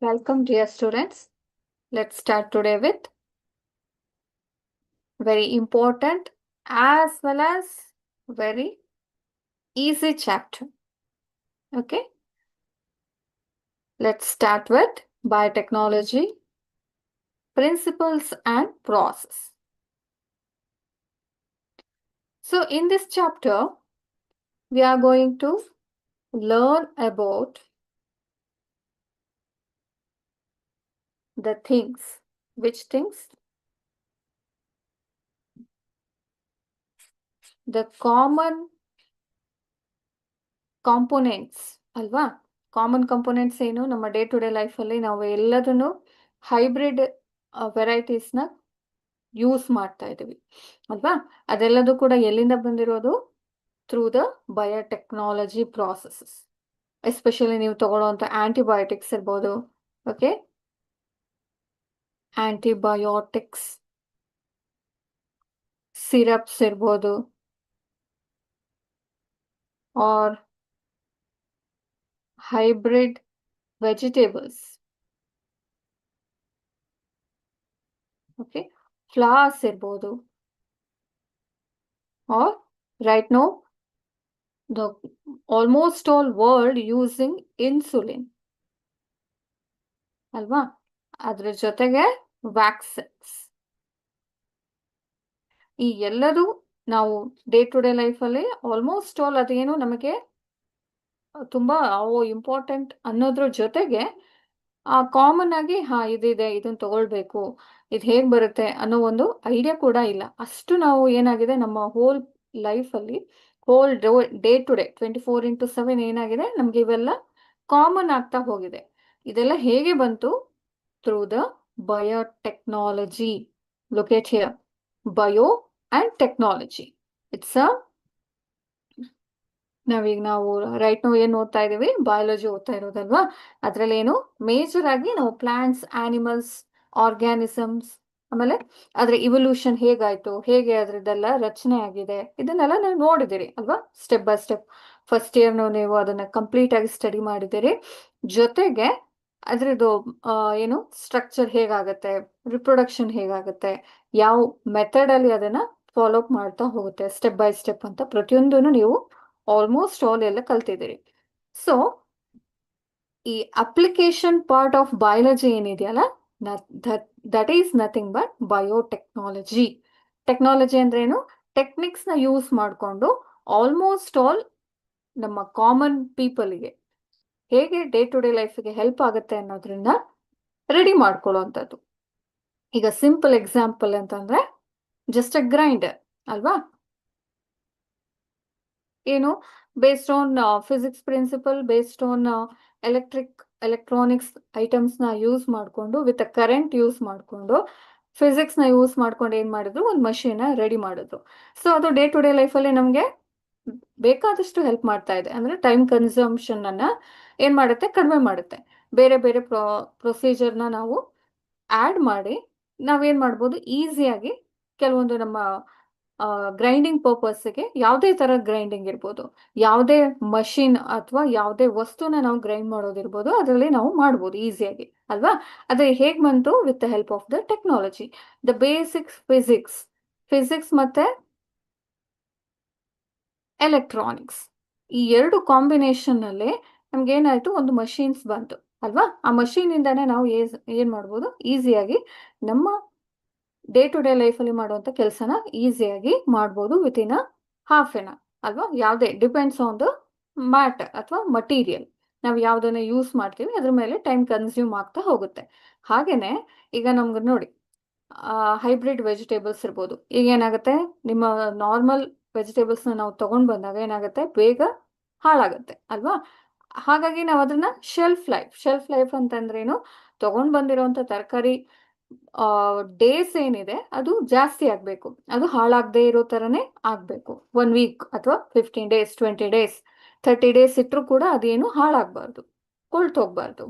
Welcome, dear students. Let's start today with very important as well as very easy chapter. Okay, let's start with biotechnology, principles and process. So, in this chapter, we are going to learn about the things. Which things? The common components ಅಲ್ವಾ? Common components ಏನು? ನಮ್ಮ day to day ಲೈಫಲ್ಲಿ ನಾವು ಎಲ್ಲದನ್ನು hybrid ವೆರೈಟೀಸ್ನ use ಮಾಡ್ತಾ ಇದ್ದೀವಿ ಅಲ್ವಾ? ಅದೆಲ್ಲದೂ ಕೂಡ ಎಲ್ಲಿಂದ ಬಂದಿರೋದು? Through the biotechnology processes. Especially ನೀವು ತಗೊಳ್ಳೋವಂಥ ಆಂಟಿಬಯೋಟಿಕ್ಸ್ ಇರ್ಬೋದು. ಓಕೆ, ಆಂಟಿಬಯೋಟಿಕ್ಸ್, ಸಿರಪ್ಸ್ ಇರ್ಬೋದು, R hybrid vegetables. Okay, flowers ಇರ್ಬೋದು. Or right now, the almost all world using insulin. ಅಲ್ವಾ? ಅದ್ರ ಜೊತೆಗೆ ವ್ಯಾಕ್ಸಿನ್ಸ್. ಈ ಎಲ್ಲದೂ ನಾವು ಡೇ ಟು ಡೇ ಲೈಫಲ್ಲಿ ಆಲ್ಮೋಸ್ಟ್ ಆಲ್ ಅದೇನು ನಮಗೆ ತುಂಬಾ ಇಂಪಾರ್ಟೆಂಟ್ ಅನ್ನೋದ್ರ ಜೊತೆಗೆ ಕಾಮನ್ ಆಗಿ ಇದಿದೆ, ಇದನ್ನ ತಗೊಳ್ಬೇಕು, ಇದು ಹೇಗೆ ಬರುತ್ತೆ ಅನ್ನೋ ಒಂದು ಐಡಿಯಾ ಕೂಡ ಇಲ್ಲ. ಅಷ್ಟು ನಾವು ಏನಾಗಿದೆ ನಮ್ಮ ಹೋಲ್ ಲೈಫಲ್ಲಿ ಹೋಲ್ ಡೇ ಟು ಡೇ 24/7 ಏನಾಗಿದೆ ನಮ್ಗೆ ಇವೆಲ್ಲ ಕಾಮನ್ ಆಗ್ತಾ ಹೋಗಿದೆ. ಇದೆಲ್ಲ ಹೇಗೆ ಬಂತು? Through the biotechnology. Locate here, bio and technology. It's ನಾವು ರೈಟ್ ನಾವು ಏನು ಓದ್ತಾ ಇದೀವಿ? ಬಯಾಲಜಿ ಓದ್ತಾ ಇರೋದಲ್ವಾ? ಅದ್ರಲ್ಲಿ ಏನು ಮೇಜರ್ ಆಗಿ ನಾವು ಪ್ಲಾಂಟ್ಸ್, ಆನಿಮಲ್ಸ್, ಆರ್ಗ್ಯಾನಿಸಮ್ಸ್, ಆಮೇಲೆ ಅದ್ರ ಇವಲ್ಯೂಷನ್ ಹೇಗಾಯ್ತು, ಹೇಗೆ ಅದ್ರದ್ದೆಲ್ಲ ರಚನೆ ಆಗಿದೆ, ಇದನ್ನೆಲ್ಲ ನೀವು ನೋಡಿದಿರಿ ಅಲ್ವಾ? Step by step first year ನೀವು ಅದನ್ನ ಕಂಪ್ಲೀಟ್ ಆಗಿ ಸ್ಟಡಿ ಮಾಡಿದಿರಿ. ಜೊತೆಗೆ ಅದ್ರದ್ದು ಏನು ಸ್ಟ್ರಕ್ಚರ್ ಹೇಗಾಗತ್ತೆ, ರಿಪ್ರೊಡಕ್ಷನ್ ಹೇಗಾಗತ್ತೆ, ಯಾವ ಮೆಥಡ್ ಅಲ್ಲಿ ಅದನ್ನ ಫಾಲೋ ಅಪ್ ಮಾಡ್ತಾ ಹೋಗುತ್ತೆ ಸ್ಟೆಪ್ ಬೈ ಸ್ಟೆಪ್ ಅಂತ ಪ್ರತಿಯೊಂದನ್ನು ನೀವು ಆಲ್ಮೋಸ್ಟ್ ಆಲ್ ಎಲ್ಲ ಕಲ್ತಿದ್ದೀರಿ. ಸೊ ಈ ಅಪ್ಲಿಕೇಶನ್ ಪಾರ್ಟ್ ಆಫ್ ಬಯಾಲಜಿ ಏನಿದೆಯಲ್ಲ, that is nothing but biotechnology. Technology ಅಂದ್ರೆ ಏನು? ಟೆಕ್ನಿಕ್ಸ್ ನ ಯೂಸ್ ಮಾಡಿಕೊಂಡು ಆಲ್ಮೋಸ್ಟ್ ಆಲ್ ನಮ್ಮ ಕಾಮನ್ ಪೀಪಲ್ಗೆ ಹೇಗೆ ಡೇ ಟು ಡೇ ಲೈಫ್ಗೆ ಹೆಲ್ಪ್ ಆಗುತ್ತೆ ಅನ್ನೋದ್ರಿಂದ ರೆಡಿ ಮಾಡ್ಕೊಳ್ಳೋವಂಥದ್ದು. ಈಗ ಸಿಂಪಲ್ ಎಕ್ಸಾಂಪಲ್ ಅಂತಂದ್ರೆ ಜಸ್ಟ್ ಅ ಗ್ರೈಂಡರ್ ಅಲ್ವಾ? ಏನು based on physics principle, based on electronics items ನ ಯೂಸ್ ಮಾಡಿಕೊಂಡು ವಿತ್ ಕರೆಂಟ್ ಯೂಸ್ ಮಾಡಿಕೊಂಡು ಫಿಸಿಕ್ಸ್ ನ ಯೂಸ್ ಮಾಡ್ಕೊಂಡು ಏನ್ ಮಾಡಿದ್ರು? ಒಂದು ಮಷೀನ್ ರೆಡಿ ಮಾಡಿದ್ರು. ಸೊ ಅದು ಡೇ ಟು ಡೇ ಲೈಫಲ್ಲಿ ನಮ್ಗೆ ಬೇಕಾದಷ್ಟು ಹೆಲ್ಪ್ ಮಾಡ್ತಾ ಇದೆ. ಅಂದ್ರೆ ಟೈಮ್ ಕನ್ಸಂಪ್ಷನ್ ಅನ್ನ ಏನ್ ಮಾಡುತ್ತೆ? ಕಡಿಮೆ ಮಾಡುತ್ತೆ. ಬೇರೆ ಬೇರೆ ಪ್ರೊಸೀಜರ್ನ ನಾವು ಆಡ್ ಮಾಡಿ ನಾವೇನ್ ಮಾಡ್ಬೋದು? ಈಸಿಯಾಗಿ ಕೆಲವೊಂದು ನಮ್ಮ ಗ್ರೈಂಡಿಂಗ್ ಪರ್ಪಸ್ಗೆ ಯಾವುದೇ ತರ ಗ್ರೈಂಡಿಂಗ್ ಇರ್ಬೋದು, ಯಾವುದೇ ಮಷಿನ್ ಅಥವಾ ಯಾವುದೇ ವಸ್ತುನ ನಾವು ಗ್ರೈಂಡ್ ಮಾಡೋದಿರ್ಬೋದು, ಅದರಲ್ಲಿ ನಾವು ಮಾಡ್ಬೋದು ಈಸಿಯಾಗಿ ಅಲ್ವಾ? ಅದೇ ಹೇಗ್ ಬಂತು? With the help of the technology. The basics physics ಮತ್ತೆ ಎಲೆಕ್ಟ್ರಾನಿಕ್ಸ್, ಈ ಎರಡು ಕಾಂಬಿನೇಷನ್ ಅಲ್ಲಿ ನಮ್ಗೆ ಏನಾಯ್ತು? ಒಂದು ಮಷೀನ್ಸ್ ಬಂತು ಅಲ್ವಾ? ಆ ಮಷೀನ್ ಇಂದಾನೆ ನಾವು ಏನ್ ಮಾಡ್ಬೋದು? ಈಸಿಯಾಗಿ ನಮ್ಮ ಡೇ ಟು ಡೇ ಲೈಫಲ್ಲಿ ಮಾಡುವಂಥ ಕೆಲಸನ ಈಸಿಯಾಗಿ ಮಾಡ್ಬೋದು ವಿತಿನ್ ಹಾಫ್ ಎನ್ ಅವರ್ ಅಲ್ವಾ? ಯಾವುದೇ ಡಿಪೆಂಡ್ಸ್ ಆನ್ ದ ಮ್ಯಾಟರ್ ಅಥವಾ ಮಟೀರಿಯಲ್, ನಾವು ಯಾವುದನ್ನ ಯೂಸ್ ಮಾಡ್ತೀವಿ ಅದ್ರ ಮೇಲೆ ಟೈಮ್ ಕನ್ಸ್ಯೂಮ್ ಆಗ್ತಾ ಹೋಗುತ್ತೆ. ಹಾಗೇನೆ ಈಗ ನಮ್ಗೆ ನೋಡಿ ಹೈಬ್ರಿಡ್ ವೆಜಿಟೇಬಲ್ಸ್ ಇರ್ಬೋದು. ಈಗ ಏನಾಗುತ್ತೆ? ನಿಮ್ಮ ನಾರ್ಮಲ್ ವೆಜಿಟೇಬಲ್ಸ್ನ ನಾವು ತಗೊಂಡ್ ಬಂದಾಗ ಏನಾಗುತ್ತೆ? ಬೇಗ ಹಾಳಾಗುತ್ತೆ ಅಲ್ವಾ? ಹಾಗಾಗಿ ನಾವು ಅದನ್ನ ಶೆಲ್ಫ್ ಲೈಫ್ ಅಂತಂದ್ರೇನು? ತಗೊಂಡ್ ಬಂದಿರೋಂಥ ತರಕಾರಿ ಡೇಸ್ ಏನಿದೆ ಅದು ಜಾಸ್ತಿ ಆಗ್ಬೇಕು, ಅದು ಹಾಳಾಗದೆ ಇರೋ ತರನೇ ಆಗ್ಬೇಕು. 1 ವೀಕ್ ಅಥವಾ 15 days, 20 days, 30 days ಇಟ್ಟರು ಕೂಡ ಅದೇನು ಹಾಳಾಗಬಾರ್ದು, ಕೊಳ್ತೋಗ್ಬಾರ್ದು.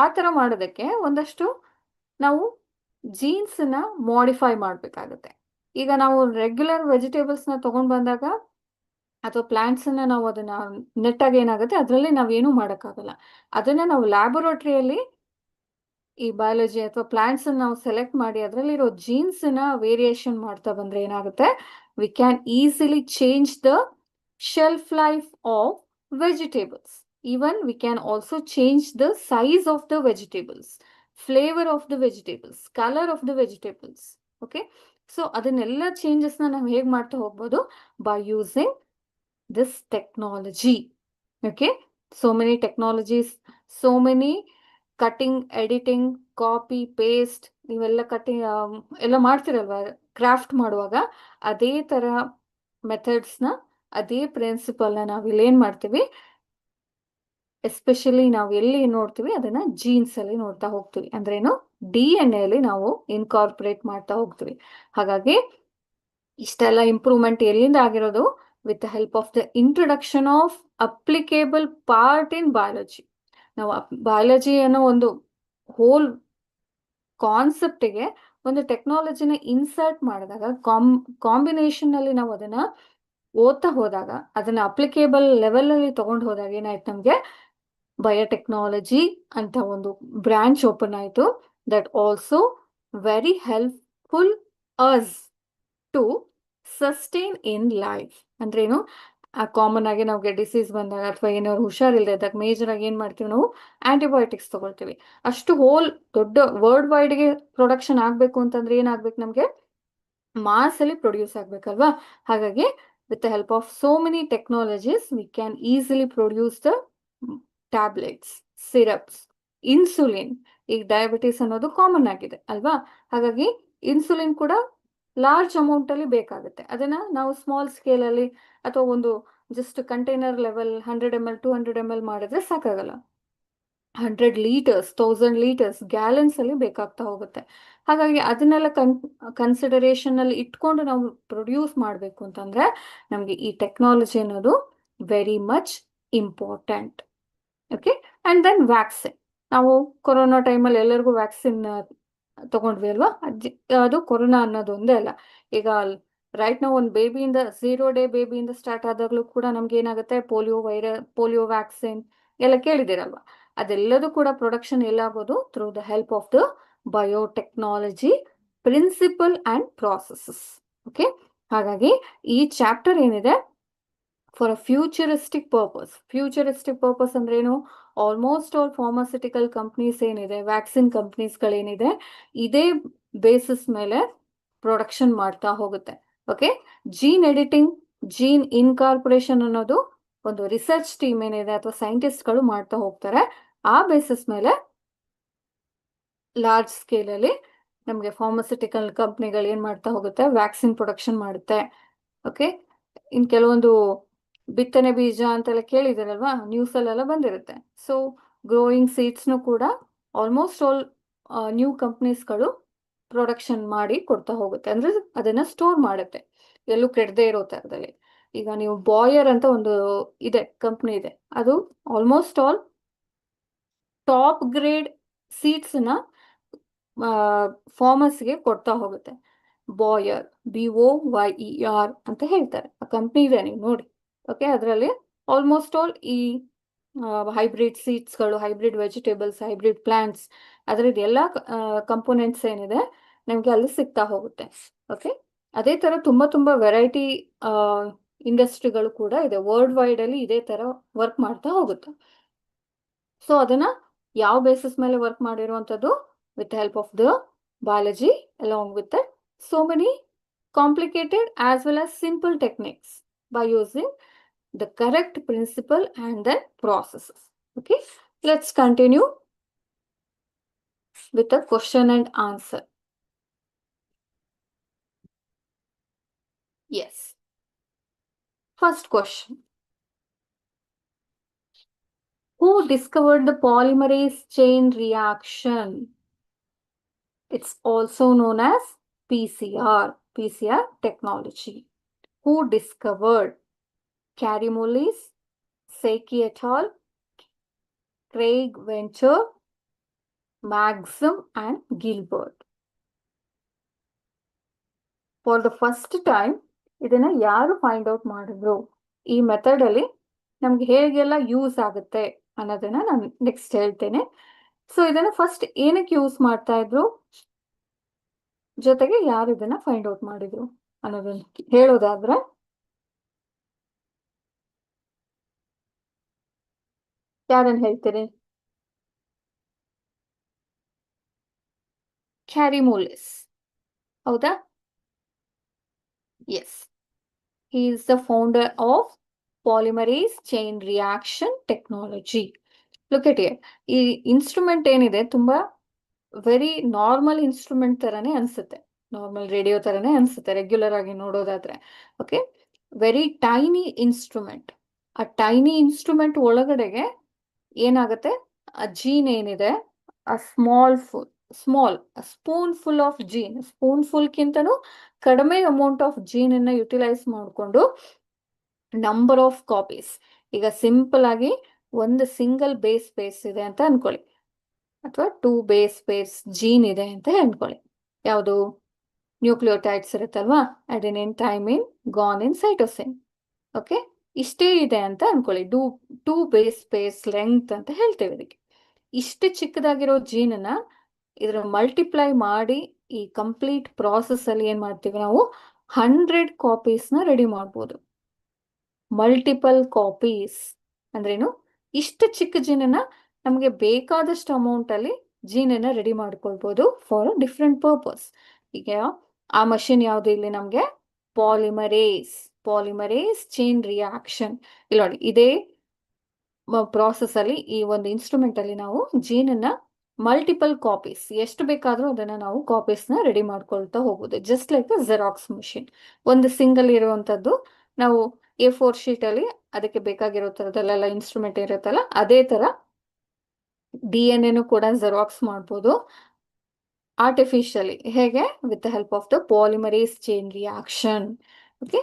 ಆ ಥರ ಮಾಡೋದಕ್ಕೆ ಒಂದಷ್ಟು ನಾವು ಜೀನ್ಸ್ನ ಮಾಡಿಫೈ ಮಾಡಬೇಕಾಗುತ್ತೆ. ಈಗ ನಾವು ರೆಗ್ಯುಲರ್ ವೆಜಿಟೇಬಲ್ಸ್ನ ತಗೊಂಡ್ ಬಂದಾಗ ಅಥವಾ ಪ್ಲಾಂಟ್ಸನ್ನ ನಾವು ಅದನ್ನ ನೆಟ್ಟಾಗಿ ಏನಾಗುತ್ತೆ ಅದರಲ್ಲಿ ನಾವೇನು ಮಾಡೋಕ್ಕಾಗಲ್ಲ. ಅದನ್ನ ನಾವು ಲ್ಯಾಬೊರೇಟರಿಯಲ್ಲಿ ಈ ಬಯಾಲಜಿ ಅಥವಾ ಪ್ಲಾಂಟ್ಸ್ ನಾವು ಸೆಲೆಕ್ಟ್ ಮಾಡಿ ಅದರಲ್ಲಿರೋ ಜೀನ್ಸ್ ನ ವೇರಿಯೇಷನ್ ಮಾಡ್ತಾ ಬಂದ್ರೆ ಏನಾಗುತ್ತೆ, V can easily change the shelf life of vegetables. Even we can also change the size of the vegetables, flavour of the vegetables, colour of the vegetables. Okay, so ಅದನ್ನೆಲ್ಲ changes ನಾವು ಹೇಗೆ ಮಾಡ್ತಾ ಹೋಗ್ಬೋದು, by using this technology. Okay, so many technologies, so many cutting, editing, copy paste, ನೀವೆಲ್ಲ cutting ಎಲ್ಲ ಮಾಡ್ತಿರಲ್ವಾ craft ಮಾಡುವಾಗ, ಅದೇ ತರ ಮೆಥಡ್ಸ್ನ, ಅದೇ ಪ್ರಿನ್ಸಿಪಲ್ನ ನಾವು ಇಲ್ಲಿ ಏನ್ ಮಾಡ್ತೀವಿ, ಎಸ್ಪೆಷಲಿ ನಾವು ಎಲ್ಲಿ ನೋಡ್ತೀವಿ ಅದನ್ನ ಜೀನ್ಸ್ ಅಲ್ಲಿ ನೋಡ್ತಾ ಹೋಗ್ತೀವಿ. ಅಂದ್ರೇನು, DNA ಅಲ್ಲಿ ನಾವು ಇನ್ಕಾರ್ಪೊರೇಟ್ ಮಾಡ್ತಾ ಹೋಗ್ತೀವಿ. ಹಾಗಾಗಿ ಇಷ್ಟೆಲ್ಲ ಇಂಪ್ರೂವ್ಮೆಂಟ್ ಎಲ್ಲಿಂದ ಆಗಿರೋದು, with the help of the introduction of applicable part in biology. ನಾವು ಬಯಾಲಜಿ ಅನ್ನೋ ಒಂದು ಹೋಲ್ ಕಾನ್ಸೆಪ್ಟ್ಗೆ ಒಂದು ಟೆಕ್ನಾಲಜಿನ ಇನ್ಸರ್ಟ್ ಮಾಡಿದಾಗ, ಕಾಂಬಿನೇಷನ್ ಅಲ್ಲಿ ನಾವು ಅದನ್ನ ಓದ್ತಾ ಹೋದಾಗ, ಅದನ್ನ ಅಪ್ಲಿಕೇಬಲ್ ಲೆವೆಲ್ ಅಲ್ಲಿ ತಗೊಂಡು ಹೋದಾಗ ಏನಾಯ್ತು, ನಮ್ಗೆ ಬಯೋಟೆಕ್ನಾಲಜಿ ಅಂತ ಒಂದು ಬ್ರಾಂಚ್ ಓಪನ್ ಆಯ್ತು. That also very helpful us to sustain in life. ಅಂದ್ರೇನು, ಕಾಮನ್ ಆಗಿ ನಮಗೆ ಡಿಸೀಸ್ ಬಂದಾಗ ಅಥವಾ ಏನಾದ್ರು ಹುಷಾರಿಲ್ಲದೆ ಇದ್ದಾಗ ಮೇಜರ್ ಆಗಿ ಏನ್ ಮಾಡ್ತೀವಿ, ನಾವು ಆಂಟಿಬಯೋಟಿಕ್ಸ್ ತಗೊಳ್ತೀವಿ. ಅಷ್ಟು ಹೋಲ್ ದೊಡ್ಡ ವರ್ಲ್ಡ್ ವೈಡ್ಗೆ ಪ್ರೊಡಕ್ಷನ್ ಆಗ್ಬೇಕು ಅಂತಂದ್ರೆ ಏನಾಗ್ಬೇಕು, ನಮ್ಗೆ ಮಾಸ್ ಅಲ್ಲಿ ಪ್ರೊಡ್ಯೂಸ್ ಆಗ್ಬೇಕಲ್ವಾ. ಹಾಗಾಗಿ with the help of so many technologies V can easily produce the tablets, syrups, insulin. ಈಗ ಡಯಾಬಿಟಿಸ್ ಅನ್ನೋದು ಕಾಮನ್ ಆಗಿದೆ ಅಲ್ವಾ, ಹಾಗಾಗಿ ಇನ್ಸುಲಿನ್ ಕೂಡ ಲಾರ್ಜ್ ಅಮೌಂಟ್ ಅಲ್ಲಿ ಬೇಕಾಗುತ್ತೆ. ಅದನ್ನ ನಾವು ಸ್ಮಾಲ್ ಸ್ಕೇಲ್ ಅಲ್ಲಿ ಅಥವಾ ಒಂದು just container level 100 ml 200 ml ಮಾಡಿದ್ರೆ ಸಾಕಾಗಲ್ಲ. 100 ಲೀಟರ್ಸ್ 1000 ಲೀಟರ್ಸ್ ಗ್ಯಾಲನ್ಸ್ ಅಲ್ಲಿ ಬೇಕಾಗ್ತಾ ಹೋಗುತ್ತೆ. ಹಾಗಾಗಿ ಅದನ್ನೆಲ್ಲ ಕನ್ಸಿಡರೇಷನ್ ಅಲ್ಲಿ ಇಟ್ಕೊಂಡು ನಾವು ಪ್ರೊಡ್ಯೂಸ್ ಮಾಡಬೇಕು ಅಂತಂದ್ರೆ ನಮ್ಗೆ ಈ ಟೆಕ್ನಾಲಜಿ ಅನ್ನೋದು very much important. Okay, and then vaccine. ನಾವು ಕೊರೋನಾ ಟೈಮಲ್ಲಿ ಎಲ್ಲರಿಗೂ ವ್ಯಾಕ್ಸಿನ್ ತಗೊಂಡ್ವಿ ಅಲ್ವಾ. ಅದು ಕೊರೋನಾ ಅನ್ನೋದು ಒಂದೇ ಅಲ್ಲ, ಈಗ ರೈಟ್ ನಾವು ಒಂದು ಬೇಬಿಯಿಂದ 0 ಡೇ ಬೇಬಿಯಿಂದ ಸ್ಟಾರ್ಟ್ ಆದಾಗ್ಲೂ ಕೂಡ ನಮ್ಗೆ ಏನಾಗುತ್ತೆ, ಪೋಲಿಯೋ ವ್ಯಾಕ್ಸಿನ್ ಎಲ್ಲ ಕೇಳಿದಿರಲ್ವಾ. ಅದೆಲ್ಲದೂ ಕೂಡ ಪ್ರೊಡಕ್ಷನ್ ಎಲ್ಲಾಗೋದು through the help of the biotechnology principle and processes. Okay, ಹಾಗಾಗಿ ಈ ಚಾಪ್ಟರ್ ಏನಿದೆ for a futuristic purpose. Futuristic purpose ಅಂದ್ರೇನು, ಆಲ್ಮೋಸ್ಟ್ ಆಲ್ ಫಾರ್ಮಾಸ್ಯೂಟಿಕಲ್ ಕಂಪ್ನೀಸ್ ಏನಿದೆ, ವ್ಯಾಕ್ಸಿನ್ ಕಂಪ್ನೀಸ್ಗಳೇನಿದೆ, ಇದೇ ಬೇಸಿಸ್ ಮೇಲೆ ಪ್ರೊಡಕ್ಷನ್ ಮಾಡ್ತಾ ಹೋಗುತ್ತೆ. Okay, gene editing, gene incorporation ಅನ್ನೋದು ಒಂದು ರಿಸರ್ಚ್ ಟೀಮ್ ಏನಿದೆ ಅಥವಾ ಸೈಂಟಿಸ್ಟ್ಗಳು ಮಾಡ್ತಾ ಹೋಗ್ತಾರೆ. ಆ ಬೇಸಿಸ್ ಮೇಲೆ ಲಾರ್ಜ್ ಸ್ಕೇಲ್ ಅಲ್ಲಿ ನಮಗೆ ಫಾರ್ಮಾಸ್ಯೂಟಿಕಲ್ ಕಂಪ್ನಿಗಳು ಏನ್ ಮಾಡ್ತಾ ಹೋಗುತ್ತೆ, ವ್ಯಾಕ್ಸಿನ್ ಪ್ರೊಡಕ್ಷನ್ ಮಾಡುತ್ತೆ. ಓಕೆ, ಇನ್ ಕೆಲವೊಂದು ಬಿತ್ತನೆ ಬೀಜ ಅಂತೆಲ್ಲ ಕೇಳಿದಿರಲ್ವಾ, ನ್ಯೂಸ್ ಅಲ್ಲೆಲ್ಲ ಬಂದಿರುತ್ತೆ. ಸೊ ಗ್ರೋಯಿಂಗ್ ಸೀಡ್ಸ್ನು ಕೂಡ ಆಲ್ಮೋಸ್ಟ್ ಆಲ್ ನ್ಯೂ ಕಂಪ್ನೀಸ್ಗಳು ಪ್ರೊಡಕ್ಷನ್ ಮಾಡಿ ಕೊಡ್ತಾ ಹೋಗುತ್ತೆ. ಅಂದ್ರೆ ಅದನ್ನ ಸ್ಟೋರ್ ಮಾಡುತ್ತೆ ಎಲ್ಲೂ ಕೆಡದೆ ಇರೋ ತರದಲ್ಲಿ. ಈಗ ನೀವು ಬಾಯರ್ ಅಂತ ಒಂದು ಇದೆ ಕಂಪ್ನಿ ಇದೆ, ಅದು almost all top grade seeds ನ ಫಾರ್ಮರ್ಸ್ಗೆ ಕೊಡ್ತಾ ಹೋಗುತ್ತೆ. ಬಾಯರ್, BOYER ಅಂತ ಹೇಳ್ತಾರೆ, ಆ ಕಂಪ್ನಿ ಇದೆ, ನೀವು ನೋಡಿ. ಓಕೆ, ಅದರಲ್ಲಿ ಆಲ್ಮೋಸ್ಟ್ ಆಲ್ ಈ ಹೈಬ್ರಿಡ್ ಸೀಡ್ಸ್ಗಳು, ಹೈಬ್ರಿಡ್ ವೆಜಿಟೇಬಲ್ಸ್, ಹೈಬ್ರಿಡ್ ಪ್ಲಾಂಟ್ಸ್, ಅದರದ್ದು ಎಲ್ಲ ಕಂಪೋನೆಂಟ್ಸ್ ಏನಿದೆ ನಮಗೆ ಅಲ್ಲಿ ಸಿಗ್ತಾ ಹೋಗುತ್ತೆ. ಓಕೆ, ಅದೇ ತರ ತುಂಬಾ ವೆರೈಟಿ ಇಂಡಸ್ಟ್ರಿಗಳು ಕೂಡ ಇದೆ ವರ್ಲ್ಡ್ ವೈಡ್ ಅಲ್ಲಿ, ಇದೇ ತರ ವರ್ಕ್ ಮಾಡ್ತಾ ಹೋಗುತ್ತೆ. ಸೊ ಅದನ್ನ ಯಾವ ಬೇಸಿಸ್ ಮೇಲೆ ವರ್ಕ್ ಮಾಡಿರುವಂತದ್ದು, with help of the biology along with that so many complicated as well as simple techniques by using the correct principle and then processes. Okay, let's continue with the question and answer. Yes, first question, who discovered the polymerase chain reaction? It's also known as PCR technology. Who discovered? Kary-Mullis, Saiki et al., Craig Venter, Maxim and Gilbert. For the first time ಇದನ್ನ ಯಾರು find out ಮಾಡಿದ್ರು, ಈ method ಅಲ್ಲಿ ನಮ್ಗೆ ಹೇಗೆಲ್ಲ use ಆಗುತ್ತೆ ಅನ್ನೋದನ್ನ ನಾನು ನೆಕ್ಸ್ಟ್ ಹೇಳ್ತೇನೆ. ಸೊ ಇದನ್ನ ಫಸ್ಟ್ ಏನಕ್ಕೆ ಯೂಸ್ ಮಾಡ್ತಾ ಇದ್ರು, ಜೊತೆಗೆ ಯಾರು ಇದನ್ನ ಫೈಂಡ್ ಔಟ್ ಮಾಡಿದ್ರು ಅನ್ನೋದನ್ನ ಹೇಳೋದಾದ್ರೆ, ಯಾರನ್ನ ಹೇಳ್ತೀರಿ? ಕ್ಯಾರಿಮೋಲಿಸ್, ಹೌದಾ? Yes, he is the founder of polymerase chain reaction technology. Look at here. ಈ ಇನ್ಸ್ಟ್ರೂಮೆಂಟ್ ಏನಿದೆ ತುಂಬಾ ವೆರಿ ನಾರ್ಮಲ್ ಇನ್ಸ್ಟ್ರೂಮೆಂಟ್ ತರನೇ ಅನ್ಸುತ್ತೆ, ನಾರ್ಮಲ್ ರೇಡಿಯೋ ತರನೇ ಅನ್ಸುತ್ತೆ ರೆಗ್ಯುಲರ್ ಆಗಿ ನೋಡೋದಾದ್ರೆ. Okay, very tiny instrument. ಆ ಟೈನಿ ಇನ್ಸ್ಟ್ರೂಮೆಂಟ್ ಒಳಗಡೆಗೆ ಏನಾಗುತ್ತೆ, ಆ ಜೀನ್ ಏನಿದೆ, ಆ small spoon full of gene, spoon ಫುಲ್ಗಿಂತನೂ ಕಡಿಮೆ ಅಮೌಂಟ್ ಆಫ್ ಜೀನ್ ಅನ್ನ ಯುಟಿಲೈಸ್ ಮಾಡಿಕೊಂಡು ನಂಬರ್ ಆಫ್ ಕಾಪೀಸ್, ಈಗ ಸಿಂಪಲ್ ಆಗಿ ಒಂದು ಸಿಂಗಲ್ ಬೇಸ್ ಪೇರ್ಸ್ ಇದೆ ಅಂತ ಅನ್ಕೊಳ್ಳಿ, ಅಥವಾ 2 ಬೇಸ್ ಪೇರ್ಸ್ ಜೀನ್ ಇದೆ ಅಂತ ಅನ್ಕೊಳ್ಳಿ. ಯಾವುದು? ನ್ಯೂಕ್ಲಿಯೋಟೈಡ್ಸ್ ಇರುತ್ತಲ್ವಾ, ಅಡೆನಿನ್, ಥೈಮಿನ್, ಗಾನಿನ್, ಸೈಟೋಸಿನ್. ಓಕೆ, ಇಷ್ಟೇ ಇದೆ ಅಂತ ಅನ್ಕೊಳ್ಳಿ. 2 ಬೇಸ್ ಪೇರ್ಸ್ ಲೆಂತ್ ಅಂತ ಹೇಳ್ತೇವೆ ಇದಕ್ಕೆ. ಇಷ್ಟು ಚಿಕ್ಕದಾಗಿರೋ ಜೀನನ್ನ ಇದ್ರ ಮಲ್ಟಿಪ್ಲೈ ಮಾಡಿ ಈ ಕಂಪ್ಲೀಟ್ ಪ್ರಾಸೆಸ್ ಅಲ್ಲಿ ಏನ್ ಮಾಡ್ತೀವಿ ನಾವು, 100 ಕಾಪೀಸ್ನ ರೆಡಿ ಮಾಡ್ಬೋದು. ಮಲ್ಟಿಪಲ್ ಕಾಪೀಸ್ ಅಂದ್ರೇನು? ಇಷ್ಟು ಚಿಕ್ಕ ಜೀನನ್ನ ನಮಗೆ ಬೇಕಾದಷ್ಟು ಅಮೌಂಟ್ ಅಲ್ಲಿ ಜೀನನ್ನ ರೆಡಿ ಮಾಡ್ಕೊಳ್ಬೋದು ಫಾರ್ ಡಿಫ್ರೆಂಟ್ ಪರ್ಪಸ್. ಈಗ ಆ ಮಷಿನ್ ಯಾವುದು ಇಲ್ಲಿ ನಮ್ಗೆ? Polymerase chain reaction. ಇಲ್ಲ ನೋಡಿ, ಇದೇ ಪ್ರಾಸೆಸ್ ಅಲ್ಲಿ, ಈ ಒಂದು ಇನ್ಸ್ಟ್ರೂಮೆಂಟ್ ಅಲ್ಲಿ ನಾವು ಜೀನನ್ನ ಮಲ್ಟಿಪಲ್ ಕಾಪೀಸ್ ಎಷ್ಟು ಬೇಕಾದ್ರೂ ಅದನ್ನ ನಾವು ಕಾಪೀಸ್ನ ರೆಡಿ ಮಾಡ್ಕೊಳ್ತಾ ಹೋಗ್ಬೋದು. Just like xerox machine. ಒಂದು ಸಿಂಗಲ್ ಇರುವಂತದ್ದು ನಾವು A4 ಶೀಟ್ ಅಲ್ಲಿ ಅದಕ್ಕೆ ಬೇಕಾಗಿರೋ ತರದಲ್ಲೆಲ್ಲ ಇನ್ಸ್ಟ್ರೂಮೆಂಟ್ ಇರುತ್ತಲ್ಲ, ಅದೇ ತರ DNA ಕೂಡ ಜೆರಾಕ್ಸ್ ಮಾಡ್ಬೋದು ಆರ್ಟಿಫಿಷಿಯಲಿ. ಹೇಗೆ? With the help of the polymerase chain reaction. Okay,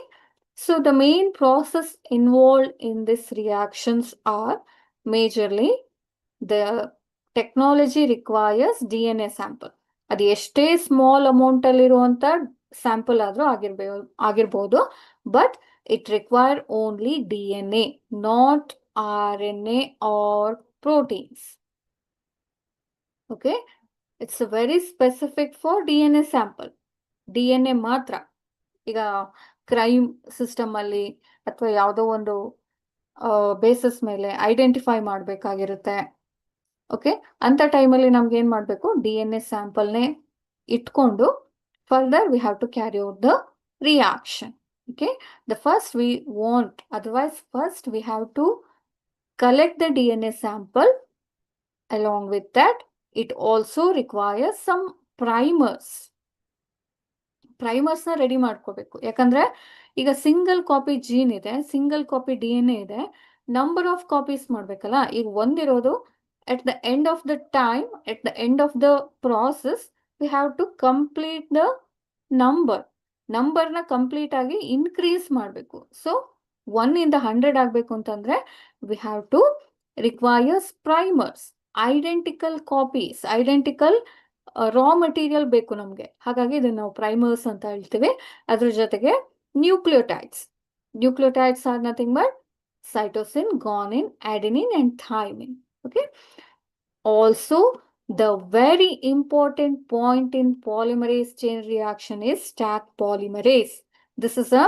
so the main process involved in these reactions are majorly the technology requires DNA sample. ಅದು ಎಷ್ಟೇ ಸ್ಮಾಲ್ ಅಮೌಂಟ್ ಅಲ್ಲಿರುವಂತ ಸ್ಯಾಂಪಲ್ ಆದ್ರೂ ಆಗಿರ್ಬೋದು, but it require only DNA, not RNA or proteins. Okay, it's very specific for DNA sample. DNA ಮಾತ್ರ. ಈಗ crime system ಅಲ್ಲಿ ಅಥವಾ ಯಾವುದೋ ಒಂದು ಬೇಸಿಸ್ ಮೇಲೆ ಐಡೆಂಟಿಫೈ ಮಾಡಬೇಕಾಗಿರುತ್ತೆ. ಓಕೆ, ಅಂತ ಟೈಮಲ್ಲಿ ನಮ್ಗೆ ಏನ್ ಮಾಡಬೇಕು, DNA ಸ್ಯಾಂಪಲ್ನೇ ಇಟ್ಕೊಂಡು further we have to carry out the reaction. Okay, the first we want, otherwise first we have to collect the DNA sample. Along with that it also requires some ಪ್ರೈಮರ್ಸ್ನ ರೆಡಿ ಮಾಡ್ಕೋಬೇಕು. ಯಾಕಂದ್ರೆ ಈಗ ಸಿಂಗಲ್ ಕಾಪಿ ಜೀನ್ ಇದೆ, single copy DNA ಇದೆ, number of copies ಮಾಡ್ಬೇಕಲ್ಲ. ಈಗ ಒಂದಿರೋದು at the end of the time, at the end of the process, we have to complete the ನಂಬರ್ನ ಕಂಪ್ಲೀಟ್ ಆಗಿ ಇನ್ಕ್ರೀಸ್ ಮಾಡಬೇಕು. ಸೊ 1 ಇಂದ 100 ಆಗಬೇಕು ಅಂತಂದ್ರೆ we have to requires primers, identical copies, identical raw material ಬೇಕು ನಮಗೆ. ಹಾಗಾಗಿ ಇದನ್ನ ನಾವು ಪ್ರೈಮರ್ಸ್ ಅಂತ ಹೇಳ್ತೀವಿ. ಅದ್ರ ಜೊತೆಗೆ nucleotides are nothing but cytosine, guanine, adenine and thymine. Okay, also the very important point in polymerase chain reaction is stack polymerase. This is a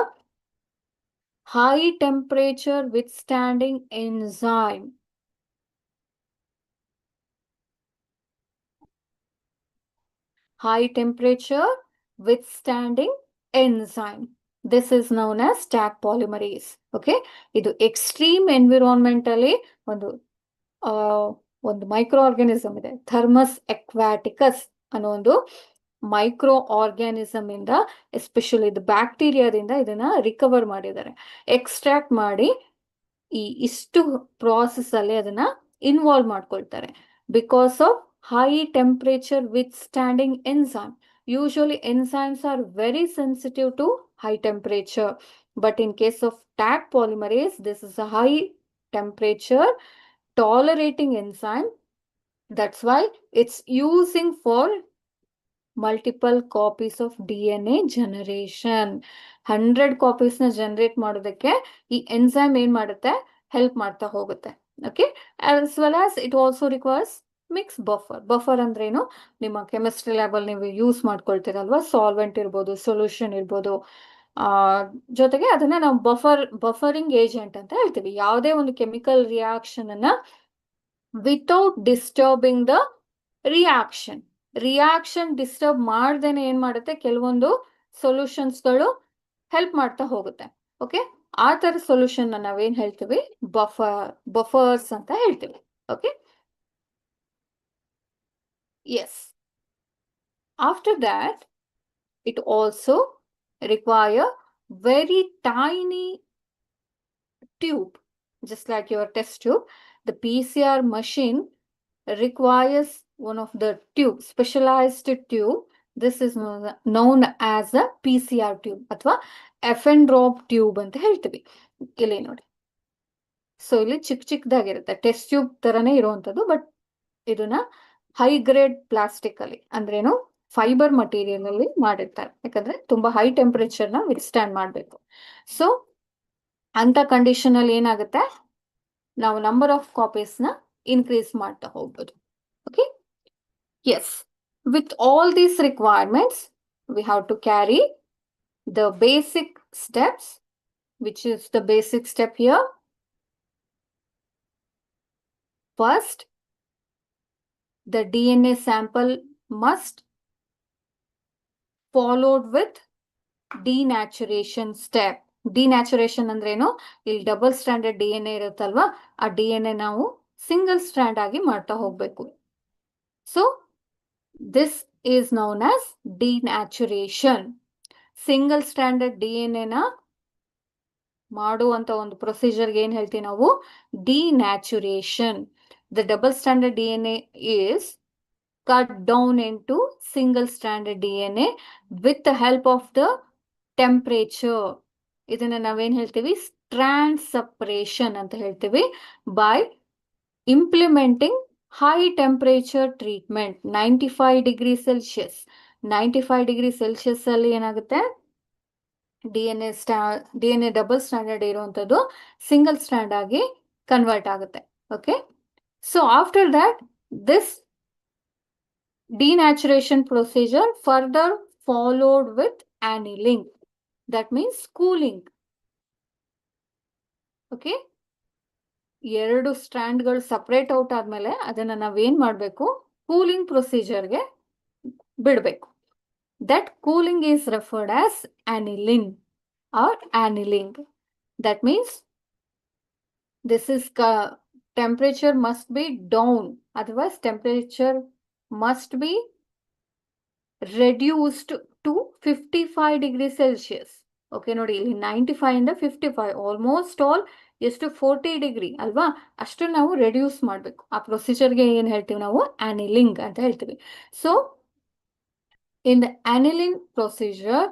high temperature withstanding enzyme. High temperature withstanding enzyme. This is known as stack polymerase. Okay, ಇದು extreme environment ಅಲ್ಲಿ ಒಂದು micro organism ಇದೆ, thermos ಎಕ್ವಾಟಿಕಸ್ ಅನ್ನೋ ಒಂದು micro organism ಇಂದ, especially ಇದು ಬ್ಯಾಕ್ಟೀರಿಯಾದಿಂದ ಇದನ್ನ recover ಮಾಡಿದ್ದಾರೆ, ಎಕ್ಸ್ಟ್ರಾಕ್ಟ್ ಮಾಡಿ ಇಷ್ಟು ಪ್ರಾಸೆಸ್ ಅಲ್ಲಿ ಅದನ್ನ ಇನ್ವಾಲ್ವ್ ಮಾಡ್ಕೊಳ್ತಾರೆ. Because of high temperature withstanding enzyme. Usually enzymes are very sensitive to high temperature, but in case of Taq polymerase, this is a high temperature tolerating enzyme. That's why it's using for multiple copies of DNA generation. 100 copies ನ generate ಮಾಡೋದಕ್ಕೆ ಈ enzyme ಏನ್ ಮಾಡುತ್ತೆ, help ಮಾಡ್ತಾ ಹೋಗುತ್ತೆ. Okay, as well as it also requires mix buffer. Buffer ಅಂದ್ರೇನು, ನಿಮ್ಮ chemistry ಲ್ಯಾಬಲ್ಲಿ ನೀವು ಯೂಸ್ ಮಾಡ್ಕೊಳ್ತೀರಲ್ವಾ, ಸಾಲ್ವೆಂಟ್ ಇರ್ಬೋದು, ಸೊಲ್ಯೂಷನ್ ಇರ್ಬೋದು, ಆ ಜೊತೆಗೆ ಅದನ್ನ ನಾವು ಬಫರಿಂಗ್ ಏಜೆಂಟ್ ಅಂತ ಹೇಳ್ತೀವಿ. ಯಾವುದೇ ಒಂದು ಕೆಮಿಕಲ್ ರಿಯಾಕ್ಷನ್ ಅನ್ನ without disturbing the reaction disturb ಮಾಡ್ದೇನೆ ಏನ್ ಮಾಡುತ್ತೆ, ಕೆಲವೊಂದು ಸೊಲ್ಯೂಷನ್ಸ್ಗಳು ಹೆಲ್ಪ್ ಮಾಡ್ತಾ ಹೋಗುತ್ತೆ. ಓಕೆ, ಆ ತರ ಸೊಲ್ಯೂಷನ್ ನಾವೇನ್ ಹೇಳ್ತೀವಿ, ಬಫರ್ಸ್ ಅಂತ ಹೇಳ್ತೀವಿ. Okay, yes. After that, it also require very tiny tube, just like your test tube. The PCR machine requires one of the tube, specialized tube. This is known as a PCR tube ಅಥವಾ FN drop tube ಅಂತ ಹೇಳ್ತೀವಿ. ಇಲ್ಲಿ ನೋಡಿ, so ಇಲ್ಲಿ ಚಿಕ್ಕದಾಗಿರುತ್ತೆ, test tube ತರನೇ ಇರುವಂತದ್ದು, but ಇದನ್ನ high grade plastic ಅಲ್ಲಿ, ಅಂದ್ರೇನು ಫೈಬರ್ ಮಟೀರಿಯಲ್ ಅಲ್ಲಿ ಮಾಡಿರ್ತಾರೆ, ಯಾಕಂದ್ರೆ ತುಂಬಾ ಹೈ ಟೆಂಪರೇಚರ್ ನ ವಿತ್ಸ್ಟ್ಯಾಂಡ್ ಮಾಡಬೇಕು. ಸೊ ಅಂತ ಕಂಡೀಷನ್ ಅಲ್ಲಿ ಏನಾಗುತ್ತೆ, ನಾವು ನಂಬರ್ ಆಫ್ ಕಾಪೀಸ್ ನ ಇನ್ಕ್ರೀಸ್ ಮಾಡ್ತಾ ಹೋಗ್ಬೋದು. Okay, yes. With all these requirements we have to carry the basic steps, which is the basic step here. First, the DNA sample must followed with denaturation step. Denaturation ಅಂದ್ರೇನು, ಇಲ್ಲಿ double standard DNA ಇರುತ್ತಲ್ವಾ, ಆ DNA ನಾವು single stand ಆಗಿ ಮಾಡ್ತಾ ಹೋಗ್ಬೇಕು. So this is known as denaturation. Single standard DNA ನ ಮಾಡುವಂತ ಒಂದು ಪ್ರೊಸೀಜರ್ಗೆ ಏನ್ ಹೇಳ್ತೀವಿ ನಾವು, denaturation. The double stranded DNA is cut down into single stranded DNA with the help of the temperature. ಇದನ್ನ ನಾವೇನ್ ಹೇಳ್ತೀವಿ, ಸ್ಟ್ರಾಂಡ್ ಸಪರೇಷನ್ ಅಂತ ಹೇಳ್ತೀವಿ. By implementing high temperature treatment, 95 degree Celsius. 95 degree Celsius ಅಲ್ಲಿ ಏನಾಗುತ್ತೆ, DNA ಡಬಲ್ ಸ್ಟ್ಯಾಂಡರ್ಡ್ ಇರುವಂತದ್ದು single stand ಆಗಿ convert ಆಗುತ್ತೆ. Okay, so after that, this denaturation procedure further followed with annealing, that means cooling. Okay, ಎರಡು ಸ್ಟ್ರಾಂಡ್ಗಳು separate out ಆದ್ಮೇಲೆ ಅದನ್ನ ನಾವೇನ್ ಮಾಡಬೇಕು, ಕೂಲಿಂಗ್ ಪ್ರೊಸೀಜರ್ಗೆ ಬಿಡಬೇಕು. That cooling is referred as annealing or annealing. That means this is temperature must be down, otherwise temperature must be reduced to 55 degree Celsius. Okay, ನೋಡಿ ಇಲ್ಲಿ 95 ಇಂದ 55, almost all ಎಷ್ಟು 40 ಡಿಗ್ರಿ ಅಲ್ವಾ, ಅಷ್ಟು ನಾವು ರೆಡ್ಯೂಸ್ ಮಾಡಬೇಕು. ಆ ಪ್ರೊಸೀಜರ್ಗೆ ಏನ್ ಹೇಳ್ತೀವಿ ನಾವು, annealing ಅಂತ ಹೇಳ್ತೀವಿ. So in the annealing procedure,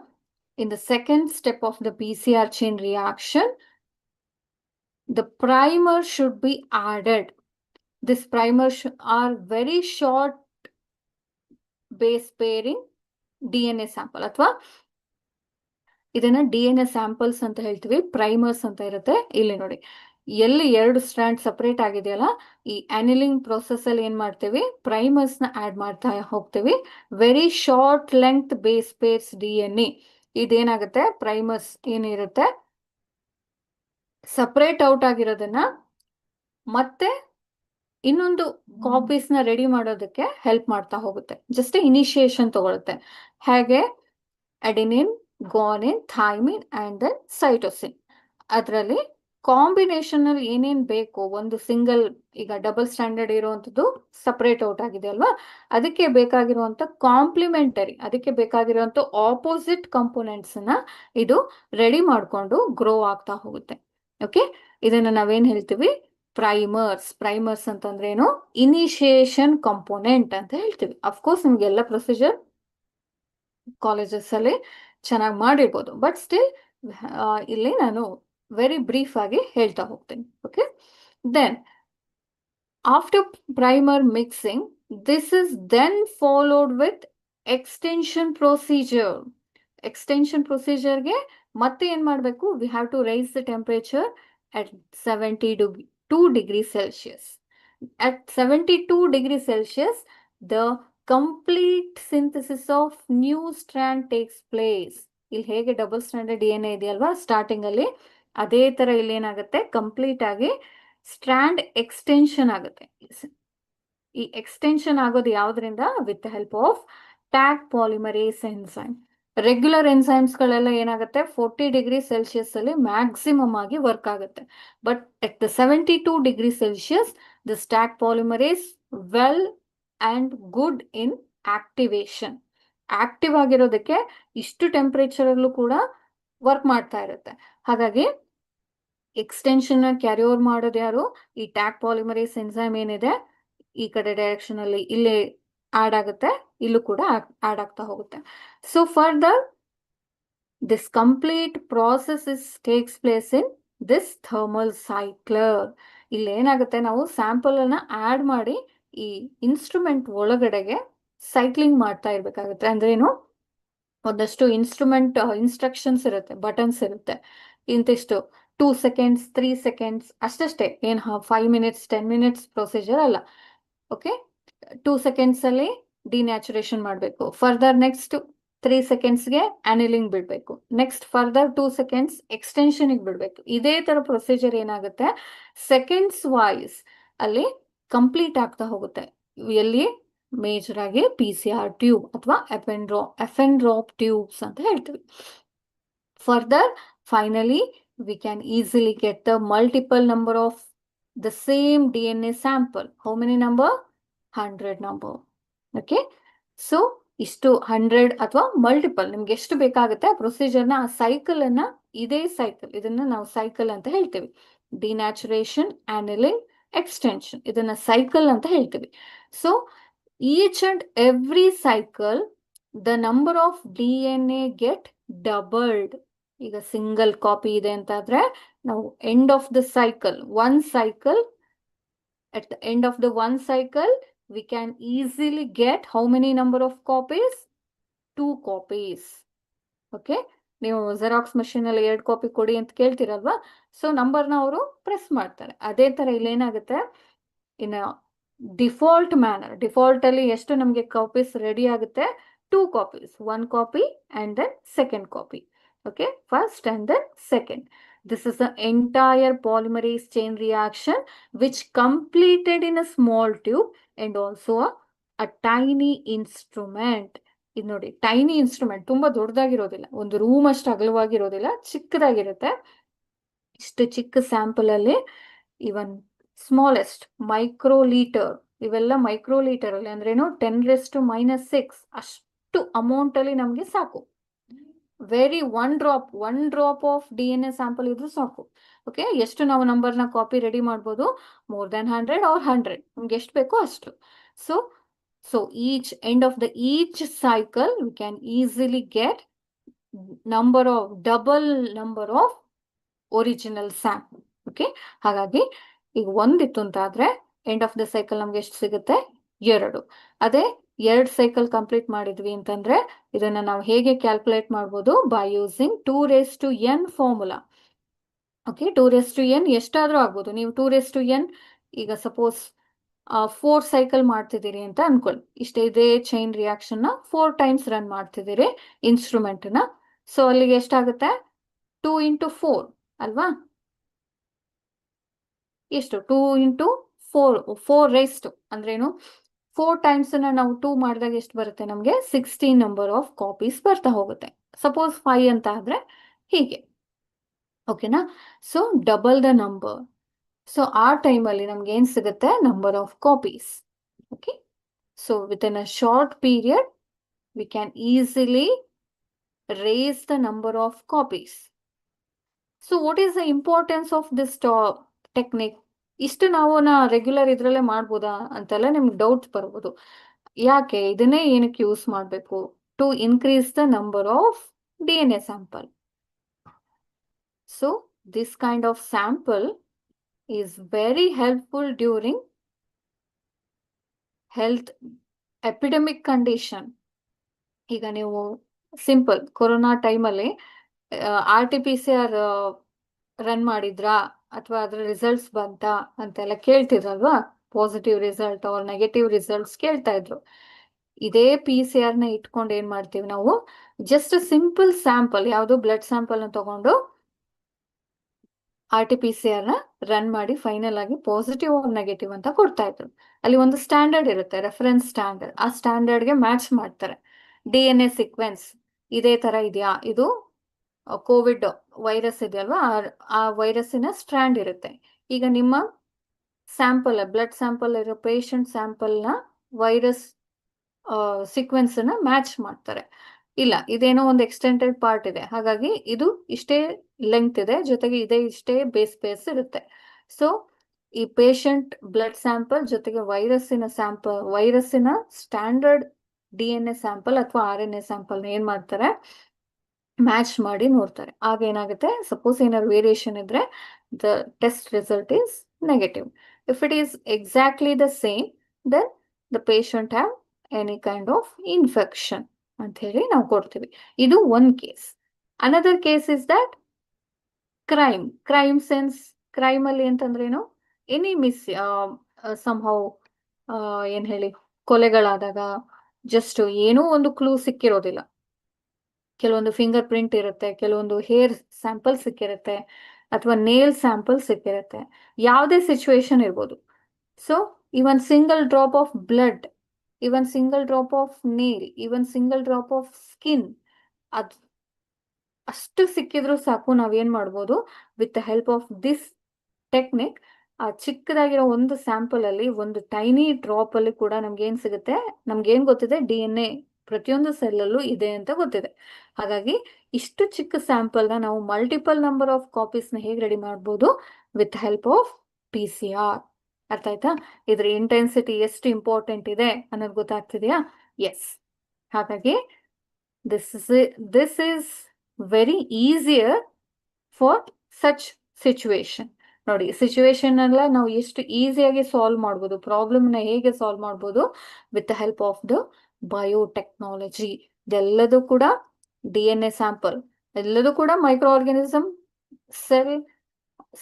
in the second step of the PCR chain reaction, the primer should be added. This primer are very short base pairing DNA sample, ಅಥವಾ ಇದನ್ನ DNA ಸ್ಯಾಂಪಲ್ಸ್ ಅಂತ ಹೇಳ್ತೀವಿ, primers ಅಂತ ಇರುತ್ತೆ. ಇಲ್ಲಿ ನೋಡಿ, ಎಲ್ಲಿ ಎರಡು ಸ್ಟ್ರಾಂಡ್ ಸಪರೇಟ್ ಆಗಿದೆಯಲ್ಲ, ಈ annealing ಪ್ರೊಸೆಸ್ ಅಲ್ಲಿ ಏನ್ ಮಾಡ್ತೀವಿ, ಪ್ರೈಮರ್ಸ್ ನ ಆಡ್ ಮಾಡ್ತಾ ಹೋಗ್ತೀವಿ. Very short length base pairs DNA, ಇದೇನಾಗುತ್ತೆ, ಪ್ರೈಮರ್ಸ್ ಏನಿರುತ್ತೆ ಸಪರೇಟ್ ಔಟ್ ಆಗಿರೋದನ್ನ ಮತ್ತೆ ಇನ್ನೊಂದು ಕಾಪೀಸ್ ನ ರೆಡಿ ಮಾಡೋದಕ್ಕೆ ಹೆಲ್ಪ್ ಮಾಡ್ತಾ ಹೋಗುತ್ತೆ. ಜಸ್ಟ್ ಇನಿಷಿಯೇಷನ್ ತಗೊಳುತ್ತೆ. ಹೇಗೆ, adenine, guanine, thymine and then cytosine. ಅದರಲ್ಲಿ ಕಾಂಬಿನೇಷನ್ ಅಲ್ಲಿ ಏನೇನ್ ಬೇಕು, ಒಂದು ಸಿಂಗಲ್, ಈಗ ಡಬಲ್ ಸ್ಟ್ಯಾಂಡರ್ಡ್ ಇರುವಂತದ್ದು ಸಪರೇಟ್ ಔಟ್ ಆಗಿದೆ ಅಲ್ವಾ, ಅದಕ್ಕೆ ಬೇಕಾಗಿರುವಂತ ಕಾಂಪ್ಲಿಮೆಂಟರಿ, ಅದಕ್ಕೆ ಬೇಕಾಗಿರುವಂತ ಆಪೋಸಿಟ್ ಕಂಪೋನೆಂಟ್ಸ್ ನ ಇದು ರೆಡಿ ಮಾಡ್ಕೊಂಡು ಗ್ರೋ ಆಗ್ತಾ ಹೋಗುತ್ತೆ. ಓಕೆ, ಇದನ್ನ ನಾವೇನ್ ಹೇಳ್ತೀವಿ, ಪ್ರೈಮರ್ಸ್ ಅಂತಂದ್ರೆ ಏನು, ಇನಿಷಿಯೇಷನ್ ಕಂಪೋನೆಂಟ್ ಅಂತ ಹೇಳ್ತೀವಿ. ಅಫ್ಕೋರ್ಸ್ ನಿಮ್ಗೆಲ್ಲ ಪ್ರೊಸೀಜರ್ ಕಾಲೇಜಸ್ ಅಲ್ಲಿ ಚೆನ್ನಾಗಿ ಮಾಡಿರ್ಬೋದು, ಬಟ್ ಸ್ಟಿಲ್ ಇಲ್ಲಿ ನಾನು ವೆರಿ ಬ್ರೀಫ್ ಆಗಿ ಹೇಳ್ತಾ ಹೋಗ್ತೀನಿ. Okay, then after primer mixing, this is then followed with extension procedure. Extension ಪ್ರೊಸೀಜರ್ಗೆ ಮತ್ತೆ ಏನ್ ಮಾಡಬೇಕು, we have to raise the temperature at 72 degree Celsius. At 72 degrees Celsius, the complete synthesis of new strand takes place. ಇಲ್ಲಿ ಹೇಗೆ double stranded DNA ಇದೆಯಲ್ವಾ starting ಅಲ್ಲಿ, ಅದೇ ತರ ಇಲ್ಲಿ ಏನಾಗುತ್ತೆ, ಕಂಪ್ಲೀಟ್ ಆಗಿ ಸ್ಟ್ರಾಂಡ್ ಎಕ್ಸ್ಟೆನ್ಷನ್ ಆಗುತ್ತೆ. ಈ ಎಕ್ಸ್ಟೆನ್ಷನ್ ಆಗೋದು ಯಾವ್ದ್ರಿಂದ? With the help of Taq polymerase enzyme. Regular enzymes ಗಳೆಲ್ಲ ಏನಾಗುತ್ತೆ, 40 ಡಿಗ್ರಿ ಸೆಲ್ಸಿಯಸ್ ಅಲ್ಲಿ ಮ್ಯಾಕ್ಸಿಮಮ್ ಆಗಿ ವರ್ಕ್ ಆಗುತ್ತೆ. But at the 72 degree Celsius the Taq polymerase well and good in activation. Active ಆಗಿರೋದಕ್ಕೆ ಇಷ್ಟು ಟೆಂಪರೇಚರ್ ಅಲ್ಲೂ ಕೂಡ ವರ್ಕ್ ಮಾಡ್ತಾ ಇರುತ್ತೆ. ಹಾಗಾಗಿ ಎಕ್ಸ್ಟೆನ್ಷನ್ ಕ್ಯಾರಿ ಓವರ್ ಮಾಡೋದು ಯಾರು? ಈ ಟ್ಯಾಗ್ ಪಾಲಿಮರೇಸ್ ಎನ್ಸೈಮ್ ಏನಿದೆ, ಈ ಕಡೆ ಡೈರೆಕ್ಷನ್ ಅಲ್ಲಿ ಇಲ್ಲಿ ಆಡ್ ಆಗುತ್ತೆ, ಇಲ್ಲೂ ಕೂಡ ಆಡ್ ಆಗ್ತಾ ಹೋಗುತ್ತೆ. So further this complete process takes place in this thermal cycler. ಇಲ್ಲಿ ಏನಾಗುತ್ತೆ, ನಾವು ಸ್ಯಾಂಪಲ್ ಅನ್ನ ಆಡ್ ಮಾಡಿ ಈ ಇನ್ಸ್ಟ್ರೂಮೆಂಟ್ ಒಳಗಡೆಗೆ ಸೈಕ್ಲಿಂಗ್ ಮಾಡ್ತಾ ಇರ್ಬೇಕಾಗುತ್ತೆ. ಅಂದ್ರೆ ಏನು, ಒಂದಷ್ಟು ಇನ್ಸ್ಟ್ರಕ್ಷನ್ಸ್ ಇರುತ್ತೆ, ಬಟನ್ಸ್ ಇರುತ್ತೆ. ಇಂತಿಷ್ಟು 2 seconds 3 seconds ಅಷ್ಟೇ, ಏನ್ 5 minutes 10 minutes ಪ್ರೊಸೀಜರ್ ಅಲ್ಲ. ಓಕೆ, 2 seconds ಅಲ್ಲಿ ಡಿನ್ಯಾಚುರೇಷನ್ ಮಾಡಬೇಕು. ಫರ್ದರ್ ನೆಕ್ಸ್ಟ್ 3 secondsಗೆ ಅನಿಲಿಂಗ್ ಬಿಡಬೇಕು. ನೆಕ್ಸ್ಟ್ ಫರ್ದರ್ 2 seconds ಎಕ್ಸ್ಟೆನ್ಷನ್ಗೆ ಬಿಡಬೇಕು. ಇದೇ ತರ ಪ್ರೊಸೀಜರ್ ಏನಾಗುತ್ತೆ, ಸೆಕೆಂಡ್ಸ್ ವೈಸ್ ಅಲ್ಲಿ ಕಂಪ್ಲೀಟ್ ಆಗ್ತಾ ಹೋಗುತ್ತೆ. ಎಲ್ಲಿ ಮೇಜರ್ ಆಗಿ PCR ಟ್ಯೂಬ್ ಅಥವಾ ಎಫೆನ್ಡ್ರಾಪ್ ಟ್ಯೂಬ್ಸ್ ಅಂತ ಹೇಳ್ತೀವಿ. Further finally we can easily get the multiple number of the same DNA sample. How many number? 100 number. Okay, so ಇಷ್ಟು 100 ಅಥವಾ ಮಲ್ಟಿಪಲ್ ನಿಮ್ಗೆ ಎಷ್ಟು ಬೇಕಾಗುತ್ತೆ ಆ ಪ್ರೊಸೀಜರ್ನ, ಆ ಸೈಕಲ್ ಅನ್ನ, ಇದೇ ಸೈಕಲ್, ಇದನ್ನ ನಾವು ಸೈಕಲ್ ಅಂತ ಹೇಳ್ತೀವಿ. ಡಿನ್ಯಾಚುರೇಷನ್, ಅನಿಲಿಂಗ್, ಎಕ್ಸ್ಟೆನ್ಷನ್, ಇದನ್ನ ಸೈಕಲ್ ಅಂತ ಹೇಳ್ತೀವಿ. So each and every cycle the number of DNA get doubled. ಈಗ ಸಿಂಗಲ್ ಕಾಪಿ ಇದೆ ಅಂತಾದ್ರೆ ನಾವು end of the cycle, one cycle, at the end of the one cycle we can easily get how many number of copies? 2 copies. Okay, ನೀವು xerox machine ಅಲ್ಲಿ 2 copy ಕೊಡಿ ಅಂತ ಕೇಳ್ತಿರಲ್ವಾ, so ನಂಬರ್ನ ಅವರು ಪ್ರೆಸ್ ಮಾಡ್ತಾರೆ. ಅದೇ ತರ ಇಲ್ಲಿ ಏನಾಗುತ್ತೆ, ಇನ್ ಡಿಫಾಲ್ಟ್ ಮ್ಯಾನರ್, ಡಿಫಾಲ್ಟ್ ಅಲ್ಲಿ ಎಷ್ಟು ನಮಗೆ ಕಾಪೀಸ್ ರೆಡಿ ಆಗುತ್ತೆ? 2 copies, 1 copy and then second copy. Okay, first and then second. This is the entire polymerase chain reaction which completed in a small tube and also a tiny instrument. ಇದು ನೋಡಿ, tiny instrument, ತುಂಬಾ ದೊಡ್ಡದಾಗಿರೋದಿಲ್ಲ, ಒಂದು room ಅಷ್ಟು ಅಗಲವಾಗಿರೋದಿಲ್ಲ, ಚಿಕ್ಕದಾಗಿರುತ್ತೆ. ಇಷ್ಟು ಚಿಕ್ಕ sample ಅಲ್ಲಿ ಇವನ್ smallest microlitre, ಇವೆಲ್ಲ microlitre ಅಲ್ಲಿ ಅಂದ್ರೇನು, 10⁻⁻⁶ ಅಷ್ಟು ಅಮೌಂಟ್ ಅಲ್ಲಿ ನಮ್ಗೆ ಸಾಕು. Very one drop of DNA sample ಇದ್ರು ಸಾಕು. ಓಕೆ, ಎಷ್ಟು ನಾವು ನಂಬರ್ನ ಕಾಪಿ ರೆಡಿ ಮಾಡ್ಬೋದು? ಮೋರ್ ದನ್ 100 or 100, ನಮ್ಗೆ ಎಷ್ಟು ಬೇಕೋ ಅಷ್ಟು. So each end of the each cycle we can easily get double number of original sample. Okay, ಹಾಗಾಗಿ ಈಗ ಒಂದಿತ್ತು ಅಂತ ಆದ್ರೆ ಎಂಡ್ ಆಫ್ ದ ಸೈಕಲ್ ನಮ್ಗೆ ಎಷ್ಟು ಸಿಗುತ್ತೆ? 2. ಅದೇ 2 ಸೈಕಲ್ ಕಂಪ್ಲೀಟ್ ಮಾಡಿದ್ವಿ ಅಂತಂದ್ರೆ ಇದನ್ನ ನಾವು ಹೇಗೆ ಕ್ಯಾಲ್ಕುಲೇಟ್ ಮಾಡ್ಬೋದು? By using 2⁻n formula. Okay, 2⁻n ಎಷ್ಟಾದ್ರೂ ಆಗ್ಬೋದು. ನೀವು 2⁻n ಈಗ ಸಪೋಸ್ 4 ಸೈಕಲ್ ಮಾಡ್ತಿದ್ದೀರಿ ಅಂತ ಅನ್ಕೊಳ್ಳಿ, ಇದೇ ಚೈನ್ ರಿಯಾಕ್ಷನ್ ನ 4 times ರನ್ ಮಾಡ್ತಿದ್ದೀರಿ ಇನ್ಸ್ಟ್ರೂಮೆಂಟ್ ನ. ಸೊ ಅಲ್ಲಿಗೆ ಎಷ್ಟಾಗುತ್ತೆ? 2 into 4 ಅಲ್ವಾ? ಎಷ್ಟು? 2 into 4 raised ಅಂದ್ರೇನು, 4 times ನಾವು 2 ಮಾಡಿದಾಗ ಎಷ್ಟು ಬರುತ್ತೆ? ನಮ್ಗೆ 16 ನಂಬರ್ ಆಫ್ ಕಾಪೀಸ್ ಬರ್ತಾ ಹೋಗುತ್ತೆ. ಸಪೋಸ್ 5 ಅಂತ ಆದ್ರೆ ಹೀಗೆ. ಓಕೆನಾ? So double the number. So ಆ ಟೈಮಲ್ಲಿ ನಮ್ಗೆ ಏನ್ ಸಿಗುತ್ತೆ? Number of copies. Okay, so with in a short period V can easily raise the number of copies. So what is the importance of this technique? ಇಷ್ಟು ನಾವು regular ಇದ್ರಲ್ಲೇ ಮಾಡ್ಬೋದಾ ಅಂತೆಲ್ಲ ನಿಮ್ಗೆ ಡೌಟ್ ಬರ್ಬೋದು. ಯಾಕೆ ಇದನ್ನೇ ಏನಕ್ಕೆ ಯೂಸ್ ಮಾಡಬೇಕು? To increase the number of DNA sample. So this kind of sample is very helpful during health epidemic condition. ಈಗ ನೀವು ಸಿಂಪಲ್ ಕೊರೋನಾ ಟೈಮಲ್ಲಿ RT-PCR ರನ್ ಮಾಡಿದ್ರಾ ಅಥವಾ ಅದ್ರ ರಿಸಲ್ಟ್ಸ್ ಬಂತಾ ಅಂತೆಲ್ಲ ಕೇಳ್ತಿರಲ್ವಾ positive result or negative results ಕೇಳ್ತಾ ಇದ್ರು. ಇದೇ PCR ನ ಇಟ್ಕೊಂಡು ಏನ್ ಮಾಡ್ತೀವಿ ನಾವು, ಜಸ್ಟ್ ಸಿಂಪಲ್ ಸ್ಯಾಂಪಲ್, ಯಾವುದು ಬ್ಲಡ್ ಸ್ಯಾಂಪಲ್ ನ ತಗೊಂಡು RT-PCR ನ ರನ್ ಮಾಡಿ ಫೈನಲ್ ಆಗಿ ಪಾಸಿಟಿವ್ ಆರ್ ನೆಗೆಟಿವ್ ಅಂತ ಕೊಡ್ತಾ ಇದ್ರು. ಅಲ್ಲಿ ಒಂದು ಸ್ಟ್ಯಾಂಡರ್ಡ್ ಇರುತ್ತೆ, ರೆಫರೆನ್ಸ್ ಸ್ಟ್ಯಾಂಡರ್ಡ್. ಆ ಸ್ಟ್ಯಾಂಡರ್ಡ್ಗೆ ಮ್ಯಾಚ್ ಮಾಡ್ತಾರೆ. DNA ಸೀಕ್ವೆನ್ಸ್ ಇದೇ ತರ ಇದೆಯಾ, ಇದು ಕೋವಿಡ್ ವೈರಸ್ ಇದೆಯಲ್ವಾ, ಆ ವೈರಸ್ಸಿನ ಸ್ಟ್ರಾಂಡ್ ಇರುತ್ತೆ. ಈಗ ನಿಮ್ಮ ಸ್ಯಾಂಪಲ್, ಬ್ಲಡ್ ಸ್ಯಾಂಪಲ್ ಇರೋ ಪೇಷಂಟ್ ಸ್ಯಾಂಪಲ್ನ ವೈರಸ್ ಸೀಕ್ವೆನ್ಸ್ ನ ಮ್ಯಾಚ್ ಮಾಡ್ತಾರೆ. ಇಲ್ಲ, ಇದೇನೋ ಒಂದು ಎಕ್ಸ್ಟೆಂಡೆಡ್ ಪಾರ್ಟ್ ಇದೆ, ಹಾಗಾಗಿ ಇದು ಇಷ್ಟೇ ಲೆಂತ್ ಇದೆ, ಜೊತೆಗೆ ಇಷ್ಟೇ ಬೇಸ್ ಇರುತ್ತೆ. ಸೊ ಈ ಪೇಷಂಟ್ ಬ್ಲಡ್ ಸ್ಯಾಂಪಲ್ ಜೊತೆಗೆ ವೈರಸ್ಸಿನ ಸ್ಟ್ಯಾಂಡರ್ಡ್ DNA ಸ್ಯಾಂಪಲ್ ಅಥವಾ RNA ಸ್ಯಾಂಪಲ್ ಏನ್ ಮಾಡ್ತಾರೆ, ಮ್ಯಾಚ್ ಮಾಡಿ ನೋಡ್ತಾರೆ. ಆಗ ಏನಾಗುತ್ತೆ, ಸಪೋಸ್ ಏನಾದ್ರು ವೇರಿಯೇಷನ್ ಇದ್ರೆ the test result is negative. If it is exactly the same, then the patient have any kind of infection ಅಂತ ಹೇಳಿ ನಾವು ಕೊಡ್ತೀವಿ. ಇದು ಒಂದ್ case. Another case is that crime sense. Crime ಅಲ್ಲಿ ಅಂತಂದ್ರೇನು, ಎನಿ ಸಂಹೌ ಏನ್ ಹೇಳಿ, ಕೊಲೆಗಳಾದಾಗ ಜಸ್ಟ್ ಏನೋ ಒಂದು ಕ್ಲೂ ಸಿಕ್ಕಿರೋದಿಲ್ಲ, ಕೆಲವೊಂದು ಫಿಂಗರ್ ಪ್ರಿಂಟ್ ಇರುತ್ತೆ, ಕೆಲವೊಂದು ಹೇರ್ ಸ್ಯಾಂಪಲ್ ಸಿಕ್ಕಿರುತ್ತೆ, ಅಥವಾ ನೇಲ್ ಸ್ಯಾಂಪಲ್ ಸಿಕ್ಕಿರುತ್ತೆ, ಯಾವುದೇ ಸಿಚುವೇಶನ್ ಇರ್ಬೋದು. So even single drop of blood, even single drop of nail, even single drop of skin, ಅದು ಅಷ್ಟು ಸಿಕ್ಕಿದ್ರು ಸಾಕು, ನಾವೇನ್ ಮಾಡ್ಬೋದು, with the help of this technique, ಆ ಚಿಕ್ಕದಾಗಿರೋ ಒಂದು ಸ್ಯಾಂಪಲ್ ಅಲ್ಲಿ ಒಂದು ಟೈನಿ ಡ್ರಾಪ್ ಅಲ್ಲಿ ಕೂಡ ನಮ್ಗೆ ಏನ್ ಸಿಗುತ್ತೆ, ನಮ್ಗೇನ್ ಗೊತ್ತಿದೆ, DNA ಪ್ರತಿಯೊಂದು ಸೆಲ್ ಅಲ್ಲೂ ಇದೆ ಅಂತ ಗೊತ್ತಿದೆ. ಹಾಗಾಗಿ ಇಷ್ಟು ಚಿಕ್ಕ ಸ್ಯಾಂಪಲ್ ನ ನಾವು ಮಲ್ಟಿಪಲ್ ನಂಬರ್ ಆಫ್ ಕಾಪೀಸ್ ನ ಹೇಗೆ ರೆಡಿ ಮಾಡ್ಬೋದು, ವಿತ್ ಹೆಲ್ಪ್ ಆಫ್ PCR. ಅರ್ಥ ಆಯ್ತಾ? ಇದ್ರ ಇಂಟೆನ್ಸಿಟಿ ಎಷ್ಟು ಇಂಪಾರ್ಟೆಂಟ್ ಇದೆ ಅನ್ನೋದು ಗೊತ್ತಾಗ್ತಿದೆಯಾ? ಎಸ್. ಹಾಗಾಗಿ this is very easier for such situation. ನೋಡಿ, ಸಿಚುವೇಶನ್ ಎಲ್ಲ ನಾವು ಎಷ್ಟು ಈಸಿಯಾಗಿ ಸಾಲ್ವ್ ಮಾಡ್ಬೋದು, ಪ್ರಾಬ್ಲಮ್ ನ ಹೇಗೆ ಸಾಲ್ವ್ ಮಾಡ್ಬೋದು, with the help of the biotechnology. ಇದೆಲ್ಲದೂ ಕೂಡ DNA ಸ್ಯಾಂಪಲ್, ಎಲ್ಲದೂ ಕೂಡ micro organism,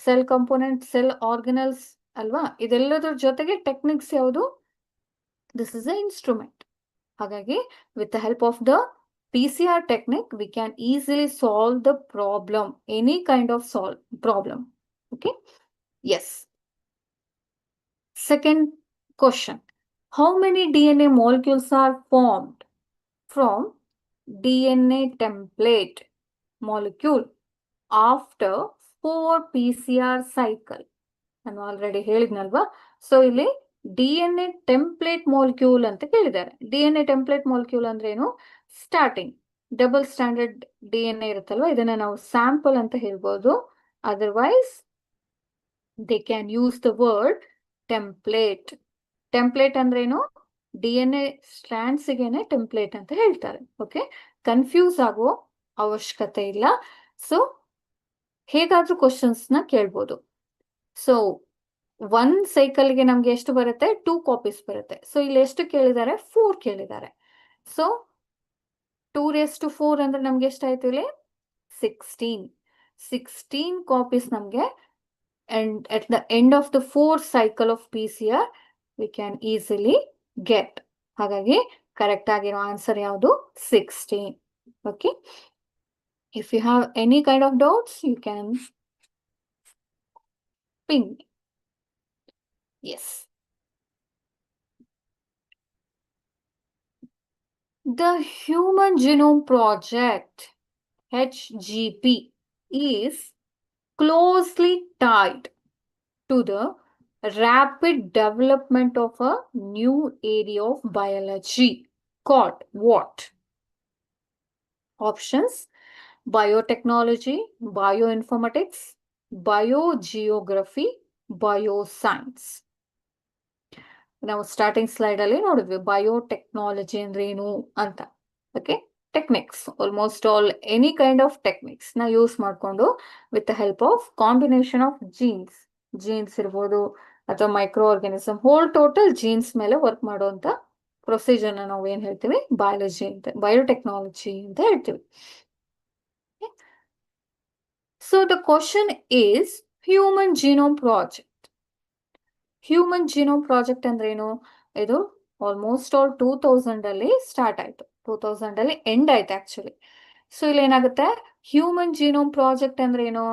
cell component, cell organelles ಅಲ್ವಾ. ಇದೆಲ್ಲದ್ರ ಜೊತೆಗೆ ಟೆಕ್ನಿಕ್ಸ್ ಯಾವುದು, ದಿಸ್ ಇಸ್ ಅ ಇನ್ಸ್ಟ್ರೂಮೆಂಟ್. ಹಾಗಾಗಿ with the help of the PCR technique, we can easily solve the problem, any kind of problem. Okay? Yes. Second question. How many DNA molecules are formed from DNA template molecule after 4 PCR cycle? ನಾನು already ಹೇಳಿದ್ನಲ್ವಾ. So ಇಲ್ಲಿ DNA template molecule ಅಂತ ಕೇಳಿದ್ದಾರೆ. DNA template molecule ಅಂದ್ರೆ ಏನು, starting double standard DNA ಇರುತ್ತಲ್ವಾ, ಇದನ್ನ ನಾವು sample ಅಂತ ಹೇಳ್ಬೋದು. Otherwise they can use the word template. Template ಅಂದ್ರೇನು, DNA ಸ್ಟ್ರಾಂಡ್ಸ್ಗೆನೆ ಟೆಂಪ್ಲೇಟ್ ಅಂತ ಹೇಳ್ತಾರೆ. ಓಕೆ, ಕನ್ಫ್ಯೂಸ್ ಆಗೋ ಅವಶ್ಯಕತೆ ಇಲ್ಲ. ಸೊ ಹೇಗಾದ್ರೂ ಕ್ವಶನ್ಸ್ ನ ಕೇಳ್ಬೋದು. ಸೊ ಒನ್ ಸೈಕಲ್ಗೆ ನಮ್ಗೆ ಎಷ್ಟು ಬರುತ್ತೆ, 2 ಕಾಪೀಸ್ ಬರುತ್ತೆ. ಸೊ ಇಲ್ಲಿ ಎಷ್ಟು ಕೇಳಿದ್ದಾರೆ, 4 ಕೇಳಿದ್ದಾರೆ. ಸೊ 2⁴ ಅಂದ್ರೆ ನಮ್ಗೆ ಎಷ್ಟಾಯ್ತು ಇಲ್ಲಿ, 16 ಕಾಪೀಸ್ ನಮ್ಗೆ. And at the end of the 4 cycle of PCR we can easily get. ಹಾಗಾಗಿ ಕರೆಕ್ಟ್ ಆಗಿರೋ ಆನ್ಸರ್ ಯಾವುದು, 16. Okay, if you have any kind of doubts you can ping. Yes. The Human Genome Project, HGP, is closely tied to the rapid development of a new area of biology called what? Options: biotechnology, bioinformatics, biogeography, bioscience. ನಾವು starting slide ಅಲ್ಲಿ ನೋಡಿದ್ವಿ biotechnology ಅಂದ್ರೆ ಏನು ಅಂತ. Okay, techniques, almost all any kind of techniques ನ use ಮಾಡಿಕೊಂಡು with the help of combination of genes ಇರ್ಬೋದು ಅಥವಾ micro organism, whole total genes ಮೇಲೆ ವರ್ಕ್ ಮಾಡುವಂತ ಪ್ರೊಸೀಜರ್ ನ ನಾವು ಏನ್ ಹೇಳ್ತೀವಿ, ಬಯೋಟೆಕ್ನಾಲಜಿ ಅಂತ ಹೇಳ್ತೀವಿ. So the question is Human Genome Project. Human genome project ಅಂದ್ರೆ ಏನು? ಇದು ಆಲ್ಮೋಸ್ಟ್ ಆಲ್ 2000 ಅಲ್ಲಿ ಸ್ಟಾರ್ಟ್ ಆಯ್ತು, 2000 ಅಲ್ಲಿ ಎಂಡ್ ಆಯ್ತು ಆಕ್ಚುಲಿ. ಸೊ ಇಲ್ಲಿ ಏನಾಗುತ್ತೆ, ಹ್ಯೂಮನ್ ಜಿನೋಮ್ ಪ್ರಾಜೆಕ್ಟ್ ಅಂದ್ರೆ ಏನು?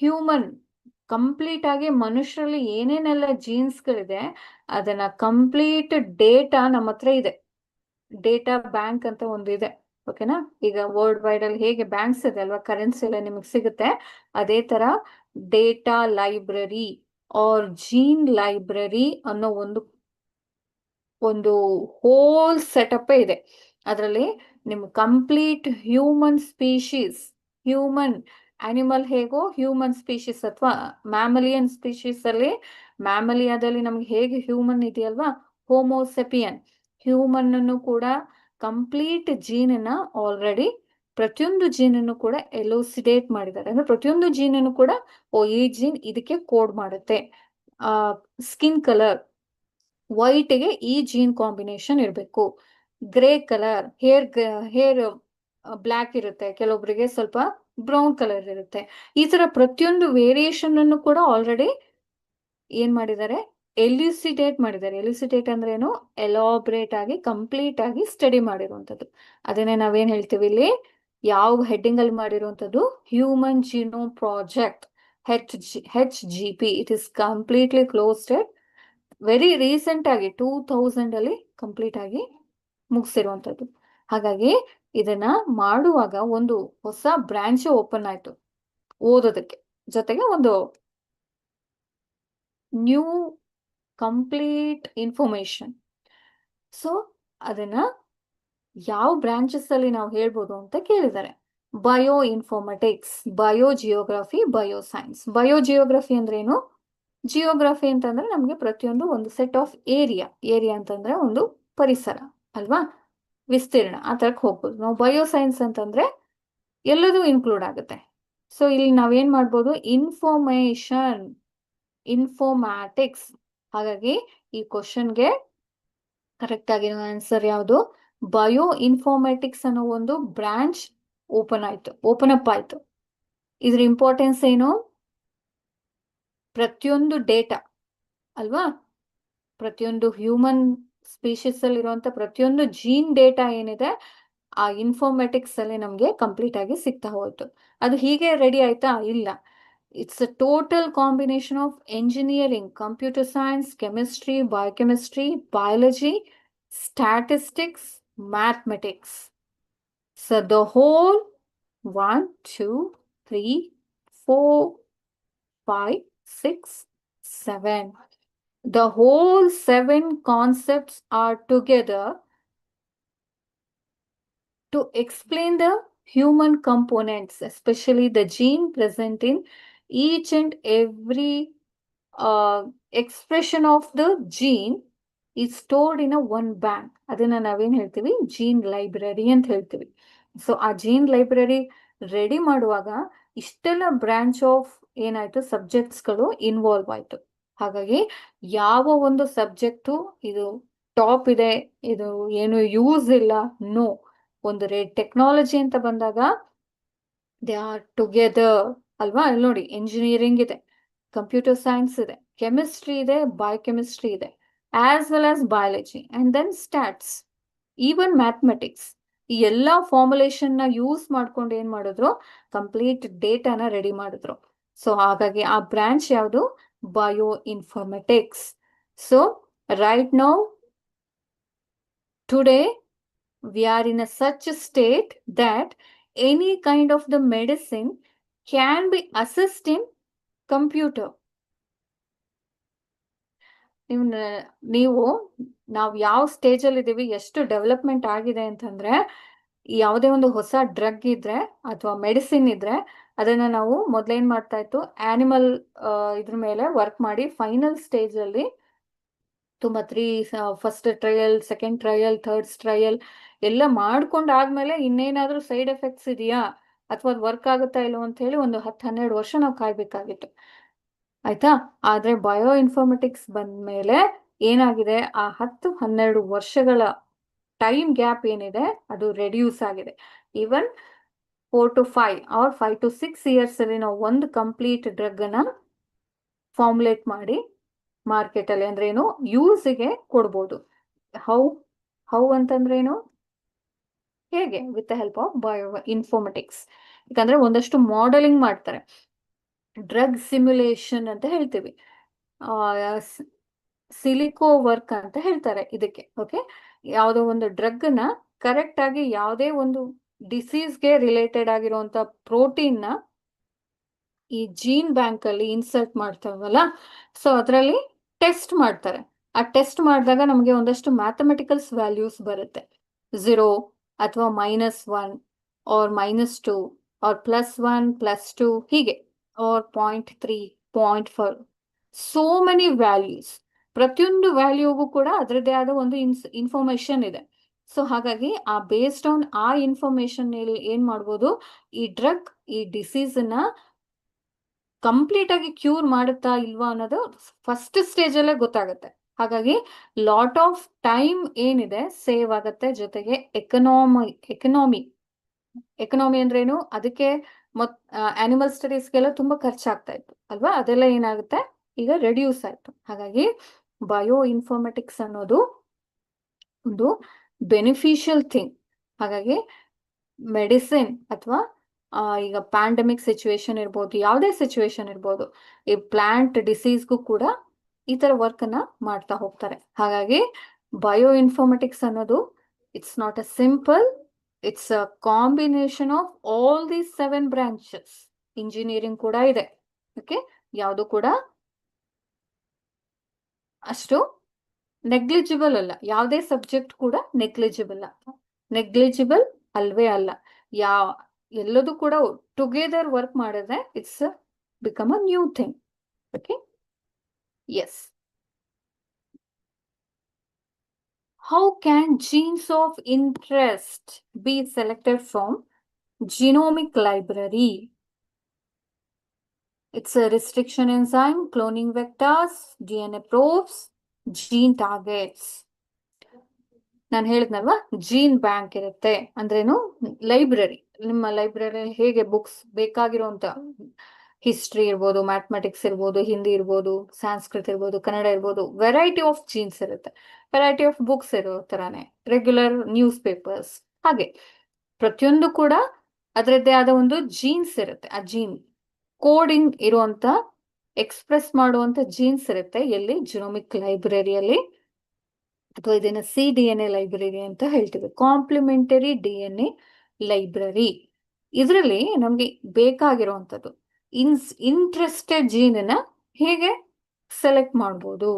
ಹ್ಯೂಮನ್ ಕಂಪ್ಲೀಟ್ ಆಗಿ ಮನುಷ್ಯರಲ್ಲಿ ಏನೇನೆಲ್ಲ ಜೀನ್ಸ್ಗಳಿದೆ ಅದನ್ನ ಕಂಪ್ಲೀಟ್ ಡೇಟಾ ನಮ್ಮ ಹತ್ರ ಇದೆ. ಡೇಟಾ ಬ್ಯಾಂಕ್ ಅಂತ ಒಂದು ಇದೆ, ಓಕೆನಾ? ಈಗ ವರ್ಲ್ಡ್ ವೈಡ್ ಅಲ್ಲಿ ಹೇಗೆ ಬ್ಯಾಂಕ್ಸ್ ಇದೆ ಅಲ್ವಾ, ಕರೆನ್ಸಿ ಎಲ್ಲ ನಿಮಗೆ ಸಿಗುತ್ತೆ, ಅದೇ ತರ data library or gene library ಅನ್ನೋ ಒಂದು ಹೋಲ್ ಸೆಟಪ್ ಇದೆ. ಅದರಲ್ಲಿ ನಿಮ್ complete human species, human animal ಹೇಗೋ ಹ್ಯೂಮನ್ ಸ್ಪೀಶೀಸ್ ಅಥವಾ ಮ್ಯಾಮಲಿಯನ್ ಸ್ಪೀಶೀಸ್ ಅಲ್ಲಿ, ಮ್ಯಾಮಲಿಯಾದಲ್ಲಿ ನಮ್ಗೆ ಹೇಗೆ ಹ್ಯೂಮನ್ ಇದೆಯಲ್ವಾ, ಹೋಮೋಸೆಪಿಯನ್ ಹ್ಯೂಮನ್ ಅನ್ನು ಕೂಡ ಕಂಪ್ಲೀಟ್ ಜೀನನ್ನ ಆಲ್ರೆಡಿ ಪ್ರತಿಯೊಂದು ಜೀನನ್ನು ಕೂಡ ಎಲೋಸಿಡೇಟ್ ಮಾಡಿದ್ದಾರೆ. ಅಂದ್ರೆ ಪ್ರತಿಯೊಂದು ಜೀನನ್ನು ಕೂಡ ಈ ಜೀನ್ ಇದಕ್ಕೆ ಕೋಡ್ ಮಾಡುತ್ತೆ. ಸ್ಕಿನ್ ಕಲರ್ ವೈಟ್ಗೆ ಈ ಜೀನ್ ಕಾಂಬಿನೇಷನ್ ಇರಬೇಕು, ಗ್ರೇ ಕಲರ್ ಹೇರ್ ಬ್ಲ್ಯಾಕ್ ಇರುತ್ತೆ, ಕೆಲವೊಬ್ಬರಿಗೆ ಸ್ವಲ್ಪ ಬ್ರೌನ್ ಕಲರ್ ಇರುತ್ತೆ. ಈ ತರ ಪ್ರತಿಯೊಂದು ವೇರಿಯೇಷನ್ ಅನ್ನು ಕೂಡ ಆಲ್ರೆಡಿ ಏನ್ ಮಾಡಿದ್ದಾರೆ, ಎಲ್ಯುಸಿಡೇಟ್ ಮಾಡಿದ್ದಾರೆ. ಎಲ್ಯುಸಿಡೇಟ್ ಅಂದ್ರೆ ಏನು? ಎಲಾಬ್ರೇಟ್ ಆಗಿ ಕಂಪ್ಲೀಟ್ ಆಗಿ ಸ್ಟಡಿ ಮಾಡಿರುವಂತದ್ದು. ಅದನ್ನೇ ನಾವೇನ್ ಹೇಳ್ತೀವಿ ಇಲ್ಲಿ, ಯಾವ ಹೆಡ್ಡಿಂಗ್ ಅಲ್ಲಿ ಮಾಡಿರುವಂತದ್ದು, human genome project, HGP. It is completely closed, very recent ಆಗಿ 2000 ಅಲ್ಲಿ ಕಂಪ್ಲೀಟ್ ಆಗಿ ಮುಗಿಸಿರುವಂತದ್ದು. ಹಾಗಾಗಿ ಇದನ್ನ ಮಾಡುವಾಗ ಒಂದು ಹೊಸ ಬ್ರಾಂಚ್ ಓಪನ್ ಆಯ್ತು ಓದೋದಕ್ಕೆ, ಜೊತೆಗೆ ಒಂದು ನ್ಯೂ ಕಂಪ್ಲೀಟ್ ಇನ್ಫಾರ್ಮೇಶನ್. ಸೊ ಅದನ್ನ ಯಾವ ಬ್ರಾಂಚಸ್ ಅಲ್ಲಿ ನಾವು ಹೇಳ್ಬೋದು ಅಂತ ಕೇಳಿದ್ದಾರೆ. Bio informatics, bio geography, bio science. Bio geography ಅಂದ್ರೆ ಏನು? ಜಿಯೋಗ್ರಫಿ ಅಂತಂದ್ರೆ ನಮಗೆ ಪ್ರತಿಯೊಂದು ಒಂದು ಸೆಟ್ ಆಫ್ ಏರಿಯಾ, ಏರಿಯಾ ಅಂತಂದ್ರೆ ಒಂದು ಪರಿಸರ ಅಲ್ವಾ, ವಿಸ್ತೀರ್ಣ, ಆ ತರಕ್ಕೆ ಹೋಗ್ಬೋದು ನಾವು. ಬಯೋ ಸೈನ್ಸ್ ಅಂತಂದ್ರೆ ಎಲ್ಲದೂ ಇನ್ಕ್ಲೂಡ್ ಆಗುತ್ತೆ. ಸೊ ಇಲ್ಲಿ ನಾವೇನ್ ಮಾಡ್ಬೋದು, ಇನ್ಫಾರ್ಮೇಶನ್, ಇನ್ಫಾರ್ಮ್ಯಾಟಿಕ್ಸ್. ಹಾಗಾಗಿ ಈ ಕ್ವಶನ್ಗೆ ಕರೆಕ್ಟ್ ಆಗಿರೋ ಆನ್ಸರ್ ಯಾವುದು? ಬಯೋ ಇನ್ಫಾರ್ಮ್ಯಾಟಿಕ್ಸ್ ಅನ್ನೋ ಒಂದು ಬ್ರಾಂಚ್ ಓಪನ್ ಅಪ್ ಆಯ್ತು. ಇದ್ರ ಇಂಪಾರ್ಟೆನ್ಸ್ ಏನು? ಪ್ರತಿಯೊಂದು ಡೇಟಾ ಅಲ್ವಾ, ಪ್ರತಿಯೊಂದು ಹ್ಯೂಮನ್ ಸ್ಪೀಶೀಸ್ ಅಲ್ಲಿ ಇರುವಂತ ಪ್ರತಿಯೊಂದು ಜೀನ್ ಡೇಟಾ ಏನಿದೆ ಆ ಇನ್ಫಾರ್ಮ್ಯಾಟಿಕ್ಸ್ ಅಲ್ಲಿ ನಮ್ಗೆ ಕಂಪ್ಲೀಟ್ ಆಗಿ ಸಿಗ್ತಾ ಹೋಯ್ತು. ಅದು ಹೀಗೆ ರೆಡಿ ಆಯ್ತಾ? ಇಲ್ಲ. It's a total combination of engineering, computer science, chemistry, biochemistry, biology, statistics, mathematics. So the whole 1, 2, 3, 4, 5, 6, 7. The whole 7 concepts are together to explain the human components, especially the gene present in each and every expression of the gene is stored in a one bank. ಅದನ್ನ ನಾವೇನ್ ಹೇಳ್ತೀವಿ, gene library ಅಂತ ಹೇಳ್ತೀವಿ. So ಆ gene library ready ಮಾಡುವಾಗ ಇಷ್ಟೆಲ್ಲ branch of ಏನಾಯ್ತು, ಸಬ್ಜೆಕ್ಟ್ಸ್ಗಳು involve ಆಯ್ತು. ಹಾಗಾಗಿ ಯಾವ ಒಂದು ಸಬ್ಜೆಕ್ಟು ಇದು ಟಾಪ್ ಇದೆ, ಇದು ಏನು ಯೂಸ್ ಇಲ್ಲ, ನೋ. ಒಂದು ಟೆಕ್ನಾಲಜಿ ಅಂತ ಬಂದಾಗ ದೇ ಆರ್ ಟುಗೆದರ್ ಅಲ್ವಾ. ಅಲ್ಲಿ ನೋಡಿ, ಎಂಜಿನಿಯರಿಂಗ್ ಇದೆ, ಕಂಪ್ಯೂಟರ್ ಸೈನ್ಸ್ ಇದೆ, ಕೆಮಿಸ್ಟ್ರಿ ಇದೆ, ಬಯೋಕೆಮಿಸ್ಟ್ರಿ ಇದೆ, as well as biology, and then stats, even mathematics. ಈ ಎಲ್ಲ ಫಾರ್ಮುಲೇಷನ್ ನ ಯೂಸ್ ಮಾಡ್ಕೊಂಡು ಏನ್ ಮಾಡಿದ್ರು, ಕಂಪ್ಲೀಟ್ ಡೇಟಾನ ರೆಡಿ ಮಾಡಿದ್ರು. ಸೊ ಹಾಗಾಗಿ ಆ ಬ್ರಾಂಚ್ ಯಾವುದು? Bio informatics. So right now today we are in a such a state that any kind of the medicine can be assessed in computer. ನಾವು ಯಾವ ಸ್ಟೇಜ್ ಅಲ್ಲಿ ಇದೀವಿ, ಎಷ್ಟು ಡೆವಲಪ್ಮೆಂಟ್ ಆಗಿದೆ ಅಂತಂದ್ರೆ, ಯಾವುದೇ ಒಂದು ಹೊಸ ಡ್ರಗ್ ಇದ್ರೆ ಅಥವಾ ಮೆಡಿಸಿನ್ ಇದ್ರೆ ಅದನ್ನ ನಾವು ಮೊದ್ಲೇನ್ ಮಾಡ್ತಾ ಇತ್ತು, ಆನಿಮಲ್ ಇದ್ರ ಮೇಲೆ ವರ್ಕ್ ಮಾಡಿ ಫೈನಲ್ ಸ್ಟೇಜ್ ಅಲ್ಲಿ ತುಂಬಾ first trial, second trial, third trial ಎಲ್ಲ ಮಾಡ್ಕೊಂಡಾದ್ಮೇಲೆ ಇನ್ನೇನಾದ್ರೂ ಸೈಡ್ ಎಫೆಕ್ಟ್ಸ್ ಇದೆಯಾ ಅಥವಾ ಅದು ವರ್ಕ್ ಆಗುತ್ತಾ ಇಲ್ಲೋ ಅಂತ ಹೇಳಿ ಒಂದು 10-12 ವರ್ಷ ನಾವು ಕಾಯ್ಬೇಕಾಗಿತ್ತು, ಆಯ್ತಾ? ಆದ್ರೆ ಬಯೋ ಇನ್ಫಾರ್ಮೆಟಿಕ್ಸ್ ಬಂದ್ಮೇಲೆ ಏನಾಗಿದೆ, ಆ 10-12 ವರ್ಷಗಳ ಟೈಮ್ ಗ್ಯಾಪ್ ಏನಿದೆ ಅದು ರೆಡ್ಯೂಸ್ ಆಗಿದೆ. Even 4 to 5 or 5 to 6 years ಅಲ್ಲಿ ನಾವು ಒಂದು ಕಂಪ್ಲೀಟ್ ಡ್ರಗ್ ಅನ್ನ ಫಾರ್ಮುಲೇಟ್ ಮಾಡಿ ಮಾರ್ಕೆಟ್ ಅಲ್ಲಿ ಅಂದ್ರೆ ಏನು ಯೂಸ್ಗೆ ಕೊಡ್ಬೋದು. ಹೌ ಹೌ ಅಂತಂದ್ರೆ ಏನು ಹೇಗೆ with the help of bio informatics. ಯಾಕಂದ್ರೆ ಒಂದಷ್ಟು ಮಾಡೆಲಿಂಗ್ ಮಾಡ್ತಾರೆ, ಡ್ರಗ್ ಸಿಮ್ಯುಲೇಷನ್ ಅಂತ ಹೇಳ್ತೀವಿ, ಸಿಲಿಕೋ ವರ್ಕ್ ಅಂತ ಹೇಳ್ತಾರೆ ಇದಕ್ಕೆ. ಓಕೆ, ಯಾವುದೋ ಒಂದು ಡ್ರಗ್ ನ ಕರೆಕ್ಟ್ ಆಗಿ ಯಾವುದೇ ಒಂದು ಡಿಸೀಸ್ಗೆ ರಿಲೇಟೆಡ್ ಆಗಿರುವಂತ ಪ್ರೋಟೀನ್ ನ ಈ ಜೀನ್ ಬ್ಯಾಂಕ್ ಅಲ್ಲಿ ಇನ್ಸರ್ಟ್ ಮಾಡ್ತಾವಲ್ಲ, ಸೊ ಅದರಲ್ಲಿ ಟೆಸ್ಟ್ ಮಾಡ್ತಾರೆ. ಆ ಟೆಸ್ಟ್ ಮಾಡಿದಾಗ ನಮಗೆ ಒಂದಷ್ಟು ಮ್ಯಾಥಮೆಟಿಕಲ್ಸ್ ವ್ಯಾಲ್ಯೂಸ್ ಬರುತ್ತೆ, 0 ಅಥವಾ -1 ಆರ್ -2 ಆರ್ +1 +2 ಹೀಗೆ, ಆರ್ 0.3 0.4, ಸೋ ಮೆನಿ ವ್ಯಾಲ್ಯೂಸ್. ಪ್ರತಿಯೊಂದು ವ್ಯಾಲ್ಯೂಗೂ ಕೂಡ ಅದರದ್ದೇ ಆದ ಒಂದು ಇನ್ಫಾರ್ಮೇಶನ್ ಇದೆ. ಸೊ ಹಾಗಾಗಿ ಆ ಬೇಸ್ಡ್ ಆನ್ ಆ ಇನ್ಫಾರ್ಮೇಶನ್ ಏನ್ ಮಾಡ್ಬೋದು, ಈ ಡ್ರಗ್ ಈ ಡಿಸೀಸ್ ನ ಕಂಪ್ಲೀಟ್ ಆಗಿ ಕ್ಯೂರ್ ಮಾಡುತ್ತಾ ಇಲ್ವಾ ಅನ್ನೋದು ಫಸ್ಟ್ ಸ್ಟೇಜ್ ಅಲ್ಲೇ ಗೊತ್ತಾಗುತ್ತೆ. ಹಾಗಾಗಿ ಲಾಟ್ ಆಫ್ ಟೈಮ್ ಏನಿದೆ ಸೇವ್ ಆಗುತ್ತೆ, ಜೊತೆಗೆ ಎಕನಾಮಿ ಅಂದ್ರೇನು, ಅದಕ್ಕೆ ಆನಿಮಲ್ ಸ್ಟಡೀಸ್ಗೆಲ್ಲ ತುಂಬಾ ಖರ್ಚಾಗ್ತಾ ಇತ್ತು ಅಲ್ವಾ, ಅದೆಲ್ಲ ಏನಾಗುತ್ತೆ ಈಗ ರೆಡ್ಯೂಸ್ ಆಯ್ತು. ಹಾಗಾಗಿ ಬಯೋ ಇನ್ಫಾರ್ಮೆಟಿಕ್ಸ್ ಅನ್ನೋದು ಒಂದು ಬೆನಿಫಿಷಿಯಲ್ ಥಿಂಗ್. ಹಾಗಾಗಿ ಮೆಡಿಸಿನ್ ಅಥವಾ ಈಗ ಪ್ಯಾಂಡಮಿಕ್ ಸಿಚುವೇಶನ್ ಇರ್ಬೋದು, ಯಾವುದೇ ಸಿಚುವೇಶನ್ ಇರ್ಬೋದು, ಈ ಪ್ಲಾಂಟ್ ಡಿಸೀಸ್ಗೂ ಕೂಡ ಈ ತರ ವರ್ಕ್ ಅನ್ನ ಮಾಡ್ತಾ ಹೋಗ್ತಾರೆ. ಹಾಗಾಗಿ ಬಯೋ ಇನ್ಫಾರ್ಮೆಟಿಕ್ಸ್ ಅನ್ನೋದು it's not a simple, it's a combination of all these 7 branches. Engineering ಕೂಡ ಇದೆ. ಓಕೆ, ಯಾವುದು ಕೂಡ ಅಷ್ಟು ನೆಗ್ಲಿಜಿಬಲ್ ಅಲ್ಲ, ಯಾವುದೇ ಸಬ್ಜೆಕ್ಟ್ ಕೂಡ ನೆಗ್ಲಿಜಿಬಲ್ ಅಲ್ವೇ ಅಲ್ಲ. ಎಲ್ಲದೂ ಕೂಡ ಟುಗೆದರ್ ವರ್ಕ್ ಮಾಡಿದ್ರೆ it's become a new thing. Okay, yes. How can genes of interest be selected from genomic library? It's a restriction enzyme, cloning vectors, DNA probes, gene targets. ನಾನು ಹೇಳಿದ್ನಲ್ವಾ, gene bank ಇರುತ್ತೆ ಅಂದ್ರೇನು, library. ನಿಮ್ಮ library ಹೇಗೆ books ಬೇಕಾಗಿರುವಂತ history ಇರ್ಬೋದು, mathematics ಇರ್ಬೋದು, ಹಿಂದಿ ಇರ್ಬೋದು, ಸಂಸ್ಕೃತ ಇರ್ಬೋದು, ಕನ್ನಡ ಇರ್ಬೋದು, ವೆರೈಟಿ ಆಫ್ ಜೀನ್ಸ್ ಇರುತ್ತೆ, ವೆರೈಟಿ ಆಫ್ ಬುಕ್ಸ್ ಇರೋ ತರಾನೇ ರೆಗ್ಯುಲರ್ ನ್ಯೂಸ್ ಪೇಪರ್ಸ್. ಹಾಗೆ ಪ್ರತಿಯೊಂದು ಕೂಡ ಅದರದ್ದೇ ಆದ ಒಂದು ಜೀನ್ಸ್ ಇರುತ್ತೆ. ಆ ಜೀನ್ ಕೋಡಿಂಗ್ ಇರುವಂತ, ಎಕ್ಸ್ಪ್ರೆಸ್ ಮಾಡುವಂತ ಜೀನ್ಸ್ ಇರುತ್ತೆ ಎಲ್ಲಿ, ಜಿನೋಮಿಕ್ ಲೈಬ್ರರಿಯಲ್ಲಿ, ಅಥವಾ ಇದನ್ನ cDNA ಲೈಬ್ರರಿ ಅಂತ ಹೇಳ್ತೀವಿ, ಕಾಂಪ್ಲಿಮೆಂಟರಿ DNA ಲೈಬ್ರರಿ. ಇದರಲ್ಲಿ ನಮ್ಗೆ ಬೇಕಾಗಿರುವಂತದ್ದು ಇಂಟ್ರೆಸ್ಟೆಡ್ ಜೀನ್ ನ ಹೇಗೆ ಸೆಲೆಕ್ಟ್ ಮಾಡ್ಬೋದು.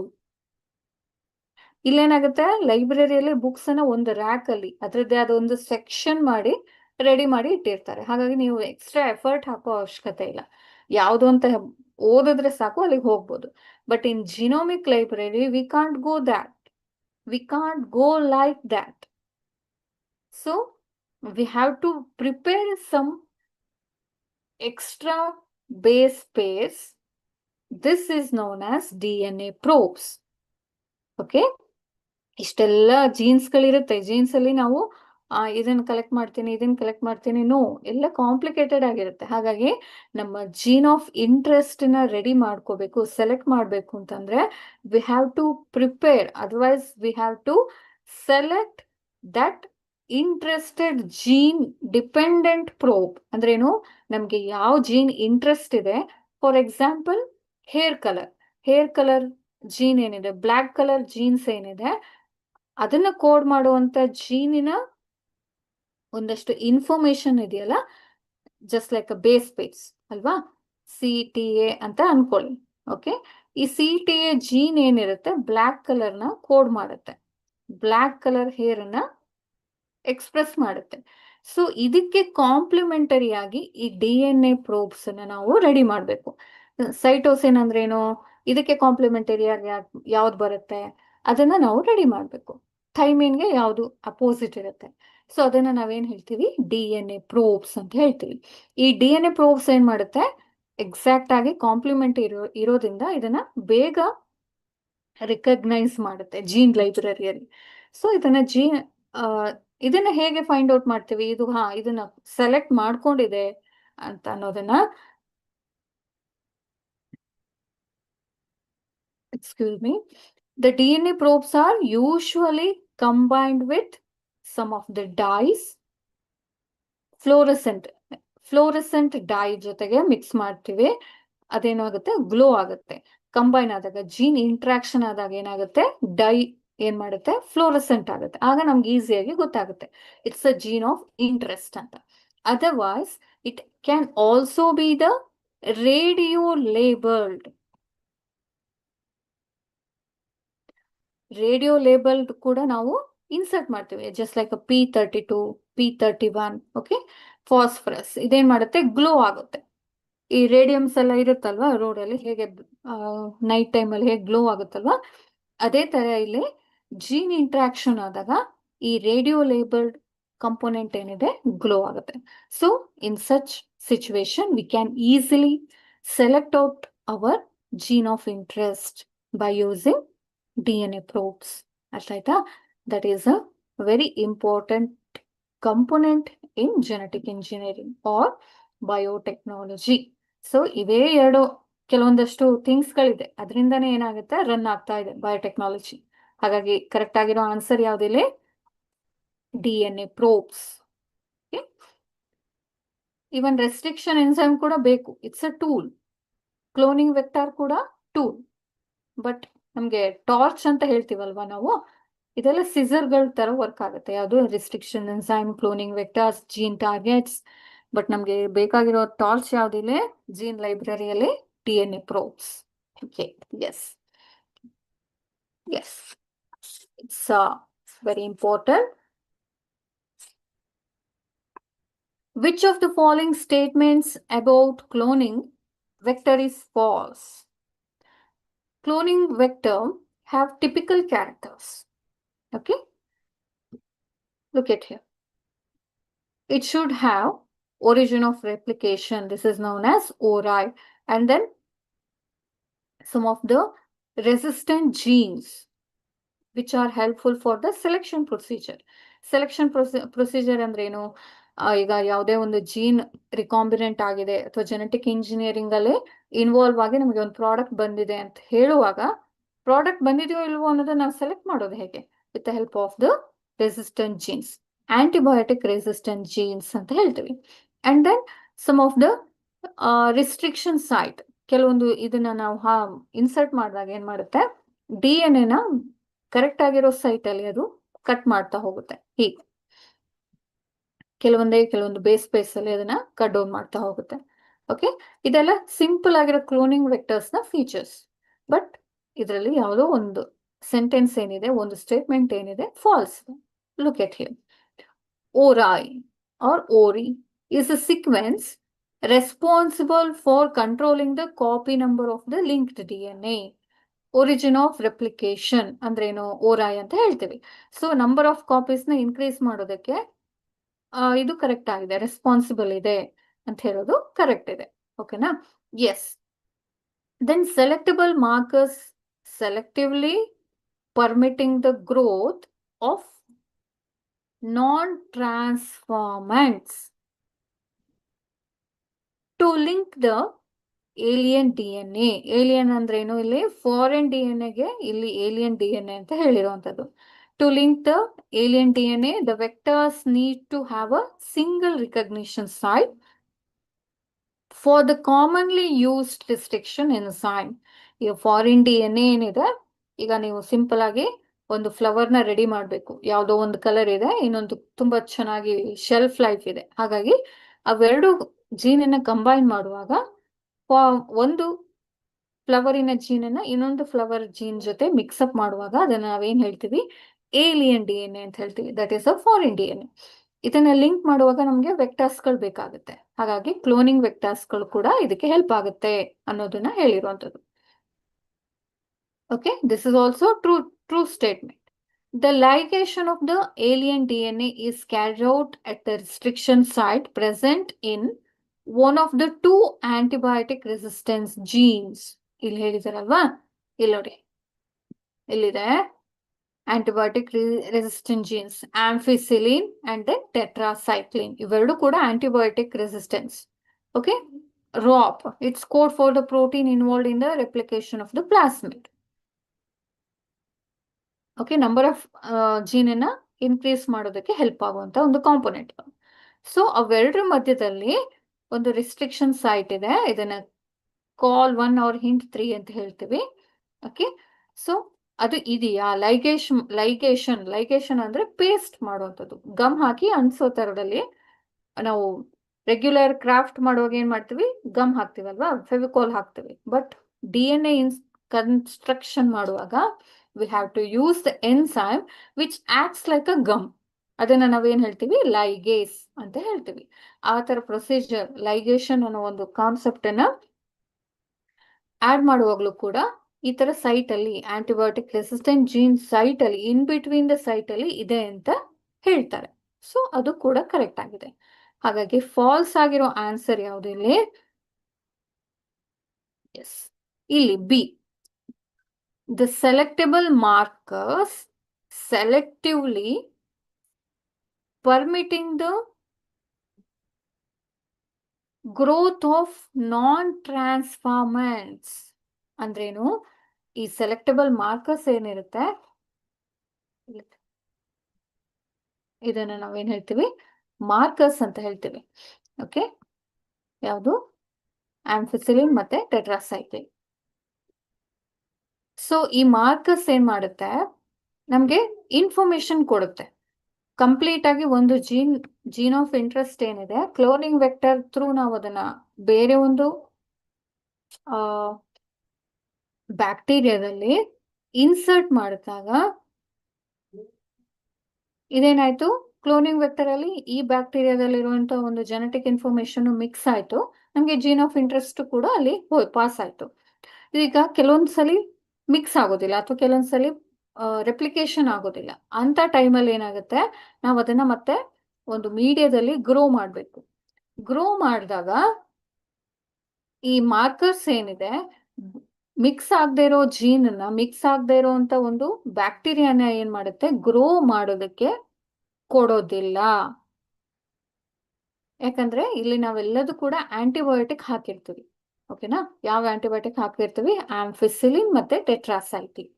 ಇಲ್ಲೇನಾಗುತ್ತೆ, ಲೈಬ್ರರಿಯಲ್ಲಿ ಬುಕ್ಸ್ ಅನ್ನ ಒಂದು ರ್ಯಾಕ್ ಅಲ್ಲಿ ಅದರದ್ದೇ ಆದ ಒಂದು ಸೆಕ್ಷನ್ ಮಾಡಿ ರೆಡಿ ಮಾಡಿ ಇಟ್ಟಿರ್ತಾರೆ. ಹಾಗಾಗಿ ನೀವು ಎಕ್ಸ್ಟ್ರಾ ಎಫರ್ಟ್ ಹಾಕೋ ಅವಶ್ಯಕತೆ ಇಲ್ಲ, ಯಾವುದು ಅಂತ ಓದಿದ್ರೆ ಸಾಕು ಅಲ್ಲಿಗೆ ಹೋಗ್ಬೋದು. But in genomic library we can't go that, we can't go like that. So we have to prepare some extra base pairs. This is known as DNA probes. Okay, ಇಷ್ಟೆಲ್ಲ ಜೀನ್ಸ್ಗಳಿರುತ್ತೆ. ಜೀನ್ಸ್ ಅಲ್ಲಿ ನಾವು ಇದನ್ನ ಕಲೆಕ್ಟ್ ಮಾಡ್ತೀನಿ, no, ಎಲ್ಲ complicated ಆಗಿರುತ್ತೆ. ಹಾಗಾಗಿ ನಮ್ಮ gene of interest ನ ರೆಡಿ ಮಾಡ್ಕೋಬೇಕು, ಸೆಲೆಕ್ಟ್ ಮಾಡಬೇಕು ಅಂತಂದ್ರೆ we have to prepare, otherwise we have to select that interested gene dependent probe. ಅಂದ್ರೇನು, ನಮ್ಗೆ ಯಾವ ಜೀನ್ ಇಂಟ್ರೆಸ್ಟ್ ಇದೆ, for example hair colour gene ಏನಿದೆ, ಬ್ಲ್ಯಾಕ್ ಕಲರ್ ಜೀನ್ಸ್ ಏನಿದೆ, ಅದನ್ನ ಕೋಡ್ ಮಾಡುವಂತ ಜೀನಿನ ಒಂದಷ್ಟು ಇನ್ಫಾರ್ಮೇಶನ್ ಇದೆಯಲ್ಲ, just like a base pair ಅಲ್ವಾ, CTA ಅಂತ ಅನ್ಕೊಳ್ಳಿ. ಓಕೆ, ಈ CTA ಜೀನ್ ಏನಿರುತ್ತೆ ಬ್ಲ್ಯಾಕ್ ಕಲರ್ ನ ಕೋಡ್ ಮಾಡುತ್ತೆ, ಬ್ಲ್ಯಾಕ್ ಕಲರ್ ಹೇರ್ ನ ಎಕ್ಸ್ಪ್ರೆಸ್ ಮಾಡುತ್ತೆ. ಸೊ ಇದಕ್ಕೆ ಕಾಂಪ್ಲಿಮೆಂಟರಿ ಆಗಿ ಈ DNA ಪ್ರೋಬ್ಸ್ ಅನ್ನ ನಾವು ರೆಡಿ ಮಾಡಬೇಕು. ಸೈಟೋಸಿನ್ ಅಂದ್ರೇನು, ಇದಕ್ಕೆ ಕಾಂಪ್ಲಿಮೆಂಟರಿ ಆಗಿ ಯಾವ್ದು ಬರುತ್ತೆ ಅದನ್ನ ನಾವು ರೆಡಿ ಮಾಡಬೇಕು. ಥೈಮಿನ್ಗೆ ಯಾವುದು ಅಪೋಸಿಟ್ ಇರುತ್ತೆ. ಸೊ ಅದನ್ನ ನಾವೇನ್ ಹೇಳ್ತೀವಿ, DNA ಪ್ರೋಬ್ಸ್ ಅಂತ ಹೇಳ್ತೀವಿ. ಈ DNA ಪ್ರೋಬ್ಸ್ ಏನ್ ಮಾಡುತ್ತೆ, ಎಕ್ಸಾಕ್ಟ್ ಆಗಿ ಕಾಂಪ್ಲಿಮೆಂಟ್ ಇರೋದ್ರಿಂದ ಇದನ್ನ ಬೇಗ ರಿಕಗ್ನೈಸ್ ಮಾಡುತ್ತೆ ಜೀನ್ ಲೈಬ್ರರಿಯಲ್ಲಿ. ಸೊ ಇದನ್ನ ಹೇಗೆ ಫೈಂಡ್ ಔಟ್ ಮಾಡ್ತೀವಿ, ಇದನ್ನ ಸೆಲೆಕ್ಟ್ ಮಾಡ್ಕೊಂಡಿದೆ ಅಂತ ಅನ್ನೋದನ್ನ excuse me, the DNA probes are usually combined with some of the dyes, fluorescent dye ಜೊತೆಗೆ ಮಿಕ್ಸ್ ಮಾಡ್ತೀವಿ. ಅದೇನಾಗುತ್ತೆ, ಗ್ಲೋ ಆಗುತ್ತೆ. ಕಂಬೈನ್ ಆದಾಗ, ಜೀನ್ ಇಂಟ್ರಾಕ್ಷನ್ ಆದಾಗ ಏನಾಗುತ್ತೆ, ಡೈ ಏನ್ ಮಾಡುತ್ತೆ, ಫ್ಲೋರೆಸೆಂಟ್ ಆಗುತ್ತೆ. ಆಗ ನಮ್ಗೆ ಈಸಿಯಾಗಿ ಗೊತ್ತಾಗುತ್ತೆ it's a gene of interest ಅಂತ. Otherwise it can also be the radio labelled. Radio labelled ಕೂಡ ನಾವು ಇನ್ಸರ್ಟ್ ಮಾಡ್ತೀವಿ, just like P32, P31. Okay, phosphorus ಇದೇನ್ ಮಾಡುತ್ತೆ, ಗ್ಲೋ ಆಗುತ್ತೆ. ಈ ರೇಡಿಯಮ್ಸ್ ಎಲ್ಲ ಇರುತ್ತಲ್ವಾ ರೋಡಲ್ಲಿ, ಹೇಗೆ ನೈಟ್ ಟೈಮಲ್ಲಿ ಹೇಗೆ ಗ್ಲೋ ಆಗುತ್ತಲ್ವಾ, ಅದೇ ತರ ಇಲ್ಲಿ ಜೀನ್ ಇಂಟ್ರಾಕ್ಷನ್ ಆದಾಗ ಈ ರೇಡಿಯೋ ಲೇಬಲ್ಡ್ ಕಂಪೋನೆಂಟ್ ಏನಿದೆ ಗ್ಲೋ ಆಗುತ್ತೆ. So in such situation we can easily select out our gene of interest by using DNA probes. ಅರ್ಥ ಆಯ್ತಾ? That is a very important component in genetic engineering or biotechnology. So ಇವೇ ಎರಡು ಕೆಲವೊಂದಷ್ಟು ಥಿಂಗ್ಸ್ಗಳಿದೆ, ಅದರಿಂದನೇ ಏನಾಗುತ್ತೆ, run ಆಗ್ತಾ ಇದೆ ಬಯೋಟೆಕ್ನಾಲಜಿ. ಹಾಗಾಗಿ ಕರೆಕ್ಟ್ ಆಗಿರೋ ಆನ್ಸರ್ ಯಾವ್ದಿಲ್ಲ, DNA probes. Even restriction enzyme ಕೂಡ ಬೇಕು, it's a tool. Cloning vector ಕೂಡ ಟೂಲ್. ಬಟ್ ನಮ್ಗೆ ಟಾರ್ಚ್ ಅಂತ ಹೇಳ್ತೀವಲ್ವಾ ನಾವು, ಇದೆಲ್ಲ ಸಿಸರ್ಗಳ ತರ ವರ್ಕ್ ಆಗುತ್ತೆ. ಯಾವುದು restriction enzyme, cloning vectors, gene targets. But ನಮ್ಗೆ ಬೇಕಾಗಿರೋ ಟಾರ್ಚ್ ಯಾವ್ದಿಲ್ಲ, ಜೀನ್ ಲೈಬ್ರರಿಯಲ್ಲಿ DNA probes. Okay, yes yes, it's very important. Which of the following statements about cloning vector is false? Cloning vector have typical characters. Okay, look at here. It should have origin of replication. This is known as ORI. And then some of the resistant genes which are helpful for the selection procedure. Selection procedure ಅಂದ್ರೆ ಏನು, ಈಗ ಯಾವುದೇ ಒಂದು gene recombinant ಆಗಿದೆ ಅಥವಾ genetic engineering ಅಲ್ಲಿ involve ಆಗಿ ನಮಗೆ ಒಂದು ಪ್ರಾಡಕ್ಟ್ ಬಂದಿದೆ ಅಂತ ಹೇಳುವಾಗ, ಪ್ರಾಡಕ್ಟ್ ಬಂದಿದೆಯೋ ಇಲ್ವೋ ಅನ್ನೋದನ್ನ ನಾವು ಸೆಲೆಕ್ಟ್ ಮಾಡೋದು ಹೇಗೆ, with the help of the resistant genes, antibiotic resistant genes ಅಂತ ಹೇಳ್ತೀವಿ. And then some of the restriction site, ಕೆಲವೊಂದು ಇದನ್ನ ನಾವು ಇನ್ಸರ್ಟ್ ಮಾಡಿದಾಗ ಏನ್ ಮಾಡುತ್ತೆ, DNA ನ ಕರೆಕ್ಟ್ ಆಗಿರೋ ಸೈಟ್ ಅಲ್ಲಿ ಅದು ಕಟ್ ಮಾಡ್ತಾ ಹೋಗುತ್ತೆ. ಹೀಗೆ ಕೆಲವೊಂದು ಬೇಸ್ ಅಲ್ಲಿ ಅದನ್ನ ಕಟ್ ಡೌನ್ ಮಾಡ್ತಾ ಹೋಗುತ್ತೆ. ಓಕೆ, ಇದೆಲ್ಲ ಸಿಂಪಲ್ ಆಗಿರೋ ಕ್ಲೋನಿಂಗ್ ವೆಕ್ಟರ್ಸ್ ನ ಫೀಚರ್ಸ್. ಬಟ್ ಇದರಲ್ಲಿ ಯಾವುದೋ ಒಂದು ಸೆಂಟೆನ್ಸ್ ಏನಿದೆ, ಒಂದು ಸ್ಟೇಟ್ಮೆಂಟ್ ಏನಿದೆ, false. Look at here. ORI or ORI is a sequence responsible for controlling the copy number of the linked DNA. Origin of replication ಅಂದ್ರೆ ಏನು, ORI ಅಂತ ಹೇಳ್ತೀವಿ. ಸೊ ನಂಬರ್ ಆಫ್ ಕಾಪೀಸ್ ನ ಇನ್ಕ್ರೀಸ್ ಮಾಡೋದಕ್ಕೆ ಇದು ಕರೆಕ್ಟ್ ಆಗಿದೆ, responsible ಇದೆ ಅಂತ ಹೇಳೋದು ಕರೆಕ್ಟ್ ಇದೆ. ಓಕೆನಾ? Yes. Then selectable markers selectively permitting the growth of non-transformants to link the alien DNA. Alien ಅಂದ್ರೆ ಏನು, ಇಲ್ಲಿ ಫಾರಿನ್ DNA ಗೆ ಇಲ್ಲಿ ಏಲಿಯನ್ DNA ಅಂತ ಹೇಳಿರುವಂತದ್ದು. To link the alien DNA, the vectors need to have a single recognition site for the commonly used restriction enzyme. ಈ foreign DNA ಏನಿದೆ, ಈಗ ನೀವು ಸಿಂಪಲ್ ಆಗಿ ಒಂದು ಫ್ಲವರ್ ನ ರೆಡಿ ಮಾಡಬೇಕು, ಯಾವುದೋ ಒಂದು ಕಲರ್ ಇದೆ, ಇನ್ನೊಂದು ತುಂಬಾ ಚೆನ್ನಾಗಿ ಶೆಲ್ಫ್ ಲೈಫ್ ಇದೆ. ಹಾಗಾಗಿ ಅವೆರಡು ಜೀನನ್ನ ಕಂಬೈನ್ ಮಾಡುವಾಗ ಒಂದು ಫ್ಲವರಿನ ಜೀನನ್ನ ಇನ್ನೊಂದು ಫ್ಲವರ್ ಜೀನ್ ಜೊತೆ ಮಿಕ್ಸಪ್ ಮಾಡುವಾಗ ಅದನ್ನ ನಾವೇನ್ ಹೇಳ್ತೀವಿ, ಏಲಿಯನ್ DNA ಅಂತ ಹೇಳ್ತೀವಿ. That is a foreign DNA. ಇದನ್ನ ಲಿಂಕ್ ಮಾಡುವಾಗ ನಮ್ಗೆ ವೆಕ್ಟರ್ಸ್ಗಳು ಬೇಕಾಗುತ್ತೆ. ಹಾಗಾಗಿ ಕ್ಲೋನಿಂಗ್ ವೆಕ್ಟರ್ಸ್ಗಳು ಕೂಡ ಇದಕ್ಕೆ ಹೆಲ್ಪ್ ಆಗುತ್ತೆ ಅನ್ನೋದನ್ನ ಹೇಳಿರುವಂತದ್ದು. Okay, this is also true statement. The ligation of the alien DNA is carried out at the restriction site present in one of the two antibiotic resistance genes. ಇಲ್ಲಿ ಹೇಳಿದಾರಲ್ವಾ, ಇಲ್ಲಿ ನೋಡಿ, ಇಲ್ಲಿದೆ antibiotic resistant genes, ampicillin and then tetracycline. ಇವೆರಡು ಕೂಡ antibiotic resistance. Okay, ROP, it's code for the protein involved in the replication of the plasmid. Okay, number of ಜೀನನ್ನ increase ಮಾಡೋದಕ್ಕೆ help ಆಗುವಂತ ಒಂದು ಕಾಂಪೊನೆಂಟ್. ಸೊ ಅವೆರಡರ ಮಧ್ಯದಲ್ಲಿ ಒಂದು ರಿಸ್ಟ್ರಿಕ್ಷನ್ ಸೈಟ್ ಇದೆ, ಇದನ್ನ ಕಾಲ್ 1 or ಹಿಂಟ್ 3 ಅಂತ ಹೇಳ್ತೀವಿ. ಓಕೆ, ಸೊ ಅದು ಇದೆಯಾ? ಲೈಗೇಷನ್ ಅಂದ್ರೆ ಪೇಸ್ಟ್ ಮಾಡುವಂಥದ್ದು, ಗಮ್ ಹಾಕಿ ಅಂಟಿಸೋ ತರದಲ್ಲಿ. ನಾವು ರೆಗ್ಯುಲರ್ ಕ್ರಾಫ್ಟ್ ಮಾಡುವಾಗ ಏನ್ ಮಾಡ್ತೀವಿ, ಗಮ್ ಹಾಕ್ತಿವಲ್ವಾ, ಫೆವಿಕಾಲ್ ಹಾಕ್ತಿವಿ. ಬಟ್ DNA ಕನ್ಸ್ಟ್ರಕ್ಷನ್ ಮಾಡುವಾಗ we have to use the enzyme which acts like a gum. ಅದನ್ನ ನಾವೇನ್ ಹೇಳ್ತೀವಿ, ಲೈಗೇಸ್ ಅಂತ ಹೇಳ್ತೀವಿ. ಆ ತರ ಪ್ರೊಸೀಜರ್, ಲೈಗೇಷನ್ ಅನ್ನೋ ಒಂದು ಕಾನ್ಸೆಪ್ಟ್ ಅನ್ನ ಆಡ್ ಮಾಡುವಾಗ್ಲೂ ಕೂಡ ಈ ತರ ಸೈಟ್ ಅಲ್ಲಿ, ಆಂಟಿಬಯೋಟಿಕ್ ರೆಸಿಸ್ಟೆಂಟ್ ಜೀನ್ ಸೈಟ್ ಅಲ್ಲಿ, ಇನ್ ಬಿಟ್ವೀನ್ ದ ಸೈಟ್ ಅಲ್ಲಿ ಇದೆ ಅಂತ ಹೇಳ್ತಾರೆ. ಸೊ ಅದು ಕೂಡ ಕರೆಕ್ಟ್ ಆಗಿದೆ. ಹಾಗಾಗಿ ಫಾಲ್ಸ್ ಆಗಿರೋ ಆನ್ಸರ್ ಯಾವುದು ಇಲ್ಲಿ? ಎಸ್, ಇಲ್ಲಿ B. The selectable markers selectively permitting the growth of non-transformants. ಅಂದ್ರೇನು? ಈ ಸೆಲೆಕ್ಟಬಲ್ ಮಾರ್ಕರ್ಸ್ ಏನಿರುತ್ತೆ, ಇದನ್ನ ನಾವೇನ್ ಹೇಳ್ತೀವಿ, ಮಾರ್ಕರ್ಸ್ ಅಂತ ಹೇಳ್ತೀವಿ. ಓಕೆ, ಯಾವುದು? ಆಂಫಿಸಿಲಿನ್ ಮತ್ತೆ ಟೆಟ್ರಾಸೈಕ್ಲಿನ್. ಸೊ ಈ ಮಾರ್ಕರ್ಸ್ ಏನ್ ಮಾಡುತ್ತೆ, ನಮ್ಗೆ ಇನ್ಫಾರ್ಮೇಶನ್ ಕೊಡುತ್ತೆ. ಕಂಪ್ಲೀಟ್ ಆಗಿ ಒಂದು ಜೀನ್ ಆಫ್ ಇಂಟ್ರೆಸ್ಟ್ ಏನಿದೆ, ಕ್ಲೋನಿಂಗ್ ವೆಕ್ಟರ್ ಥ್ರೂ ನಾವು ಅದನ್ನ ಬೇರೆ ಒಂದು ಬ್ಯಾಕ್ಟೀರಿಯಾದಲ್ಲಿ ಇನ್ಸರ್ಟ್ ಮಾಡಿದಾಗ ಇದೇನಾಯ್ತು, ಕ್ಲೋನಿಂಗ್ ವೆಕ್ಟರ್ ಅಲ್ಲಿ ಈ ಬ್ಯಾಕ್ಟೀರಿಯಾದಲ್ಲಿ ಇರುವಂತಹ ಒಂದು ಜೆನೆಟಿಕ್ ಇನ್ಫಾರ್ಮೇಶನ್ ಮಿಕ್ಸ್ ಆಯ್ತು, ನಮ್ಗೆ ಜೀನ್ ಆಫ್ ಇಂಟ್ರೆಸ್ಟ್ ಕೂಡ ಅಲ್ಲಿ ಪಾಸ್ ಆಯ್ತು. ಈಗ ಕೆಲವೊಂದ್ಸಲಿ ಮಿಕ್ಸ್ ಆಗೋದಿಲ್ಲ, ಅಥವಾ ಕೆಲವೊಂದ್ಸಲಿ ರೆಪ್ಲಿಕೇಶನ್ ಆಗೋದಿಲ್ಲ. ಅಂತ ಟೈಮಲ್ಲಿ ಏನಾಗುತ್ತೆ, ನಾವು ಅದನ್ನ ಮತ್ತೆ ಒಂದು ಮೀಡಿಯಾದಲ್ಲಿ ಗ್ರೋ ಮಾಡಬೇಕು. ಗ್ರೋ ಮಾಡಿದಾಗ ಈ ಮಾರ್ಕರ್ಸ್ ಏನಿದೆ, ಮಿಕ್ಸ್ ಆಗದೆ ಇರೋ ಜೀನ್ ಮಿಕ್ಸ್ ಆಗದೆ ಇರೋಂತ ಒಂದು ಬ್ಯಾಕ್ಟೀರಿಯಾನ ಏನ್ ಮಾಡುತ್ತೆ, ಗ್ರೋ ಮಾಡೋದಕ್ಕೆ ಕೊಡೋದಿಲ್ಲ. ಯಾಕಂದ್ರೆ ಇಲ್ಲಿ ನಾವೆಲ್ಲದೂ ಕೂಡ ಆಂಟಿಬಯೋಟಿಕ್ ಹಾಕಿರ್ತೀವಿ. ಓಕೆನಾ? ಯಾವ ಆಂಟಿಬಯೋಟಿಕ್ ಹಾಕಿರ್ತೀವಿ? ಆಂಫಿಸಿಲಿನ್ ಮತ್ತೆ ಟೆಟ್ರಾಸೈಕ್ಲಿನ್.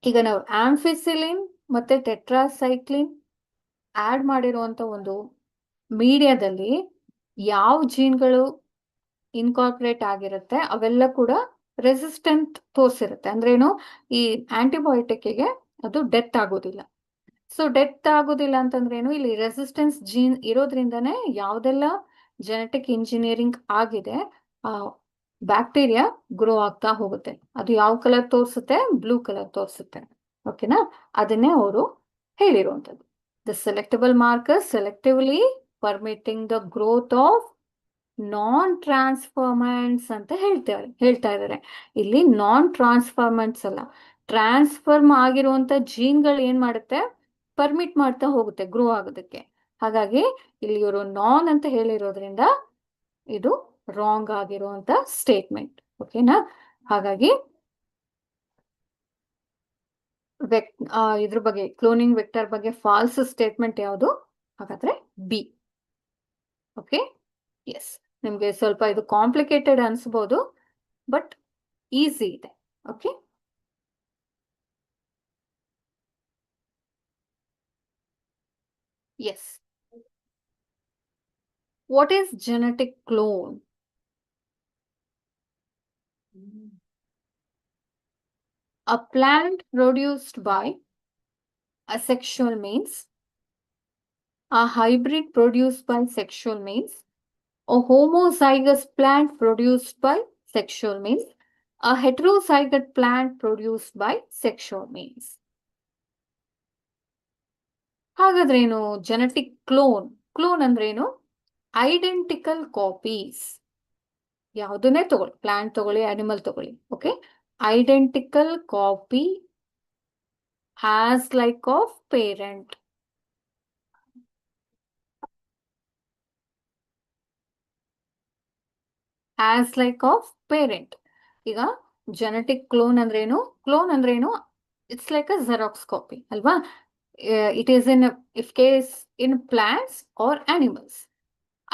ಈಗ ನಾವು ಆಂಫಿಸಿಲಿನ್ ಮತ್ತೆ ಟೆಟ್ರಾಸೈಕ್ಲಿನ್ ಆಡ್ ಮಾಡಿರುವಂತ ಒಂದು ಮೀಡಿಯಾದಲ್ಲಿ ಯಾವ ಜೀನ್ಗಳು ಇನ್ಕಾರ್ಪೊರೇಟ್ ಆಗಿರುತ್ತೆ ಅವೆಲ್ಲ ಕೂಡ ರೆಸಿಸ್ಟೆಂಟ್ ತೋರಿಸಿರುತ್ತೆ. ಅಂದ್ರೇನು, ಈ ಆಂಟಿಬಯೋಟಿಕ್ಗೆ ಅದು ಡೆತ್ ಆಗೋದಿಲ್ಲ. ಸೊ ಡೆತ್ ಆಗೋದಿಲ್ಲ ಅಂತಂದ್ರೆ ಏನು, ಇಲ್ಲಿ ರೆಸಿಸ್ಟೆನ್ಸ್ ಜೀನ್ ಇರೋದ್ರಿಂದನೇ ಯಾವ್ದೆಲ್ಲ ಜೆನೆಟಿಕ್ ಇಂಜಿನಿಯರಿಂಗ್ ಆಗಿದೆ ಆ ಬ್ಯಾಕ್ಟೀರಿಯಾ ಗ್ರೋ ಆಗ್ತಾ ಹೋಗುತ್ತೆ. ಅದು ಯಾವ ಕಲರ್ ತೋರಿಸುತ್ತೆ? ಬ್ಲೂ ಕಲರ್ ತೋರಿಸುತ್ತೆ. ಓಕೆನಾ? ಅದನ್ನೇ ಅವರು ಹೇಳಿರುವಂಥದ್ದು. The selectable marker selectively permitting the growth of non transformants ಅಂತ ಹೇಳ್ತಾ ಇದ್ದಾರೆ. ಇಲ್ಲಿ ನಾನ್ ಟ್ರಾನ್ಸ್ಫಾರ್ಮೆಂಟ್ಸ್ ಅಲ್ಲ, ಟ್ರಾನ್ಸ್ಫರ್ಮ್ ಆಗಿರುವಂತ ಜೀನ್ಗಳು ಏನ್ ಮಾಡುತ್ತೆ, ಪರ್ಮಿಟ್ ಮಾಡ್ತಾ ಹೋಗುತ್ತೆ ಗ್ರೋ ಆಗೋದಕ್ಕೆ. ಹಾಗಾಗಿ ಇಲ್ಲಿ ಇವರು ನಾನ್ ಅಂತ ಹೇಳಿರೋದ್ರಿಂದ ಇದು ರಾಂಗ್ ಆಗಿರುವಂತ ಸ್ಟೇಟ್ಮೆಂಟ್. ಓಕೆನಾ? ಹಾಗಾಗಿ ಇದ್ರ ಬಗ್ಗೆ, ಕ್ಲೋನಿಂಗ್ ವೆಕ್ಟರ್ ಬಗ್ಗೆ ಫಾಲ್ಸ್ ಸ್ಟೇಟ್ಮೆಂಟ್ ಯಾವುದು? ಹಾಗಾದ್ರೆ ಬಿ. Okay, yes. ನಿಮ್ಗೆ ಸ್ವಲ್ಪ ಇದು ಕಾಂಪ್ಲಿಕೇಟೆಡ್ ಅನ್ಸ್ಬೋದು, ಬಟ್ ಈಸಿ ಇದೆ. Okay, yes. What is genetic clone? A plant produced by asexual means, a hybrid produced by sexual means, a homozygous plant produced by sexual means, a heterozygous plant produced by sexual means. ಹಾಗಾದ್ರೇನು genetic clone? Clone ಅಂದ್ರೇನು? Identical copies. ಯಾವುದನ್ನೇ ತಗೊಳ್ಳಿ, plant ತಗೊಳ್ಳಿ, animal ತಗೊಳ್ಳಿ. Okay, identical copy as like of parent. As like of parent. ಈಗ genetic clone ಅಂದ್ರೇನು? Clone ಅಂದ್ರೇನು? It's like a xerox copy ಅಲ್ವಾ? It is in if case in plants or animals.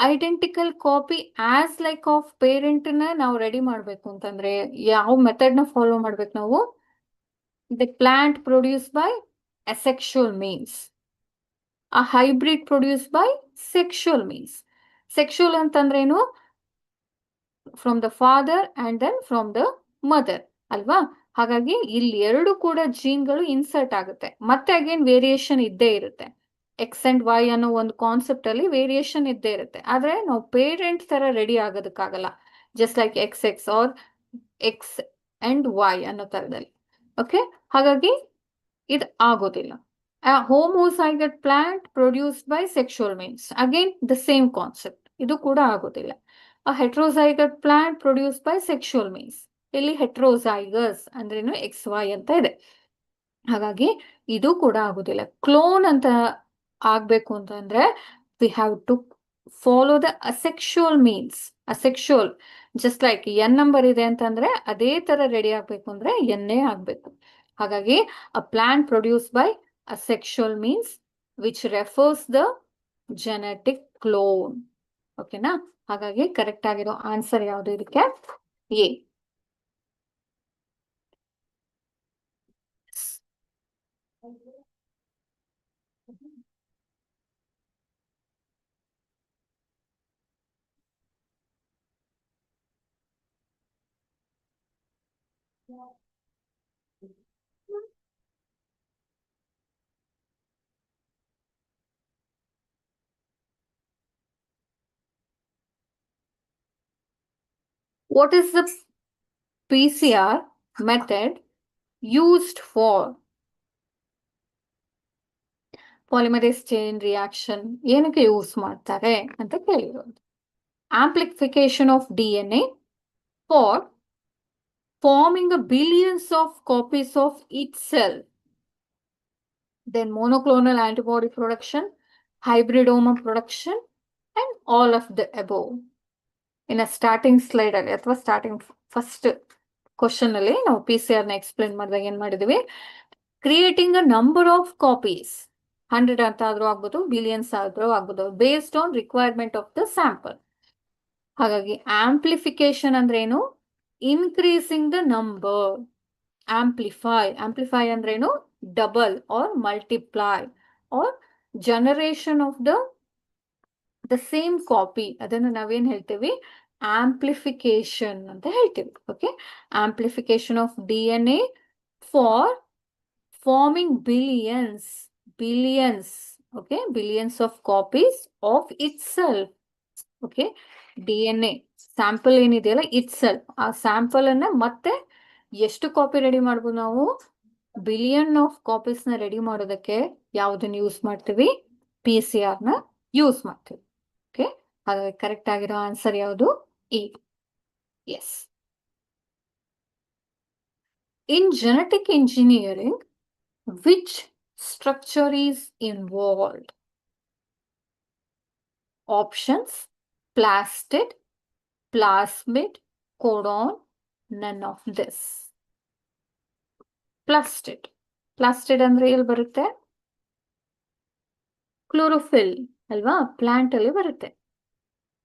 Identical copy as like of parent ನ ನಾವು ready ಮಾಡ್ಬೇಕು ಅಂತಂದ್ರೆ ಯಾವ method ನ ಫಾಲೋ ಮಾಡ್ಬೇಕು ನಾವು? The plant produced by asexual means. A hybrid produced by sexual means. Sexual ಅಂತಂದ್ರೇನು? From the father and then from the mother ಅಲ್ವಾ? ಹಾಗಾಗಿ ಇಲ್ಲಿ ಎರಡು ಕೂಡ ಜೀನ್ಗಳು ಇನ್ಸರ್ಟ್ ಆಗುತ್ತೆ. ಮತ್ತೆ ಅಗೇನ್ ವೇರಿಯೇಷನ್ ಇದ್ದೇ ಇರುತ್ತೆ. ಎಕ್ಸ್ ಅಂಡ್ ವೈ ಅನ್ನೋ ಒಂದು ಕಾನ್ಸೆಪ್ಟ್ ಅಲ್ಲಿ ವೇರಿಯೇಷನ್ ಇದ್ದೇ ಇರುತ್ತೆ. ಆದ್ರೆ ನಾವು ಪೇರೆಂಟ್ ತರ ರೆಡಿ ಆಗೋದಕ್ಕಾಗಲ್ಲ. Just like X X or X and Y ಅನ್ನೋ ತರದಲ್ಲಿ. ಓಕೆ, ಹಾಗಾಗಿ ಇದು ಆಗೋದಿಲ್ಲ. A homozygote plant produced by sexual means. Again, the same concept. ಇದು ಕೂಡ ಆಗೋದಿಲ್ಲ. A heterozygote plant produced by sexual means. ಇಲ್ಲಿ heterozygous ಅಂದ್ರೇನು XY ಅಂತ ಇದೆ. ಹಾಗಾಗಿ ಇದು ಕೂಡ ಆಗೋದಿಲ್ಲ. ಕ್ಲೋನ್ ಅಂತ ಆಗ್ಬೇಕು ಅಂತಂದ್ರೆ we have to follow the asexual means. Asexual, just like n number ಇದೆ ಅಂತಂದ್ರೆ ಅದೇ ತರ ರೆಡಿ ಆಗ್ಬೇಕು ಅಂದ್ರೆ ಎನ್ನೇ ಆಗ್ಬೇಕು. ಹಾಗಾಗಿ a plant produced by asexual means which refers the genetic clone. ಓಕೆನಾ? ಹಾಗಾಗಿ ಕರೆಕ್ಟ್ ಆಗಿರೋ ಆನ್ಸರ್ ಯಾವುದು ಇದಕ್ಕೆ? A. What is the PCR method used for? Polymerase chain reaction ಏನಕ್ಕೆ ಯೂಸ್ ಮಾಡ್ತಾರೆ ಅಂತ ಕೇಳಿರೋದು. Amplification of DNA for forming a billions of copies of itself. Then monoclonal antibody production, hybridoma production, and all of the above. In a starting slide ಅಲ್ಲಿ ಅಥವಾ starting first question ಅಲ್ಲಿ ನಾವು PCR ನ explain ಮಾಡಿದಾಗ ಏನ್ ಮಾಡಿದ್ವಿ? Creating a number of copies, 100 ಅಂತ ಆದ್ರೂ ಆಗ್ಬೋದು, ಬಿಲಿಯನ್ಸ್ ಆದ್ರೂ ಆಗ್ಬೋದು, based on requirement of the sample. ಹಾಗಾಗಿ ಆಂಪ್ಲಿಫಿಕೇಶನ್ ಅಂದ್ರೆ ಏನು? Increasing the number. ಆಂಪ್ಲಿಫೈ ಅಂದ್ರೇನು? Double or multiply or generation of the same copy. ಅದನ್ನು ನಾವೇನ್ ಹೇಳ್ತೀವಿ? ಆಂಪ್ಲಿಫಿಕೇಶನ್ ಅಂತ ಹೇಳ್ತೀವಿ. Okay, amplification of DNA for forming billions, okay, billions of copies of itself. Okay, DNA sample ಏನಿದೆಯಲ್ಲ itself, ಆ sample ಅನ್ನ ಮತ್ತೆ ಎಷ್ಟು ಕಾಪಿ ರೆಡಿ ಮಾಡ್ಬೋದು ನಾವು? ಬಿಲಿಯನ್ ಆಫ್ ಕಾಪೀಸ್ ನ ರೆಡಿ ಮಾಡೋದಕ್ಕೆ ಯಾವ್ದನ್ನ ಯೂಸ್ ಮಾಡ್ತೀವಿ? PCR ನ ಯೂಸ್ ಮಾಡ್ತೀವಿ. ಓಕೆ, ಹಾಗಾಗಿ ಕರೆಕ್ಟ್ ಆಗಿರೋ ಆನ್ಸರ್ ಯಾವುದು? A. Yes. In genetic engineering which structure is involved? Options: plastid, plasmid, codon, none of this. Plastid ಅಂದ್ರೆ ಎಲ್ಲಿ ಬರುತ್ತೆ? ಕ್ಲೋರೋಫಿಲ್ ಅಲ್ವಾ? ಪ್ಲಾಂಟ್ ಅಲ್ಲಿ ಬರುತ್ತೆ.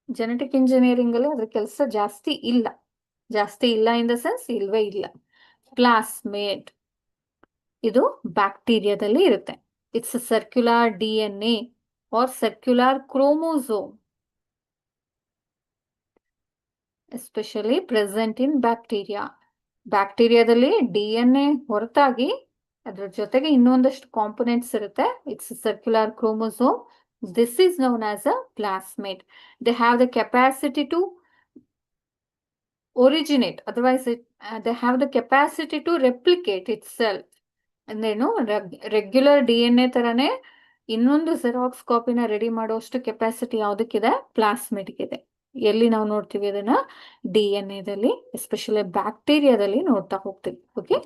ಜೆನೆಟಿಕ್ ಇಂಜಿನಿಯರಿಂಗ್ ಅಲ್ಲಿ ಅದ್ರ ಕೆಲಸ ಜಾಸ್ತಿ ಇಲ್ಲ ಇನ್ ದ ಸೆನ್ಸ್ ಇಲ್ವೇ ಇಲ್ಲ. ಪ್ಲಾಸ್ಮಿಡ್ ಇದು ಬ್ಯಾಕ್ಟೀರಿಯಾದಲ್ಲಿ ಇರುತ್ತೆ. It's circular DNA or circular chromosome, especially present in bacteria. ಬ್ಯಾಕ್ಟೀರಿಯಾದಲ್ಲಿ DNA ಹೊರತಾಗಿ ಅದ್ರ ಜೊತೆಗೆ ಇನ್ನೊಂದಷ್ಟು ಕಾಂಪೊನೆಂಟ್ಸ್ ಇರುತ್ತೆ. It's circular chromosome. This is known as a plasmid. They have the capacity to originate, otherwise they have the capacity to replicate itself. ಅಂದ್ರೇನು? Regular DNA ತರನೇ ಇನ್ನೊಂದು xerox ಕಾಪಿನ ready ಮಾಡೋಷ್ಟು ಕೆಪಾಸಿಟಿ ಯಾವುದಕ್ಕಿದೆ? ಪ್ಲಾಸ್ಮಿಡ್ಗಿದೆ. ಎಲ್ಲಿ ನಾವು ನೋಡ್ತೀವಿ ಅದನ್ನ? DNA-ದಲ್ಲಿ, ಎಸ್ಪೆಷಲಿ ಬ್ಯಾಕ್ಟೀರಿಯಾದಲ್ಲಿ ನೋಡ್ತಾ ಹೋಗ್ತೀವಿ. ಓಕೆ,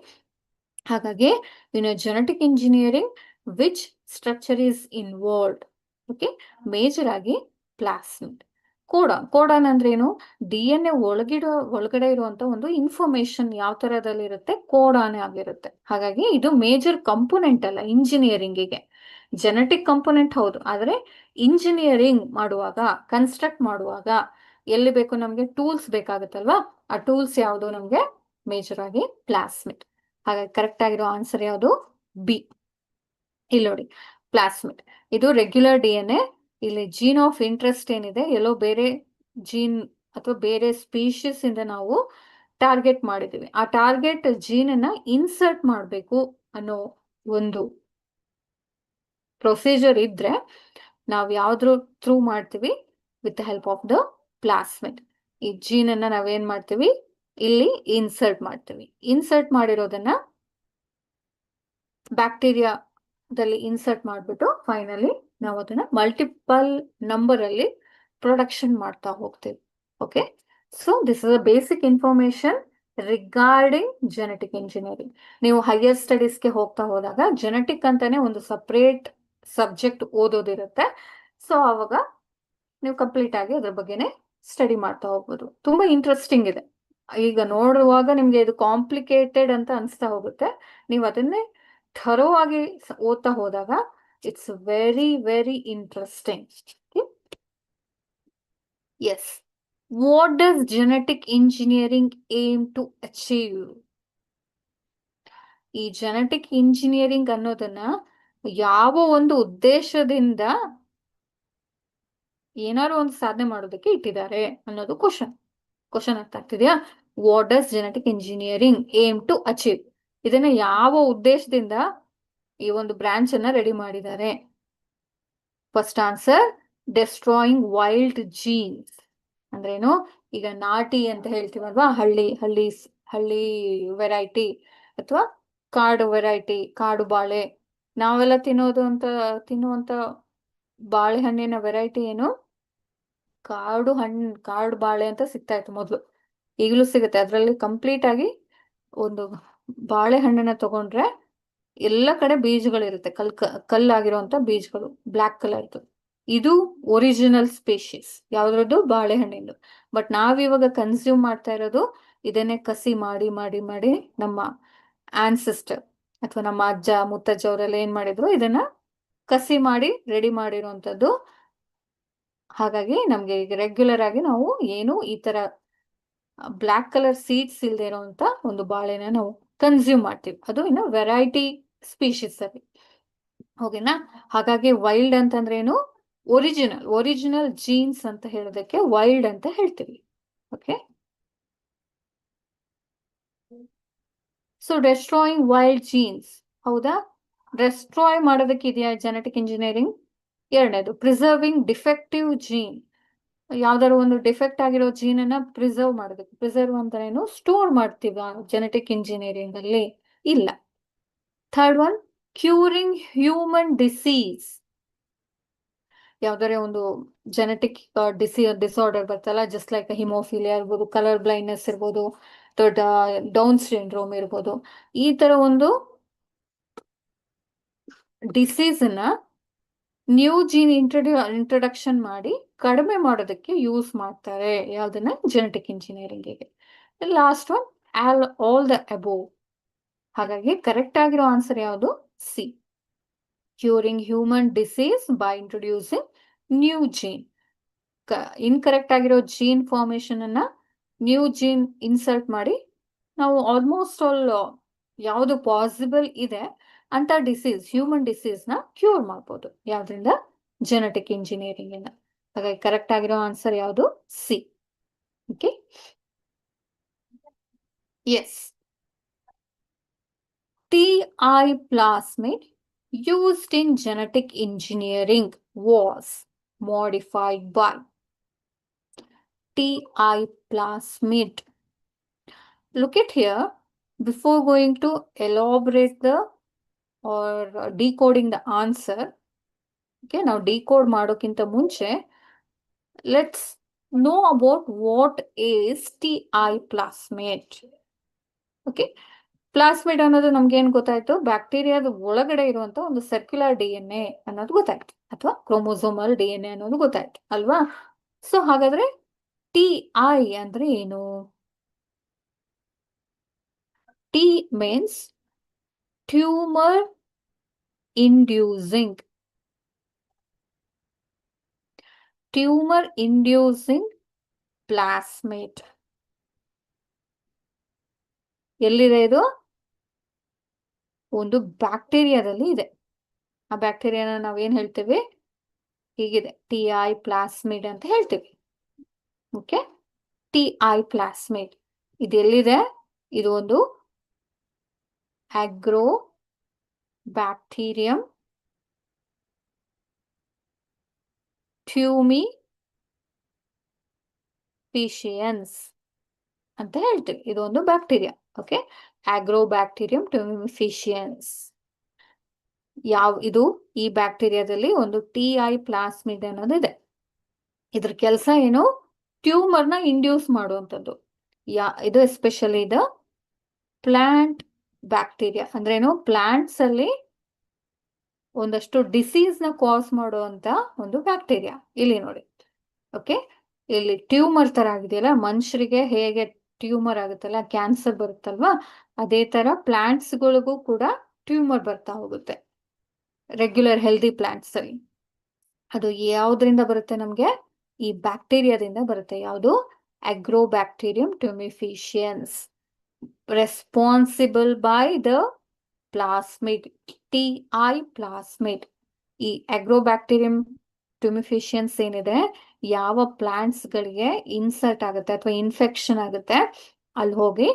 ಹಾಗಾಗಿ in genetic engineering which structure is involved? Okay, major ಆಗಿ ಪ್ಲಾಸ್ಮಿಡ್. ಕೋಡಾನ್ ಅಂದ್ರೇನು? DNA ಒಳಗಡೆ ಇರುವಂತ ಒಂದು ಇನ್ಫಾರ್ಮೇಶನ್ ಯಾವ ತರದಲ್ಲಿ ಇರುತ್ತೆ? ಕೋಡಾನ್ ಆಗಿರುತ್ತೆ. ಹಾಗಾಗಿ ಇದು ಮೇಜರ್ ಕಂಪೋನೆಂಟ್ ಅಲ್ಲ ಇಂಜಿನಿಯರಿಂಗಿಗೆ. ಜೆನೆಟಿಕ್ ಕಂಪೋನೆಂಟ್ ಹೌದು, ಆದ್ರೆ ಇಂಜಿನಿಯರಿಂಗ್ ಮಾಡುವಾಗ, ಕನ್ಸ್ಟ್ರಕ್ಟ್ ಮಾಡುವಾಗ ಎಲ್ಲಿ ಬೇಕು? ನಮ್ಗೆ ಟೂಲ್ಸ್ ಬೇಕಾಗುತ್ತಲ್ವಾ? ಆ ಟೂಲ್ಸ್ ಯಾವುದು ನಮ್ಗೆ? ಮೇಜರ್ ಆಗಿ ಪ್ಲಾಸ್ಮಿಡ್. ಹಾಗಾಗಿ ಕರೆಕ್ಟ್ ಆಗಿರೋ ಆನ್ಸರ್ ಯಾವುದು? ಬಿ. ಇಲ್ಲಿ ನೋಡಿ, ಪ್ಲಾಸ್ಮಿಡ್ ಇದು ರೆಗ್ಯುಲರ್ DNA. ಇಲ್ಲಿ ಜೀನ್ ಆಫ್ ಇಂಟ್ರೆಸ್ಟ್ ಏನಿದೆ, ಎಲ್ಲೋ ಬೇರೆ ಜೀನ್ ಅಥವಾ ಬೇರೆ ಸ್ಪೀಶೀಸ್ ಇಂದ ನಾವು ಟಾರ್ಗೆಟ್ ಮಾಡಿದೀವಿ. ಆ ಟಾರ್ಗೆಟ್ ಜೀನ್ ಅನ್ನ ಇನ್ಸರ್ಟ್ ಮಾಡಬೇಕು ಅನ್ನೋ ಒಂದು ಪ್ರೊಸೀಜರ್ ಇದ್ರೆ ನಾವು ಯಾವ್ದ್ರ ಥ್ರೂ ಮಾಡ್ತೀವಿ? With the help of the plasmid. ಈ ಜೀನ್ ಅನ್ನ ನಾವೇನ್ ಮಾಡ್ತೀವಿ? ಇಲ್ಲಿ ಇನ್ಸರ್ಟ್ ಮಾಡ್ತೀವಿ. ಇನ್ಸರ್ಟ್ ಮಾಡಿರೋದನ್ನ ಬ್ಯಾಕ್ಟೀರಿಯಾದಲ್ಲಿ ಇನ್ಸರ್ಟ್ ಮಾಡ್ಬಿಟ್ಟು ಫೈನಲಿ ನಾವು ಅದನ್ನ ಮಲ್ಟಿಪಲ್ ನಂಬರ್ ಅಲ್ಲಿ ಪ್ರೊಡಕ್ಷನ್ ಮಾಡ್ತಾ ಹೋಗ್ತೀವಿ. Okay, so this is a basic information regarding genetic engineering. ನೀವು ಹೈಯರ್ ಸ್ಟಡೀಸ್ಗೆ ಹೋಗ್ತಾ ಹೋದಾಗ ಜೆನೆಟಿಕ್ ಅಂತಾನೆ ಒಂದು ಸಪ್ರೇಟ್ ಸಬ್ಜೆಕ್ಟ್ ಓದೋದಿರುತ್ತೆ. ಸೊ ಅವಾಗ ನೀವು ಕಂಪ್ಲೀಟ್ ಆಗಿ ಅದ್ರ ಬಗ್ಗೆನೆ ಸ್ಟಡಿ ಮಾಡ್ತಾ ಹೋಗ್ಬೋದು. ತುಂಬಾ ಇಂಟ್ರೆಸ್ಟಿಂಗ್ ಇದೆ. ಈಗ ನೋಡುವಾಗ ನಿಮ್ಗೆ ಇದು ಕಾಂಪ್ಲಿಕೇಟೆಡ್ ಅಂತ ಅನಿಸ್ತಾ ಹೋಗುತ್ತೆ. ನೀವು ಅದನ್ನೇ ಥರೋ ಆಗಿ ಓದ್ತಾ ಹೋದಾಗ it's very very interesting. Yes, what does genetic engineering aim to achieve? ಈ ಜೆನೆಟಿಕ್ ಇಂಜಿನಿಯರಿಂಗ್ ಅನ್ನೋದನ್ನ ಯಾವ ಒಂದು ಉದ್ದೇಶದಿಂದ ಏನಾದ್ರು ಒಂದು ಸಾಧನೆ ಮಾಡೋದಕ್ಕೆ ಇಟ್ಟಿದ್ದಾರೆ ಅನ್ನೋದು ಕ್ವಶನ್ ಅರ್ಥ ಆಗ್ತಿದ್ಯಾ? What does genetic engineering aim to achieve? ಇದನ್ನ ಯಾವ ಉದ್ದೇಶದಿಂದ ಈ ಒಂದು ಬ್ರಾಂಚ್ ಅನ್ನ ರೆಡಿ ಮಾಡಿದ್ದಾರೆ? First answer, destroying wild genes. ಅಂದ್ರೇನು? ಈಗ ನಾಟಿ ಅಂತ ಹೇಳ್ತೀವಲ್ವಾ, ಹಳ್ಳಿ ವೆರೈಟಿ ಅಥವಾ ಕಾಡು ವೆರೈಟಿ, ಕಾಡು ಬಾಳೆ. ನಾವೆಲ್ಲ ತಿನ್ನುವಂತ ಬಾಳೆಹಣ್ಣಿನ ವೆರೈಟಿ ಏನು? ಕಾಡು ಬಾಳೆ ಅಂತ ಸಿಗ್ತಾ ಇತ್ತು ಮೊದಲು, ಈಗಲೂ ಸಿಗುತ್ತೆ. ಅದರಲ್ಲಿ ಕಂಪ್ಲೀಟ್ ಆಗಿ ಒಂದು ಬಾಳೆಹಣ್ಣನ್ನ ತಗೊಂಡ್ರೆ ಎಲ್ಲ ಕಡೆ ಬೀಜಗಳಿರುತ್ತೆ, ಕಲ್ಲಾಗಿರುವಂತ ಬೀಜಗಳು, ಬ್ಲ್ಯಾಕ್ ಕಲರ್ದು. ಇದು ಒರಿಜಿನಲ್ ಸ್ಪೀಶೀಸ್ ಯಾವ್ದ್ರದ್ದು? ಬಾಳೆಹಣ್ಣಿಂದು. ಬಟ್ ನಾವಿವಾಗ ಕನ್ಸ್ಯೂಮ್ ಮಾಡ್ತಾ ಇರೋದು ಇದನ್ನೇ ಕಸಿ ಮಾಡಿ ಮಾಡಿ ಮಾಡಿ ನಮ್ಮ ಆನ್ಸಿಸ್ಟರ್ ಅಥವಾ ನಮ್ಮ ಅಜ್ಜ ಮುತ್ತಜ್ಜ ಅವರೆಲ್ಲ ಏನ್ ಮಾಡಿದ್ರು? ಇದನ್ನ ಕಸಿ ಮಾಡಿ ರೆಡಿ ಮಾಡಿರುವಂತದ್ದು. ಹಾಗಾಗಿ ನಮ್ಗೆ ಈಗ ರೆಗ್ಯುಲರ್ ಆಗಿ ನಾವು ಏನು ಈ ತರ ಬ್ಲ್ಯಾಕ್ ಕಲರ್ ಸೀಡ್ಸ್ ಇಲ್ದೇ ಇರೋಂತ ಒಂದು ಬಾಳೆನ ನಾವು ಕನ್ಸ್ಯೂಮ್ ಮಾಡ್ತೀವಿ. ಅದು ಇನ್ನು ವೆರೈಟಿ ಸ್ಪೀಶೀಸ್ ಅಲ್ಲಿ. ಓಕೆನಾ? ಹಾಗಾಗಿ ವೈಲ್ಡ್ ಅಂತಂದ್ರೆ ಏನು? ಒರಿಜಿನಲ್ ಜೀನ್ಸ್ ಅಂತ ಹೇಳೋದಕ್ಕೆ ವೈಲ್ಡ್ ಅಂತ ಹೇಳ್ತೀವಿ. Okay, so destroying wild jeans, ಹೌದಾ? ಡೆಸ್ಟ್ರಾಯ್ ಮಾಡೋದಕ್ಕೆ ಇದೆಯಾ ಜೆನೆಟಿಕ್ ಇಂಜಿನಿಯರಿಂಗ್? ಎರಡನೇದು, ಪ್ರಿಸರ್ವಿಂಗ್ ಡಿಫೆಕ್ಟಿವ್ ಜೀನ್. ಯಾವ್ದಾದ್ರು ಒಂದು ಡಿಫೆಕ್ಟ್ ಆಗಿರೋ ಜೀನ್ ಅನ್ನ ಪ್ರಿಸರ್ವ್ ಮಾಡೋದಕ್ಕೆ. ಪ್ರಿಸರ್ವ್ ಅಂತ ಏನು? ಸ್ಟೋರ್ ಮಾಡ್ತೀವ ಜೆನೆಟಿಕ್ ಇಂಜಿನಿಯರಿಂಗ್ ಅಲ್ಲಿ? ಇಲ್ಲ. Third one, curing human disease. ಯಾವ್ದಾರೆ ಒಂದು ಜೆನೆಟಿಕ್ ಡಿಸಾರ್ಡರ್ ಬರ್ತಲ್ಲ, ಜಸ್ಟ್ ಲೈಕ್ ಹಿಮೋಫಿಲಿಯಾ ಇರ್ಬೋದು, ಕಲರ್ ಬ್ಲೈಂಡ್ನೆಸ್ ಇರ್ಬೋದು, ದೊಡ್ಡ ಡೌನ್ ಸಿಂಡ್ರೋಮ್ ಇರ್ಬೋದು. ಈ ತರ ಒಂದು ಡಿಸೀಸ್ ಅನ್ನ ನ್ಯೂ ಜೀನ್ ಇಂಟ್ರೊಡಕ್ಷನ್ ಮಾಡಿ ಕಡಿಮೆ ಮಾಡೋದಕ್ಕೆ ಯೂಸ್ ಮಾಡ್ತಾರೆ. ಯಾವ್ದನ್ನ? ಜೆನೆಟಿಕ್ ಇಂಜಿನಿಯರಿಂಗಿಗೆ. Last one, all the above. ಹಾಗಾಗಿ ಕರೆಕ್ಟ್ ಆಗಿರೋ ಆನ್ಸರ್ ಯಾವುದು? C, curing human disease by introducing new gene. Incorrect ಆಗಿರೋ ಜೀನ್ ಫಾರ್ಮೇಶನ್ ಅನ್ನ ನ್ಯೂ ಜೀನ್ ಇನ್ಸರ್ಟ್ ಮಾಡಿ ನಾವು ಆಲ್ಮೋಸ್ಟ್ ಆಲ್ ಯಾವುದು ಪಾಸಿಬಲ್ ಇದೆ ಅಂತ ಡಿಸೀಸ್, ಹ್ಯೂಮನ್ ಡಿಸೀಸ್ ನ ಕ್ಯೂರ್ ಮಾಡ್ಬೋದು. ಯಾವ್ದ್ರಿಂದ? ಜೆನೆಟಿಕ್ ಇಂಜಿನಿಯರಿಂಗ್ ಇಂದ. ಹಾಗಾಗಿ ಕರೆಕ್ಟ್ ಆಗಿರೋ ಆನ್ಸರ್ ಯಾವುದು? C. Okay, yes. TI plasmid used in genetic engineering was modified by TI plasmid. Look at here. Before going to elaborate the or decoding the answer, okay, now decode ಮಾಡೋಕ್ಕಿಂತ ಮುಂಚೆ let's know about what is TI plasmid. Okay, plasmid ಅನ್ನೋದು ನಮ್ಗೆ ಏನ್ ಗೊತ್ತಾಯ್ತು? ಬ್ಯಾಕ್ಟೀರಿಯಾದ ಒಳಗಡೆ ಇರುವಂತ ಒಂದು ಸರ್ಕ್ಯುಲರ್ DNA ಅನ್ನೋದು ಗೊತ್ತಾಯ್ತು, ಅಥವಾ ಕ್ರೋಮೋಸೋಮಲ್ DNA ಅನ್ನೋದು ಗೊತ್ತಾಯ್ತು ಅಲ್ವಾ? ಸೊ ಹಾಗಾದ್ರೆ TI ಅಂದ್ರೆ ಏನು? T means tumor inducing plasmid. ಎಲ್ಲಿದೆ ಇದು? ಒಂದು ಬ್ಯಾಕ್ಟೀರಿಯಾದಲ್ಲಿ ಇದೆ. ಆ ಬ್ಯಾಕ್ಟೀರಿಯಾನ ನಾವೇನ್ ಹೇಳ್ತೀವಿ, ಹೀಗಿದೆ, TI ಪ್ಲಾಸ್ಮಿಡ್ ಅಂತ ಹೇಳ್ತೀವಿ. ಓಕೆ, TI ಪ್ಲಾಸ್ಮಿಡ್ ಇದೆಲ್ಲಿದೆ? ಇದು ಒಂದು ಆಗ್ರೋ ಬ್ಯಾಕ್ಟೀರಿಯಂ ಟ್ಯೂಮಿಫಿಷಿಯನ್ಸ್ ಅಂತ ಹೇಳ್ತೀವಿ. ಇದು ಒಂದು bacteria. Okay, Agrobacterium tumefaciens. ಇದು ಈ ಬ್ಯಾಕ್ಟೀರಿಯಾದಲ್ಲಿ ಒಂದು TI ಪ್ಲಾಸ್ಮಿಡ್ ಅನ್ನೋದಿದೆ. ಇದ್ರ ಕೆಲಸ ಏನು? ಟ್ಯೂಮರ್ನ ಇಂಡ್ಯೂಸ್ ಮಾಡುವಂಥದ್ದು. ಇದು ಎಸ್ಪೆಷಲಿ ಇದು ಪ್ಲಾಂಟ್ ಬ್ಯಾಕ್ಟೀರಿಯಾ. ಅಂದ್ರೇನು? ಪ್ಲಾಂಟ್ಸ್ ಅಲ್ಲಿ ಒಂದಷ್ಟು ಡಿಸೀಸ್ ನ ಕಾಸ್ ಮಾಡುವಂತ ಒಂದು ಬ್ಯಾಕ್ಟೀರಿಯಾ. ಇಲ್ಲಿ ನೋಡಿ, ಓಕೆ, ಇಲ್ಲಿ ಟ್ಯೂಮರ್ ತರ ಆಗಿದೆಯಲ್ಲ, ಮನುಷ್ಯರಿಗೆ ಹೇಗೆ ಟ್ಯೂಮರ್ ಆಗುತ್ತಲ್ಲ, ಕ್ಯಾನ್ಸರ್ ಬರುತ್ತಲ್ವಾ, ಅದೇ ತರ ಪ್ಲಾಂಟ್ಸ್ ಗಳಿಗೂ ಕೂಡ ಟ್ಯೂಮರ್ ಬರ್ತಾ ಹೋಗುತ್ತೆ ರೆಗ್ಯುಲರ್ ಹೆಲ್ದಿ ಪ್ಲಾಂಟ್ಸ್ ಅಲ್ಲಿ. ಅದು ಯಾವ್ದ್ರಿಂದ ಬರುತ್ತೆ? ನಮ್ಗೆ ಈ ಬ್ಯಾಕ್ಟೀರಿಯಾದಿಂದ ಬರುತ್ತೆ. ಯಾವುದು? ಆಗ್ರೋಬ್ಯಾಕ್ಟೀರಿಯಂ ಟ್ಯೂಮಿಫಿಷಿಯನ್ಸ್, responsible by the plasmid, TI plasmid. ಈ ಆಗ್ರೋಬ್ಯಾಕ್ಟೀರಿಯಂ ಟ್ಯೂಮಿಫಿಷಿಯನ್ಸ್ ಏನಿದೆ, ಯಾವ ಪ್ಲಾಂಟ್ಸ್ ಗಳಿಗೆ ಇನ್ಸರ್ಟ್ ಆಗುತ್ತೆ ಅಥವಾ ಇನ್ಫೆಕ್ಷನ್ ಆಗುತ್ತೆ, ಅಲ್ಲಿ ಹೋಗಿ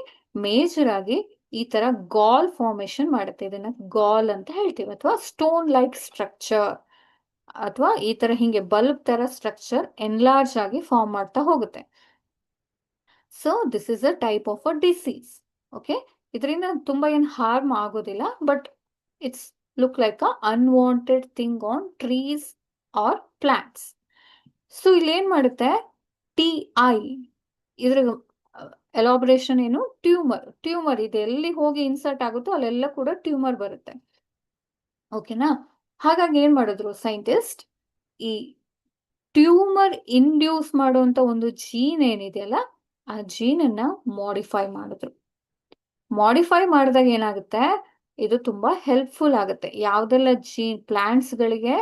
ಮೇಜರ್ ಆಗಿ ಈ ತರ ಗಾಲ್ ಫಾರ್ಮೇಶನ್ ಮಾಡುತ್ತೆ. ಇದನ್ನ ಗಾಲ್ ಅಂತ ಹೇಳ್ತೀವಿ, ಅಥವಾ ಸ್ಟೋನ್ ಲೈಕ್ ಸ್ಟ್ರಕ್ಚರ್, ಅಥವಾ ಈ ತರ ಹಿಂಗೆ ಬಲ್ಬ್ ತರ ಸ್ಟ್ರಕ್ಚರ್ ಎನ್ಲಾರ್ಜ್ ಆಗಿ ಫಾರ್ಮ್ ಮಾಡ್ತಾ ಹೋಗುತ್ತೆ. So this is a type of a disease. Okay, ಇದರಿಂದ ತುಂಬಾ ಏನು ಹಾರ್ಮ್ ಆಗೋದಿಲ್ಲ, but it's look like a unwanted thing on trees are plants. So ಇಲ್ಲಿ ಏನ್ ಮಾಡುತ್ತೆ? TI, ಇದ್ರ ಎಲಾಬ್ರೇಷನ್ ಏನು? ಟ್ಯೂಮರ್ ಇದೆ ಎಲ್ಲಿ ಹೋಗಿ ಇನ್ಸರ್ಟ್ ಆಗುತ್ತೋ ಅಲ್ಲೆಲ್ಲ ಕೂಡ ಟ್ಯೂಮರ್ ಬರುತ್ತೆ. ಓಕೆನಾ? ಹಾಗಾಗಿ ಏನ್ ಮಾಡಿದ್ರು ಸೈಂಟಿಸ್ಟ್? ಈ ಟ್ಯೂಮರ್ ಇಂಡ್ಯೂಸ್ ಮಾಡುವಂತ ಒಂದು ಜೀನ್ ಏನಿದೆಯಲ್ಲ, ಆ ಜೀನ್ ಅನ್ನ ಮಾಡಿಫೈ ಮಾಡಿದ್ರು. ಮಾಡಿಫೈ ಮಾಡಿದಾಗ ಏನಾಗುತ್ತೆ? ಇದು ತುಂಬಾ ಹೆಲ್ಪ್ಫುಲ್ ಆಗುತ್ತೆ. ಯಾವ್ದೆಲ್ಲ ಜೀನ್ ಪ್ಲಾಂಟ್ಸ್ ಗಳಿಗೆ,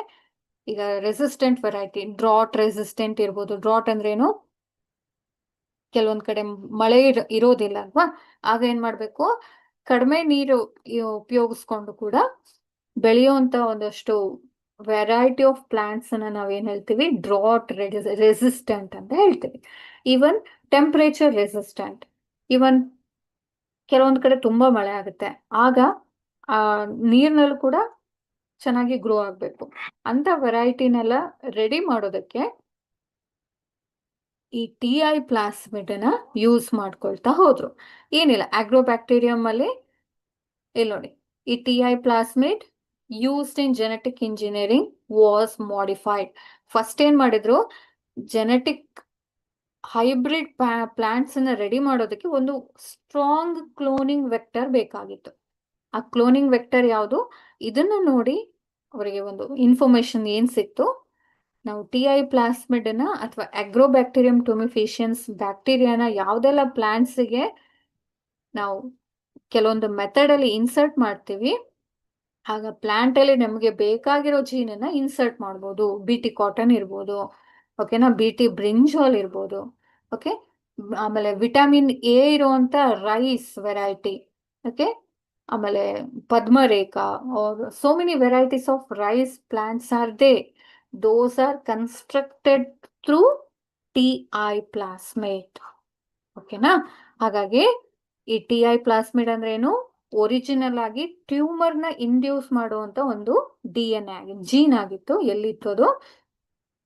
ಈಗ ರೆಸಿಸ್ಟೆಂಟ್ ವೆರೈಟಿ, ಡ್ರಾಟ್ ರೆಸಿಸ್ಟೆಂಟ್ ಇರ್ಬೋದು. ಡ್ರಾಟ್ ಅಂದ್ರೆ ಏನು? ಕೆಲವೊಂದ್ ಕಡೆ ಮಳೆ ಇರೋದಿಲ್ಲ ಅಲ್ವಾ, ಆಗ ಏನ್ ಮಾಡ್ಬೇಕು? ಕಡಿಮೆ ನೀರು ಉಪಯೋಗಿಸ್ಕೊಂಡು ಕೂಡ ಬೆಳೆಯುವಂತ ಒಂದಷ್ಟು ವೆರೈಟಿ ಆಫ್ ಪ್ಲಾಂಟ್ಸ್ ಅನ್ನ ನಾವೇನ್ ಹೇಳ್ತೀವಿ? ಡ್ರಾಟ್ ರೆಸಿಸ್ಟೆಂಟ್ ಅಂತ ಹೇಳ್ತೀವಿ. Even temperature resistant. ಈವನ್ ಕೆಲವೊಂದ್ ಕಡೆ ತುಂಬಾ ಮಳೆ ಆಗುತ್ತೆ, ಆಗ ಆ ನೀರ್ನಲ್ಲೂ ಕೂಡ ಚೆನ್ನಾಗಿ ಗ್ರೋ ಆಗ್ಬೇಕು. ಅಂತ ವೆರೈಟಿನೆಲ್ಲ ರೆಡಿ ಮಾಡೋದಕ್ಕೆ ಈ TI ಪ್ಲಾಸ್ಮಿಡ್ ನ ಯೂಸ್ ಮಾಡ್ಕೊಳ್ತಾ ಹೋದ್ರು. ಏನಿಲ್ಲ, ಆಗ್ರೋಬ್ಯಾಕ್ಟೀರಿಯಂ ಅಲ್ಲಿ ಇಲ್ಲಿ ನೋಡಿ, ಈ TI plasmid used in genetic engineering was modified. First ಏನ್ ಮಾಡಿದ್ರು? ಜೆನೆಟಿಕ್ ಹೈಬ್ರಿಡ್ ಪ್ಲಾಂಟ್ಸ್ ಅನ್ನ ರೆಡಿ ಮಾಡೋದಕ್ಕೆ ಒಂದು ಸ್ಟ್ರಾಂಗ್ ಕ್ಲೋನಿಂಗ್ ವೆಕ್ಟರ್ ಬೇಕಾಗಿತ್ತು. ಆ ಕ್ಲೋನಿಂಗ್ ವೆಕ್ಟರ್ ಯಾವುದು? ಇದನ್ನ ನೋಡಿ ಅವರಿಗೆ ಒಂದು ಇನ್ಫಾರ್ಮೇಶನ್ ಏನ್ ಸಿಕ್ತು? ನಾವು TI ಪ್ಲಾಸ್ಮಿಡ್ ನ ಅಥವಾ ಆಗ್ರೋಬ್ಯಾಕ್ಟೀರಿಯಂ ಟ್ಯೂಮಿಫಿಷಿಯನ್ಸ್ ಬ್ಯಾಕ್ಟೀರಿಯಾನ ಯಾವ್ದೆಲ್ಲ ಪ್ಲಾಂಟ್ಸ್ ಗೆ ನಾವು ಕೆಲವೊಂದು ಮೆಥಡ್ ಅಲ್ಲಿ ಇನ್ಸರ್ಟ್ ಮಾಡ್ತೀವಿ, ಆಗ ಪ್ಲಾಂಟ್ ಅಲ್ಲಿ ನಮಗೆ ಬೇಕಾಗಿರೋ ಜೀನ್ ಅನ್ನ ಇನ್ಸರ್ಟ್ ಮಾಡ್ಬೋದು. BT ಕಾಟನ್ ಇರ್ಬೋದು, ಓಕೆನಾ, BT ಬ್ರಿಂಜಾಲ್ ಇರ್ಬೋದು. ಓಕೆ, ಆಮೇಲೆ ವಿಟಮಿನ್ A ಇರುವಂತ ರೈಸ್ ವೆರೈಟಿ. ಓಕೆ, ಆಮೇಲೆ Padmarekha, are so many varieties of rice plants are they. Those are constructed through TI plasmid. ಓಕೆನಾ? ಹಾಗಾಗಿ ಈ TI ಪ್ಲಾಸ್ಮಿಡ್ ಅಂದ್ರೆ ಏನು? ಒರಿಜಿನಲ್ ಆಗಿ ಟ್ಯೂಮರ್ ನ ಇಂಡ್ಯೂಸ್ ಮಾಡುವಂತ ಒಂದು DNA ಜೀನ್ ಆಗಿತ್ತು. ಎಲ್ಲಿತ್ತು ಅದು?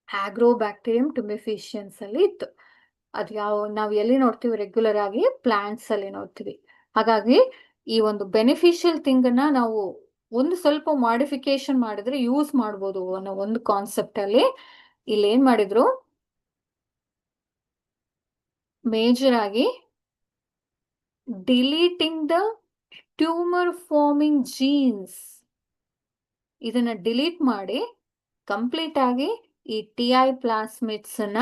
ಆಗ್ರೋಬ್ಯಾಕ್ಟೀರಿಯಂ ಟ್ಯೂಮಿಫಿಷಿಯನ್ಸ್ ಅಲ್ಲಿ ಇತ್ತು. ಅದು ನಾವು ಎಲ್ಲಿ ನೋಡ್ತೀವಿ? ರೆಗ್ಯುಲರ್ ಆಗಿ ಪ್ಲಾಂಟ್ಸ್ ಅಲ್ಲಿ ನೋಡ್ತೀವಿ. ಹಾಗಾಗಿ ಈ ಒಂದು ಬೆನಿಫಿಷಿಯಲ್ ಥಿಂಗ್ ಅನ್ನ ನಾವು ಒಂದು ಸ್ವಲ್ಪ ಮಾಡಿಫಿಕೇಶನ್ ಮಾಡಿದ್ರೆ ಯೂಸ್ ಮಾಡ್ಬೋದು ಅನ್ನೋ ಒಂದು ಕಾನ್ಸೆಪ್ಟ್ ಅಲ್ಲಿ ಇಲ್ಲಿ ಏನ್ ಮಾಡಿದ್ರು? ಮೇಜರ್ ಆಗಿ deleting the tumour forming jeans, ಇದನ್ನ ಡಿಲೀಟ್ ಮಾಡಿ ಕಂಪ್ಲೀಟ್ ಆಗಿ ಈ TI ಪ್ಲಾಸ್ಮಿಡ್ಸ್ ಅನ್ನ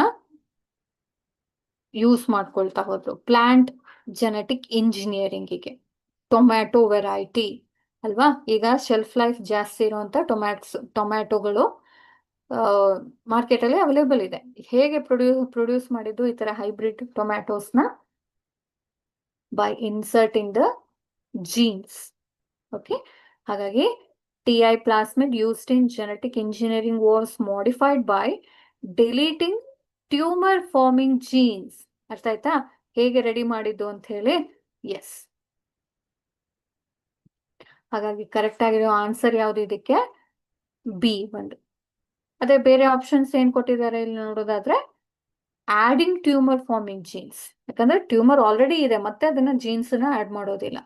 ಯೂಸ್ ಮಾಡ್ಕೊಳ್ತಾ ಹೋದ್ರು ಪ್ಲಾಂಟ್ ಜೆನೆಟಿಕ್ ಇಂಜಿನಿಯರಿಂಗಿಗೆ. ಟೊಮ್ಯಾಟೊ ವೆರೈಟಿ ಅಲ್ವಾ, ಈಗ ಶೆಲ್ಫ್ ಲೈಫ್ ಜಾಸ್ತಿ ಇರುವಂತ ಟೊಮ್ಯಾಟೊಗಳು ಮಾರ್ಕೆಟ್ ಅಲ್ಲಿ ಅವೈಲೇಬಲ್ ಇದೆ. ಹೇಗೆ ಪ್ರೊಡ್ಯೂಸ್ ಮಾಡಿದ್ದು ಈ ತರ ಹೈಬ್ರಿಡ್ ಟೊಮ್ಯಾಟೋಸ್ನ? By inserting the genes. Okay, ಹಾಗಾಗಿ TI plasmid used in genetic engineering was modified by deleting tumour forming jeans. ಅರ್ಥ ಆಯ್ತಾ ಹೇಗೆ ರೆಡಿ ಮಾಡಿದ್ದು ಅಂತ ಹೇಳಿ? ಎಸ್. ಹಾಗಾಗಿ ಕರೆಕ್ಟ್ ಆಗಿರೋ ಆನ್ಸರ್ ಯಾವ್ದು ಇದಕ್ಕೆ? ಬಿ ಒಂದು. ಅದೇ ಬೇರೆ ಆಪ್ಷನ್ಸ್ ಏನ್ ಕೊಟ್ಟಿದ್ದಾರೆ ಇಲ್ಲಿ ನೋಡೋದಾದ್ರೆ, ಆಡಿಂಗ್ ಟ್ಯೂಮರ್ ಫಾರ್ಮಿಂಗ್ ಜೀನ್ಸ್. ಯಾಕಂದ್ರೆ ಟ್ಯೂಮರ್ ಆಲ್ರೆಡಿ ಇದೆ, ಮತ್ತೆ ಅದನ್ನ ಜೀನ್ಸ್ ನ ಆಡ್ ಮಾಡೋದಿಲ್ಲ.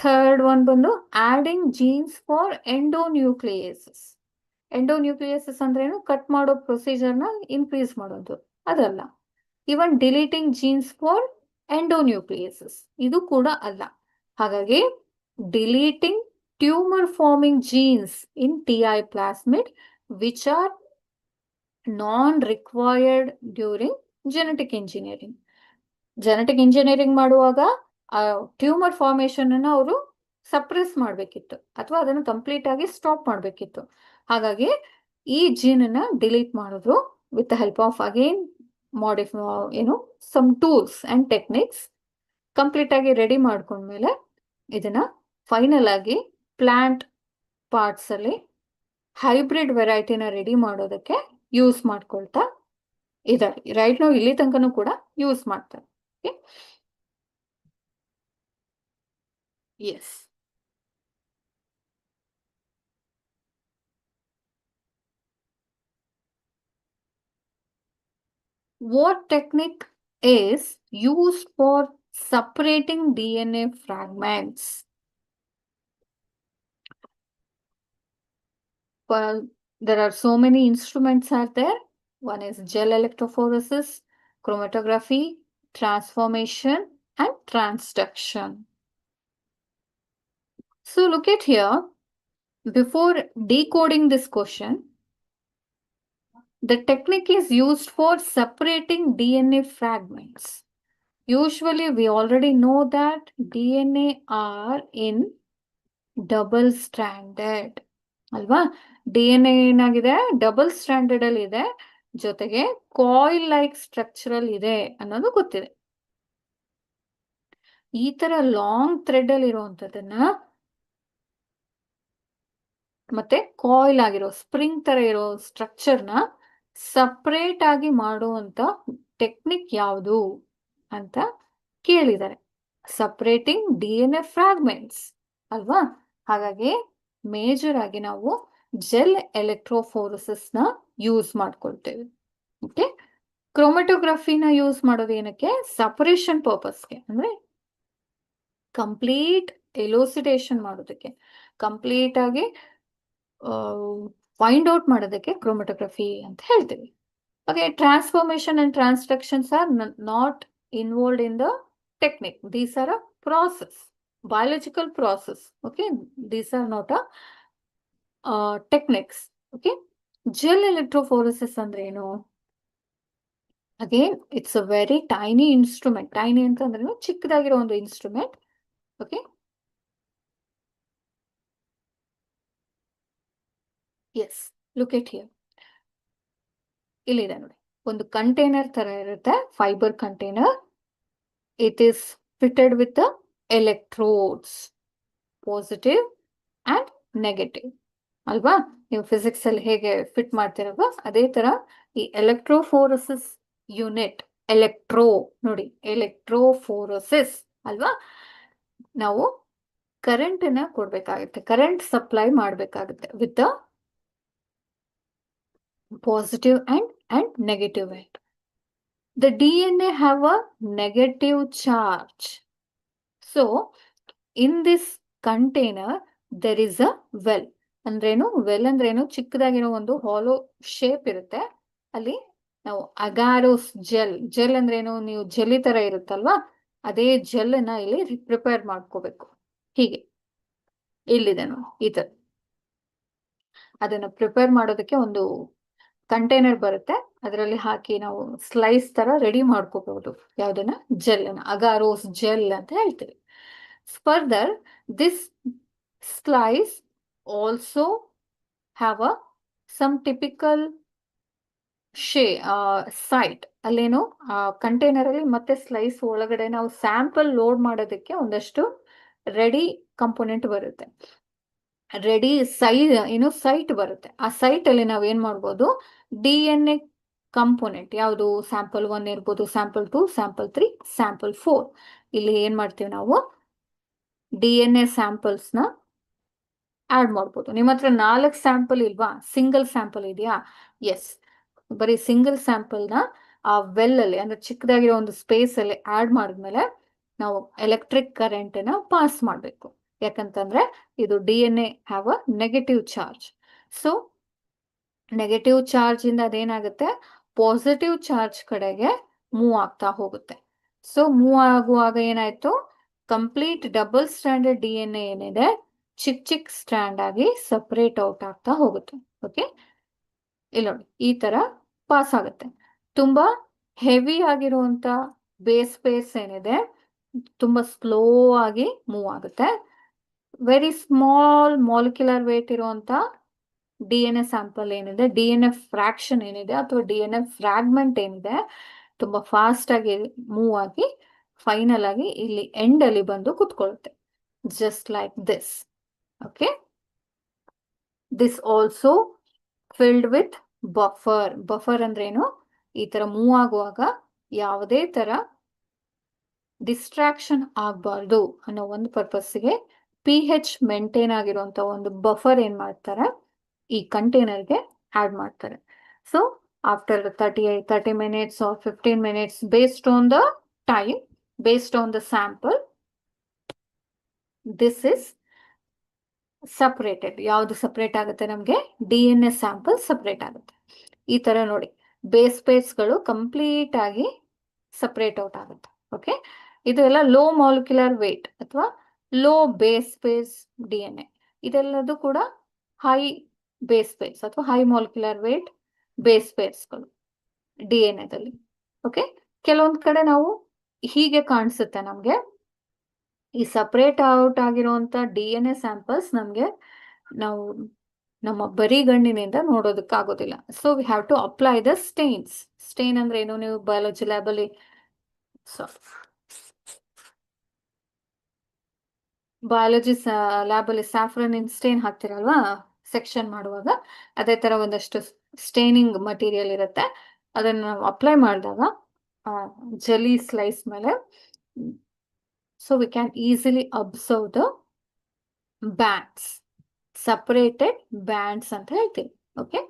ಥರ್ಡ್ ಒನ್ ಬಂದು adding genes for endonucleases. Endonucleases ಅಂದ್ರೇನು? ಕಟ್ ಮಾಡೋ ಪ್ರೊಸೀಜರ್ನ ಇನ್ಕ್ರೀಸ್ ಮಾಡೋದು, ಅದಲ್ಲ. Even deleting genes for endonucleases, ಇದು ಕೂಡ ಅಲ್ಲ. ಹಾಗಾಗಿ deleting tumour forming genes in TI plasmid which are non required during genetic engineering. Genetic engineering ಮಾಡುವಾಗ ಆ ಟ್ಯೂಮರ್ ಫಾರ್ಮೇಶನ್ ಅನ್ನು ಅವರು ಸಪ್ರೆಸ್ ಮಾಡಬೇಕಿತ್ತು, ಅಥವಾ ಅದನ್ನು ಕಂಪ್ಲೀಟ್ ಆಗಿ ಸ್ಟಾಪ್ ಮಾಡಬೇಕಿತ್ತು. ಹಾಗಾಗಿ ಈ ಜೀನ್ ಅನ್ನ ಡಿಲೀಟ್ ಮಾಡಿದ್ರು with the help of again some tools and techniques. Complete ಆಗಿ ರೆಡಿ ಮಾಡ್ಕೊಂಡ್ಮೇಲೆ ಇದನ್ನ ಫೈನಲ್ ಆಗಿ ಪ್ಲಾಂಟ್ ಪಾರ್ಟ್ಸ್ ಅಲ್ಲಿ ಹೈಬ್ರಿಡ್ ವೆರೈಟಿನ ರೆಡಿ ಮಾಡೋದಕ್ಕೆ ಯೂಸ್ ಮಾಡ್ಕೊಳ್ತಾ ಇದ್ದಾರೆ. ರೈಟ್ ನಾವು ಇಲ್ಲಿ ತನಕನೂ ಕೂಡ ಯೂಸ್ ಮಾಡ್ತಾರೆ. Yes. What technique is used for separating DNA fragments? Well, there are so many instruments are there. One is gel electrophoresis, chromatography, transformation, and transduction. So look at here. Before decoding this question, the technique is used for separating DNA fragments. Usually we already know that DNA are in double stranded. ಅಲ್ವಾ? DNA ಏನಾಗಿದೆ? Double stranded ಅಲ್ಲಿ ಇದೆ, ಜೊತೆಗೆ coil like structural ಇದೆ ಅನ್ನೋದು ಗೊತ್ತಿದೆ. ಈ ತರ ಲಾಂಗ್ ಥ್ರೆಡ್ ಅಲ್ಲಿ ಇರುವಂತದನ್ನ ಮತ್ತೆ ಕಾಯಿಲ್ ಆಗಿರೋ ಸ್ಪ್ರಿಂಗ್ ತರ ಇರೋ ಸ್ಟ್ರಕ್ಚರ್ನ ಸಪರೇಟ್ ಆಗಿ ಮಾಡುವಂತ ಟೆಕ್ನಿಕ್ ಯಾವುದು ಅಂತ ಕೇಳಿದ್ದಾರೆ. ಸಪರೇಟಿಂಗ್ DNA ಫ್ರಾಗ್ಮೆಂಟ್ಸ್ ಅಲ್ವಾ? ಹಾಗಾಗಿ ಮೇಜರ್ ಆಗಿ ನಾವು ಜೆಲ್ ಎಲೆಕ್ಟ್ರೋಫೋರೆಸಿಸ್ ನ ಯೂಸ್ ಮಾಡ್ಕೊಳ್ತೇವೆ. ಓಕೆ, ಕ್ರೋಮೆಟೋಗ್ರಫಿನ ಯೂಸ್ ಮಾಡೋದು ಏನಕ್ಕೆ? ಸಪರೇಷನ್ ಪರ್ಪಸ್ಗೆ, ಅಂದ್ರೆ ಕಂಪ್ಲೀಟ್ ಎಲೋಸಿಡೇಷನ್ ಮಾಡೋದಕ್ಕೆ, ಕಂಪ್ಲೀಟ್ ಆಗಿ ಫೈಂಡ್ ಔಟ್ ಮಾಡೋದಕ್ಕೆ ಕ್ರೋಮೆಟೋಗ್ರಫಿ ಅಂತ ಹೇಳ್ತೀವಿ. Okay, transformation and transductions are not involved in the technique. These are a process, biological process. Okay, these are not a techniques. Okay, gel electrophoresis ಅಂದ್ರೆ ಏನು? Again, it's a very tiny instrument. Tiny ಅಂತಂದ್ರೆ ಚಿಕ್ಕದಾಗಿರೋ ಒಂದು instrument. Okay, yes, look at here. ಇಲ್ಲಿದೆ ನೋಡಿ, ಒಂದು container ತರ ಇರುತ್ತೆ, fibre container. It is fitted with the electrodes, positive and negative. ಅಲ್ವಾ? ನೀವು ಫಿಸಿಕ್ಸ್ ಅಲ್ಲಿ ಹೇಗೆ ಫಿಟ್ ಮಾಡ್ತಿರಲ್ವಾ, ಅದೇ ತರ ಈ ಎಲೆಕ್ಟ್ರೋಫೋರೆಸಿಸ್ ಯೂನಿಟ್, ನೋಡಿ, ಎಲೆಕ್ಟ್ರೋಫೋರೆಸಿಸ್ ಅಲ್ವಾ? ನಾವು ಕರೆಂಟ್ ಅನ್ನ ಕೊಡ್ಬೇಕಾಗುತ್ತೆ, ಕರೆಂಟ್ ಸಪ್ಲೈ ಮಾಡ್ಬೇಕಾಗುತ್ತೆ with the positive and negative end. The DNA have a negative charge. So, in this container, there is a well. ಅಂದ್ರೇನು? ವೆಲ್ ಅಂದ್ರೇನು? ಚಿಕ್ಕದಾಗಿರೋ ಒಂದು ಹಾಲೋ ಶೇಪ್ ಇರುತ್ತೆ, ಅಲ್ಲಿ ನಾವು ಅಗಾರೋಸ್ ಜೆಲ್ ಅಂದ್ರೇನು? ನೀವು ಜೆಲ್ಲಿ ತರ ಇರುತ್ತಲ್ವಾ, ಅದೇ ಜೆಲ್ ಅನ್ನ ಇಲ್ಲಿ ಪ್ರಿಪೇರ್ ಮಾಡ್ಕೋಬೇಕು. ಹೀಗೆ ಇಲ್ಲಿದೆ ನೋಡಿ, ಈ ತರ. ಅದನ್ನ ಪ್ರಿಪೇರ್ ಮಾಡೋದಕ್ಕೆ ಒಂದು ಕಂಟೈನರ್ ಬರುತ್ತೆ, ಅದರಲ್ಲಿ ಹಾಕಿ ನಾವು ಸ್ಲೈಸ್ ತರ ರೆಡಿ ಮಾಡ್ಕೋಬಹುದು. ಯಾವ್ದನ್ನ? ಜೆಲ್ ಅನ್ನ, ಅಗಾರೋಸ್ ಜೆಲ್ ಅಂತ ಹೇಳ್ತೀವಿ. Further, this slice also have some typical site. ಅಲ್ಲೇನು ಕಂಟೈನರ್ ಅಲ್ಲಿ ಮತ್ತೆ ಸ್ಲೈಸ್ ಒಳಗಡೆ ನಾವು ಸ್ಯಾಂಪಲ್ ಲೋಡ್ ಮಾಡೋದಕ್ಕೆ ಒಂದಷ್ಟು ರೆಡಿ ಕಂಪೋನೆಂಟ್ ಬರುತ್ತೆ. ರೆಡಿ ಸೈಟ್ ಬರುತ್ತೆ. ಆ ಸೈಟ್ ಅಲ್ಲಿ ನಾವು ಏನ್ ಮಾಡ್ಬೋದು, ಡಿ ಎನ್ ಎ ಕಂಪೋನೆಂಟ್ ಯಾವುದು, ಸ್ಯಾಂಪಲ್ 1 ಇರ್ಬೋದು, ಸ್ಯಾಂಪಲ್ 2, ಸ್ಯಾಂಪಲ್ 3, ಸ್ಯಾಂಪಲ್ 4. ಇಲ್ಲಿ ಏನ್ ಮಾಡ್ತೀವಿ ನಾವು, ಡಿ ಎನ್ ಎ ಸ್ಯಾಂಪಲ್ಸ್ ನ ಆಡ್ ಮಾಡ್ಬೋದು. ನಿಮ್ಮ ಹತ್ರ 4 ಸ್ಯಾಂಪಲ್ ಇಲ್ವಾ, ಸಿಂಗಲ್ ಸ್ಯಾಂಪಲ್ ಇದೆಯಾ, ಎಸ್, ಬರೀ ಸಿಂಗಲ್ ಸ್ಯಾಂಪಲ್ ನ ಆ ವೆಲ್ ಅಲ್ಲಿ ಅಂದ್ರೆ ಚಿಕ್ಕದಾಗಿರೋ ಒಂದು ಸ್ಪೇಸ್ ಅಲ್ಲಿ ಆಡ್ ಮಾಡಿದ್ಮೇಲೆ ನಾವು ಎಲೆಕ್ಟ್ರಿಕ್ ಕರೆಂಟ್ ನ ಪಾಸ್ ಮಾಡಬೇಕು. ಯಾಕಂತಂದ್ರೆ ಇದು D N A have a negative charge. So negative charge ಇಂದ ಅದೇನಾಗುತ್ತೆ, ಪಾಸಿಟಿವ್ ಚಾರ್ಜ್ ಕಡೆಗೆ ಮೂವ್ ಆಗ್ತಾ ಹೋಗುತ್ತೆ. ಸೊ ಮೂವ್ ಆಗುವಾಗ ಏನಾಯ್ತು, complete double standard D N A ಏನಿದೆ ಚಿಕ್ಕ ಚಿಕ್ಕ ಸ್ಟ್ಯಾಂಡ್ ಆಗಿ ಸಪರೇಟ್ ಔಟ್ ಆಗ್ತಾ ಹೋಗುತ್ತೆ. ಓಕೆ, ಇಲ್ಲಿ ನೋಡಿ ಈ ತರ ಪಾಸ್ ಆಗುತ್ತೆ. ತುಂಬಾ ಹೆವಿ ಆಗಿರುವಂತ ಬೇಸ್ ಏನಿದೆ ತುಂಬಾ ಸ್ಲೋ ಆಗಿ ಮೂವ್ ಆಗುತ್ತೆ. ವೆರಿ ಸ್ಮಾಲ್ ಮಾಲಿಕ್ಯುಲರ್ ವೇಟ್ ಇರುವಂತ ಡಿ ಎನ್ ಎ ಸ್ಯಾಂಪಲ್ ಏನಿದೆ, ಡಿ ಎನ್ ಎ ಫ್ರಾಕ್ಷನ್ ಏನಿದೆ ಅಥವಾ ಡಿ ಎನ್ ಎ ಫ್ರಾಗ್ಮೆಂಟ್ ಏನಿದೆ, ತುಂಬಾ ಫಾಸ್ಟ್ ಆಗಿ ಮೂವ್ ಆಗಿ ಫೈನಲ್ ಆಗಿ ಇಲ್ಲಿ ಎಂಡ್ ಅಲ್ಲಿ ಬಂದು ಕುತ್ಕೊಳ್ಳುತ್ತೆ, just like this. Okay, this also filled with buffer. Buffer ಅಂದ್ರೆ ಏನು, ಈ ತರ ಮೂವ್ ಆಗುವಾಗ ಯಾವುದೇ ತರ ಡಿಸ್ಟ್ರಾಕ್ಷನ್ ಆಗಬಾರ್ದು ಅನ್ನೋ ಒಂದು ಪರ್ಪಸ್ಗೆ ಪಿ ಹೆಚ್ ಮೇಂಟೈನ್ ಆಗಿರುವಂತ ಒಂದು ಬಫರ್ ಏನ್ ಮಾಡ್ತಾರೆ, ಈ ಕಂಟೈನರ್ಗೆ ಆಡ್ ಮಾಡ್ತಾರೆ. So after 30 minutes or 15 minutes based on the time, based on the sample, this is separated. ಯಾವುದು ಸಪರೇಟ್ ಆಗುತ್ತೆ, ನಮಗೆ D N A sample separate ಆಗುತ್ತೆ. ಈ ತರ ನೋಡಿ ಬೇಸ್ಗಳು ಕಂಪ್ಲೀಟ್ ಆಗಿ ಸಪರೇಟ್ ಔಟ್ ಆಗುತ್ತೆ. ಓಕೆ, ಇದು ಎಲ್ಲ ಲೋ ಮಾಲಿಕ್ಯುಲರ್ ವೇಟ್ ಅಥವಾ low base D N A. ಇದೆಲ್ಲದು ಕೂಡ ಹೈ ಬೇಸ್ ಅಥವಾ ಹೈ ಮಾಲಿಕ್ಯುಲರ್ ವೇಟ್ ಬೇಸ್ಗಳು ಡಿ ಎನ್ ಎದಲ್ಲಿ. ಓಕೆ, ಕೆಲವೊಂದ್ ಕಡೆ ನಾವು ಹೀಗೆ ಕಾಣಿಸುತ್ತೆ ನಮ್ಗೆ, ಈ ಸಪರೇಟ್ ಔಟ್ ಆಗಿರುವಂತ ಡಿ ಎನ್ ಎ ಸ್ಯಾಂಪಲ್ಸ್ ನಮ್ಗೆ ನಾವು ನಮ್ಮ ಬರಿಗಣ್ಣಿನಿಂದ ನೋಡೋದಕ್ಕಾಗೋದಿಲ್ಲ. So V have to apply the stains. Stain ಅಂದ್ರೆ ಏನು, ನೀವು ಬಯಾಲಜಿ ಲ್ಯಾಬಲ್ಲಿ ಸ್ಯಾಫ್ರನ್ ಸ್ಟೇನ್ ಹಾಕ್ತಿರಲ್ವಾ ಸೆಕ್ಷನ್ ಮಾಡುವಾಗ, ಅದೇ ತರ ಒಂದಷ್ಟು ಸ್ಟೇನಿಂಗ್ ಮಟೀರಿಯಲ್ ಇರುತ್ತೆ. ಅದನ್ನ ನಾವು ಅಪ್ಲೈ ಮಾಡಿದಾಗ ಜೆಲಿ ಸ್ಲೈಸ್ ಮೇಲೆ, so we can easily observe the bands, separated bands ಅಂತ ಹೇಳ್ತೀವಿ. ಓಕೆ,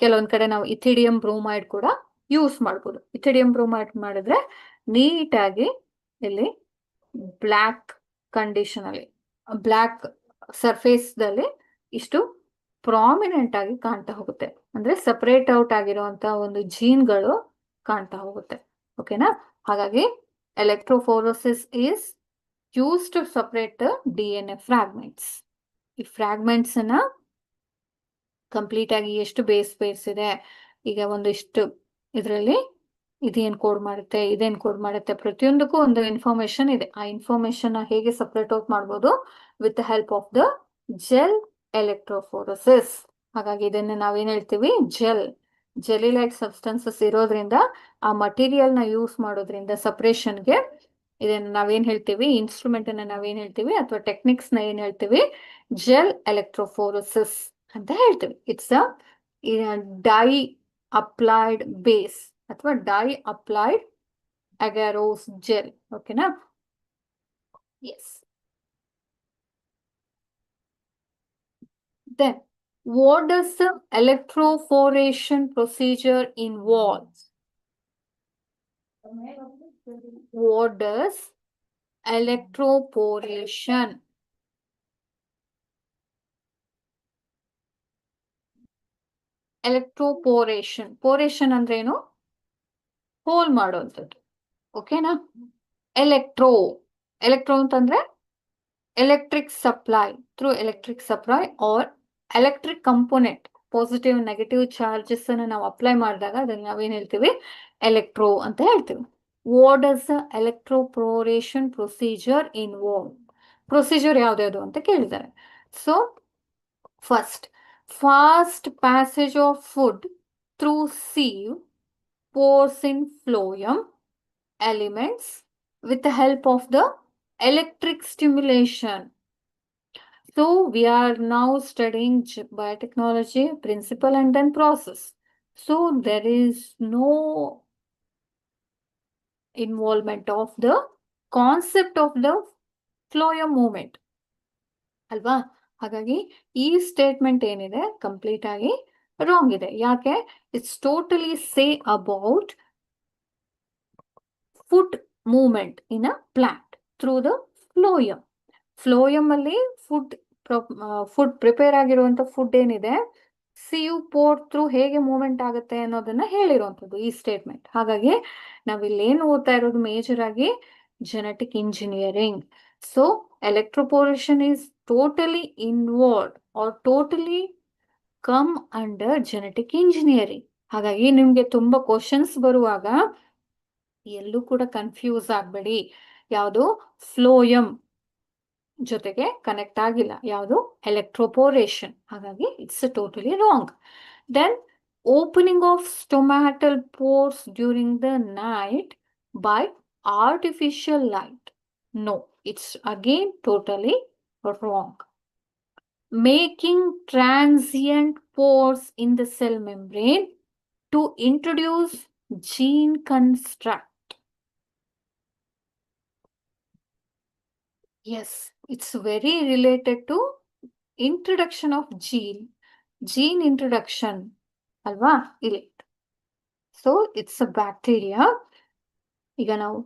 ಕೆಲವೊಂದ್ ಕಡೆ ನಾವು ಇಥಿಡಿಯಂ ಬ್ರೋಮೈಡ್ ಕೂಡ ಯೂಸ್ ಮಾಡ್ಬೋದು. ಇಥಿಡಿಯಂ ಬ್ರೋಮೈಡ್ ಮಾಡಿದ್ರೆ ನೀಟಾಗಿ ಇಲ್ಲಿ ಬ್ಲ್ಯಾಕ್ ಕಂಡೀಷನ್ ಅಲ್ಲಿ, ಬ್ಲ್ಯಾಕ್ ಸರ್ಫೇಸ್ ದಲ್ಲಿ ಇಷ್ಟು ಪ್ರಾಮಿನೆಂಟ್ ಆಗಿ ಕಾಣ್ತಾ ಹೋಗುತ್ತೆ. ಅಂದ್ರೆ ಸಪರೇಟ್ ಔಟ್ ಆಗಿರುವಂತ ಒಂದು ಜೀನ್ಗಳು ಕಾಣ್ತಾ ಹೋಗುತ್ತೆ. ಓಕೆನಾ, ಹಾಗಾಗಿ electrophoresis is use to separate the D N A fragments. ಈ ಫ್ರಾಗ್ಮೆಂಟ್ಸ್ ಅನ್ನ ಕಂಪ್ಲೀಟ್ ಆಗಿ ಎಷ್ಟು ಬೇಸ್ ಇದೆ, ಈಗ ಒಂದಿಷ್ಟು ಇದರಲ್ಲಿ ಇದೇನ್ ಕೋಡ್ ಮಾಡುತ್ತೆ, ಇದೇನ್ ಕೋಡ್ ಮಾಡುತ್ತೆ, ಪ್ರತಿಯೊಂದಕ್ಕೂ ಒಂದು ಇನ್ಫಾರ್ಮೇಶನ್ ಇದೆ. ಆ ಇನ್ಫಾರ್ಮೇಶನ್ ಹೇಗೆ ಸಪರೇಟ್ ಔಟ್ ಮಾಡ್ಬೋದು, with the help of the gel electrophoresis. ಹಾಗಾಗಿ ಇದನ್ನ ನಾವೇನ್ ಹೇಳ್ತೀವಿ, ಜೆಲಿ ಲೈಕ್ ಸಬ್ಸ್ಟೆನ್ಸಸ್ ಇರೋದ್ರಿಂದ ಆ ಮಟೀರಿಯಲ್ ನ ಯೂಸ್ ಮಾಡೋದ್ರಿಂದ ಸಪರೇಷನ್ಗೆ ಇದನ್ನ ನಾವೇನ್ ಹೇಳ್ತೀವಿ, ಇನ್ಸ್ಟ್ರೂಮೆಂಟ್ ಅನ್ನ ನಾವೇನ್ ಹೇಳ್ತೀವಿ ಅಥವಾ ಟೆಕ್ನಿಕ್ಸ್ ನ ಏನ್ ಹೇಳ್ತೀವಿ, ಜೆಲ್ ಎಲೆಕ್ಟ್ರೋಫೋರೋಸಿಸ್ ಅಂತ ಹೇಳ್ತೀವಿ. It's a dye applied base ಅಥವಾ ಡೈ ಅಪ್ಲೈಡ್ ಅಗಾರೋಸ್ ಜೆಲ್. ಓಕೆನಾ, yes. Then what does the electroporation procedure involve? What does electroporation poration ಅಂದ್ರೆ ಏನು, ಹೋಲ್ ಮಾಡುವಂಥದ್ದು. ಓಕೆನಾ, ಎಲೆಕ್ಟ್ರೋ ಅಂತಂದ್ರೆ electric supply, through electric supply or electric component, positive negative charges ಅನ್ನ ನಾವು apply ಮಾಡಿದಾಗ ಅದನ್ನ ನಾವೇನ್ ಹೇಳ್ತೀವಿ, ಎಲೆಕ್ಟ್ರೋ ಅಂತ ಹೇಳ್ತೀವಿ. What does the electroporation procedure involve? Procedure ಯಾವ್ದು ಅಂತ ಕೇಳಿದ್ದಾರೆ. So first, fast passage of food through sieve pores in phloem elements with the help of the electric stimulation. So we are now studying biotechnology principle and then process. So there is no involvement of the concept of the phloem movement ಅಲ್ವಾ. ಹಾಗಾಗಿ ಈ statement ಏನಿದೆ complete ಆಗಿ wrong ಇದೆ. ಯಾಕೆ? It's totally say about food movement in a plant through the phloem. Phloem ಅಲ್ಲಿ food prepare ಆಗಿರುವಂತ food ಏನಿದೆ ಸಿಯು ಪೋರ್ಟ್ ಥ್ರೂ ಹೇಗೆ ಮೂವ್ಮೆಂಟ್ ಆಗುತ್ತೆ ಅನ್ನೋದನ್ನ ಹೇಳಿರುವಂತದ್ದು ಈ ಸ್ಟೇಟ್ಮೆಂಟ್. ಹಾಗಾಗಿ ನಾವಿಲ್ಲಿ ಏನು ಓದ್ತಾ ಇರೋದು ಮೇಜರ್ ಆಗಿ genetic engineering. So electroporation is totally involved or totally come under genetic engineering. ಹಾಗಾಗಿ ನಿಮ್ಗೆ ತುಂಬಾ ಕ್ವಶನ್ಸ್ ಬರುವಾಗ ಎಲ್ಲೂ ಕೂಡ ಕನ್ಫ್ಯೂಸ್ ಆಗ್ಬೇಡಿ. ಯಾವುದು ಫ್ಲೋಯಮ್ ಜೊತೆಗೆ ಕನೆಕ್ಟ್ ಆಗಿಲ್ಲ, ಯಾವುದು ಎಲೆಕ್ಟ್ರೋಪೋರೇಷನ್. ಹಾಗಾಗಿ it's totally wrong. Then opening of stomatal pores during the night by artificial light. No, it's again totally wrong. Making transient pores in the cell membrane to introduce gene construct. Yes, it's very related to introduction of gene introduction. Alva? So it's a bacteria. ಈಗ ನಾವು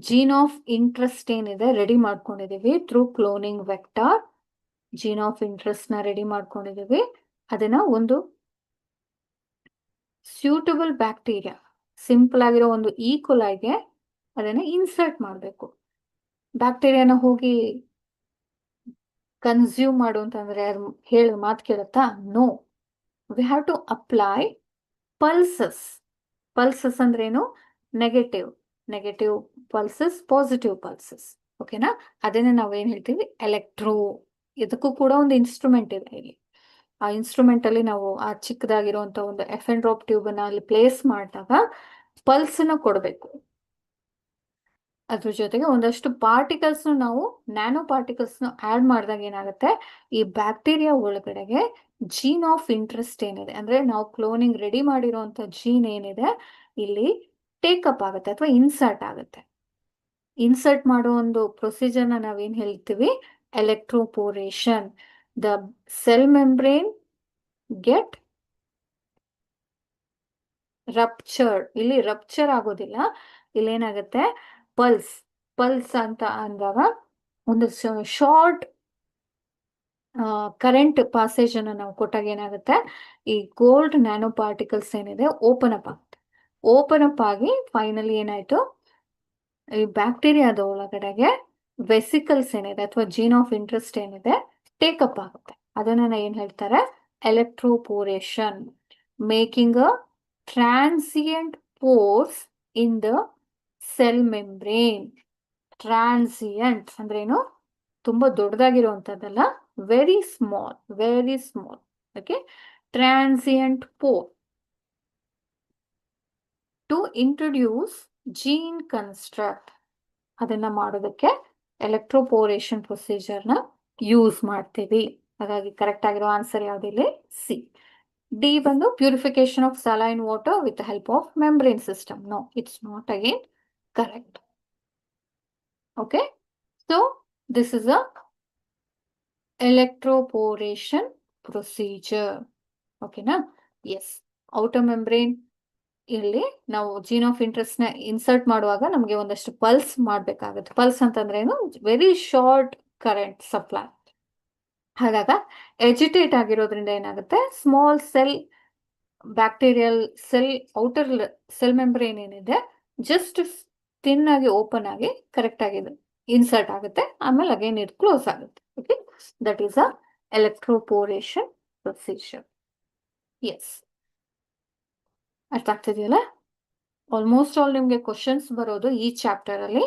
gene of interest ಏನಿದೆ ready ಮಾಡ್ಕೊಂಡಿದೀವಿ through cloning vector. Gene of interest ನ ready ಮಾಡ್ಕೊಂಡಿದೀವಿ. ಅದನ್ನ ಒಂದು suitable bacteria, simple ಆಗಿರೋ ಒಂದು ಈಕೊಲೈಗೆ ಅದನ್ನ ಇನ್ಸರ್ಟ್ ಮಾಡಬೇಕು. ಬ್ಯಾಕ್ಟೀರಿಯಾನ ಹೋಗಿ ಕನ್ಸ್ಯೂಮ್ ಮಾಡು ಅಂತಂದ್ರೆ ಹೇಳಿ ಮಾತು ಕೇಳುತ್ತಾ? No, we have to apply pulses. Pulses ಅಂದ್ರೇನು? Negative pulses, positive pulses. ಓಕೆನಾ? ಅದನ್ನೇ ನಾವೇನ್ ಹೇಳ್ತೀವಿ ಎಲೆಕ್ಟ್ರೋ. ಇದಕ್ಕೂ ಕೂಡ ಒಂದು ಇನ್ಸ್ಟ್ರೂಮೆಂಟ್ ಇದೆ ಇಲ್ಲಿ. ಆ ಇನ್ಸ್ಟ್ರೂಮೆಂಟ್ ಅಲ್ಲಿ ನಾವು ಆ ಚಿಕ್ಕದಾಗಿರುವಂತ ಒಂದು ಎಫ್ ಡ್ರಾಪ್ ಟ್ಯೂಬ್ ಅನ್ನ ಅಲ್ಲಿ ಪ್ಲೇಸ್ ಮಾಡಿದಾಗ ಪಲ್ಸ್ ನ ಕೊಡಬೇಕು. ಅದ್ರ ಜೊತೆಗೆ ಒಂದಷ್ಟು ಪಾರ್ಟಿಕಲ್ಸ್ ನಾವು ನ್ಯಾನೋ ಪಾರ್ಟಿಕಲ್ಸ್ ಆಡ್ ಮಾಡಿದಾಗ ಏನಾಗುತ್ತೆ, ಈ ಬ್ಯಾಕ್ಟೀರಿಯಾ ಒಳಗಡೆಗೆ ಜೀನ್ ಆಫ್ ಇಂಟ್ರೆಸ್ಟ್ ಏನಿದೆ ಅಂದ್ರೆ ನಾವು ಕ್ಲೋನಿಂಗ್ ರೆಡಿ ಮಾಡಿರುವಂತ ಜೀನ್ ಏನಿದೆ ಇಲ್ಲಿ ಟೇಕಪ್ ಆಗುತ್ತೆ ಅಥವಾ ಇನ್ಸರ್ಟ್ ಆಗುತ್ತೆ. ಇನ್ಸರ್ಟ್ ಮಾಡೋ ಒಂದು ಪ್ರೊಸೀಜರ್ನ ನಾವೇನ್ ಹೇಳ್ತೀವಿ? Electroporation. The cell membrane get ruptured. ಇಲ್ಲಿ ರಪ್ಚರ್ ಆಗೋದಿಲ್ಲ, ಇಲ್ಲೇನಾಗುತ್ತೆ ಪಲ್ಸ್ ಅಂತ ಅಂದಾಗ ಒಂದು ಶಾರ್ಟ್ ಕರೆಂಟ್ ಪಾಸೇಜ್ ಅನ್ನು ನಾವು ಕೊಟ್ಟಾಗ ಏನಾಗುತ್ತೆ, ಈ ಗೋಲ್ಡ್ ನ್ಯಾನೋ ಪಾರ್ಟಿಕಲ್ಸ್ ಏನಿದೆ ಓಪನ್ ಅಪ್ ಆಗುತ್ತೆ. ಓಪನ್ ಅಪ್ ಆಗಿ ಫೈನಲಿ ಏನಾಯ್ತು, ಈ ಬ್ಯಾಕ್ಟೀರಿಯಾದ ಒಳಗಡೆಗೆ ವೆಸಿಕಲ್ಸ್ ಏನಿದೆ ಅಥವಾ ಜೀನ್ ಆಫ್ ಇಂಟ್ರೆಸ್ಟ್ ಏನಿದೆ ಟೇಕಪ್ ಆಗುತ್ತೆ. ಅದನ್ನ ಏನ್ ಹೇಳ್ತಾರೆ? Electroporation. Making a transient pores in the cell membrane. Transient ಅಂದ್ರೇನು? ತುಂಬಾ ದೊಡ್ಡದಾಗಿರುವಂತದ್ದಲ್ಲ, very small. Okay, transient pore to introduce gene construct. ಅದನ್ನ ಮಾಡೋದಕ್ಕೆ ಎಲೆಕ್ಟ್ರೋಪೋರೇಷನ್ ಪ್ರೊಸೀಜರ್ನ ಯೂಸ್ ಮಾಡ್ತೀವಿ. ಹಾಗಾಗಿ ಕರೆಕ್ಟ್ ಆಗಿರೋ ಆನ್ಸರ್ ಯಾವ್ದಿಲ್ಲ? ಸಿ. ಡಿ ಬಂದು purification of saline water with the help of membrane system. No, it's not again correct. Okay, so this is a electroporation procedure. Okay na? Yes, outer membrane ಇಲ್ಲಿ ನಾವು gene of interest ನ insert ಮಾಡುವಾಗ ನಮಗೆ ಒಂದಷ್ಟು pulse ಮಾಡ್ಬೇಕಾಗುತ್ತೆ. Pulse ಅಂತಂದ್ರೆ ಏನು? Very short current supply. ಹಾಗಾಗ ಎಜಿಟೇಟ್ ಆಗಿರೋದ್ರಿಂದ ಏನಾಗುತ್ತೆ, small cell bacterial cell outer cell membrane ಏನಿದೆ ಜಸ್ಟ್ ಥಿನ್ ಆಗಿ ಓಪನ್ ಆಗಿ ಕರೆಕ್ಟ್ ಆಗಿ ಇನ್ಸರ್ಟ್ ಆಗುತ್ತೆ. ಆಮೇಲೆ ಅಗೇನ್ ಇದು ಕ್ಲೋಸ್ ಆಗುತ್ತೆ. Okay, that is a electroporation procedure. Yes, ಅರ್ಥ ಆಗ್ತಿದೆಯಲ್ಲ? ಆಲ್ಮೋಸ್ಟ್ ಆಲ್ ನಿಮ್ಗೆ ಕ್ವಶನ್ಸ್ ಬರೋದು ಈ ಚಾಪ್ಟರ್ ಅಲ್ಲಿ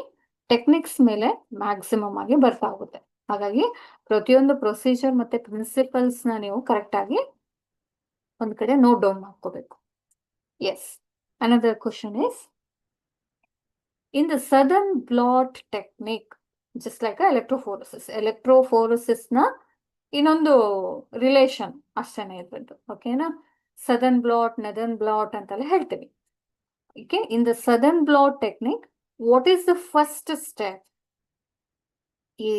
ಟೆಕ್ನಿಕ್ಸ್ ಮೇಲೆ ಮ್ಯಾಕ್ಸಿಮಮ್ ಆಗಿ ಬರ್ತಾ ಹೋಗುತ್ತೆ. ಹಾಗಾಗಿ ಪ್ರತಿಯೊಂದು ಪ್ರೊಸೀಜರ್ ಮತ್ತೆ ಪ್ರಿನ್ಸಿಪಲ್ಸ್ ನ ನೀವು ಕರೆಕ್ಟ್ ಆಗಿ ಒಂದ್ ಕಡೆ ನೋಟ್ ಡೌನ್ ಮಾಡ್ಕೋಬೇಕು. Yes, another question is, in the southern blot technique just like electrophoresis ನ ಇನ್ನೊಂದು ರಿಲೇಷನ್ ಅಷ್ಟೇನೆ ಇದ್ರದ್ದು. ಓಕೆನಾ? ಸದರ್ನ್ ಬ್ಲಾಟ್, ನದರ್ನ್ ಬ್ಲಾಟ್ ಅಂತೆಲ್ಲ ಹೇಳ್ತೀವಿ. Okay, in the southern blot technique, what is the first step? ಈ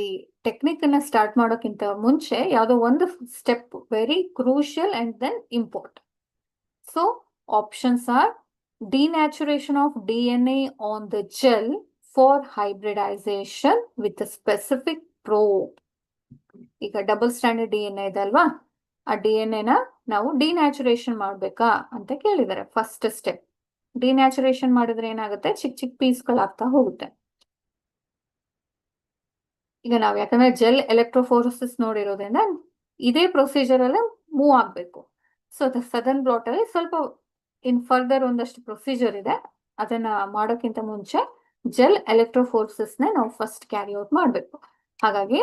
ಟೆಕ್ನಿಕ್ ಅನ್ನ ಸ್ಟಾರ್ಟ್ ಮಾಡೋಕ್ಕಿಂತ ಮುಂಚೆ ಯಾವುದೋ ಒಂದು step very crucial and then important. So options are denaturation of DNA on the gel for hybridization with a specific probe. ಈಗ double standard DNA ಇದೆ ಅಲ್ವಾ, ಆ DNA ನ ನಾವು ಡಿನ್ಯಾಚುರೇಷನ್ ಮಾಡ್ಬೇಕಾ ಅಂತ ಕೇಳಿದ್ದಾರೆ. ಫಸ್ಟ್ ಸ್ಟೆಪ್ ಡಿನ್ಯಾಚುರೇಷನ್ ಮಾಡಿದ್ರೆ ಏನಾಗುತ್ತೆ, ಚಿಕ್ಕ ಚಿಕ್ಕ ಪೀಸ್ಗಳಾಗ್ತಾ ಹೋಗುತ್ತೆ. ಈಗ ನಾವು ಯಾಕಂದ್ರೆ ಜೆಲ್ ಎಲೆಕ್ಟ್ರೋಫೋರೋಸಿಸ್ ನೋಡಿರೋದ್ರಿಂದ ಇದೇ ಪ್ರೊಸೀಜರ್ ಅಲ್ಲೇ ಮೂವ್ ಆಗ್ಬೇಕು. ಸೊ ಸದರ್ನ್ ಬ್ಲಾಟ್ ಅಲ್ಲಿ ಸ್ವಲ್ಪ ಇನ್ ಫರ್ದರ್ ಒಂದಷ್ಟು ಪ್ರೊಸೀಜರ್ ಇದೆ. ಅದನ್ನ ಮಾಡೋಕ್ಕಿಂತ ಮುಂಚೆ ಜೆಲ್ ಎಲೆಕ್ಟ್ರೋಫೋರೋಸಿಸ್ ನ ನಾವು ಫಸ್ಟ್ ಕ್ಯಾರಿ ಔಟ್ ಮಾಡಬೇಕು. ಹಾಗಾಗಿ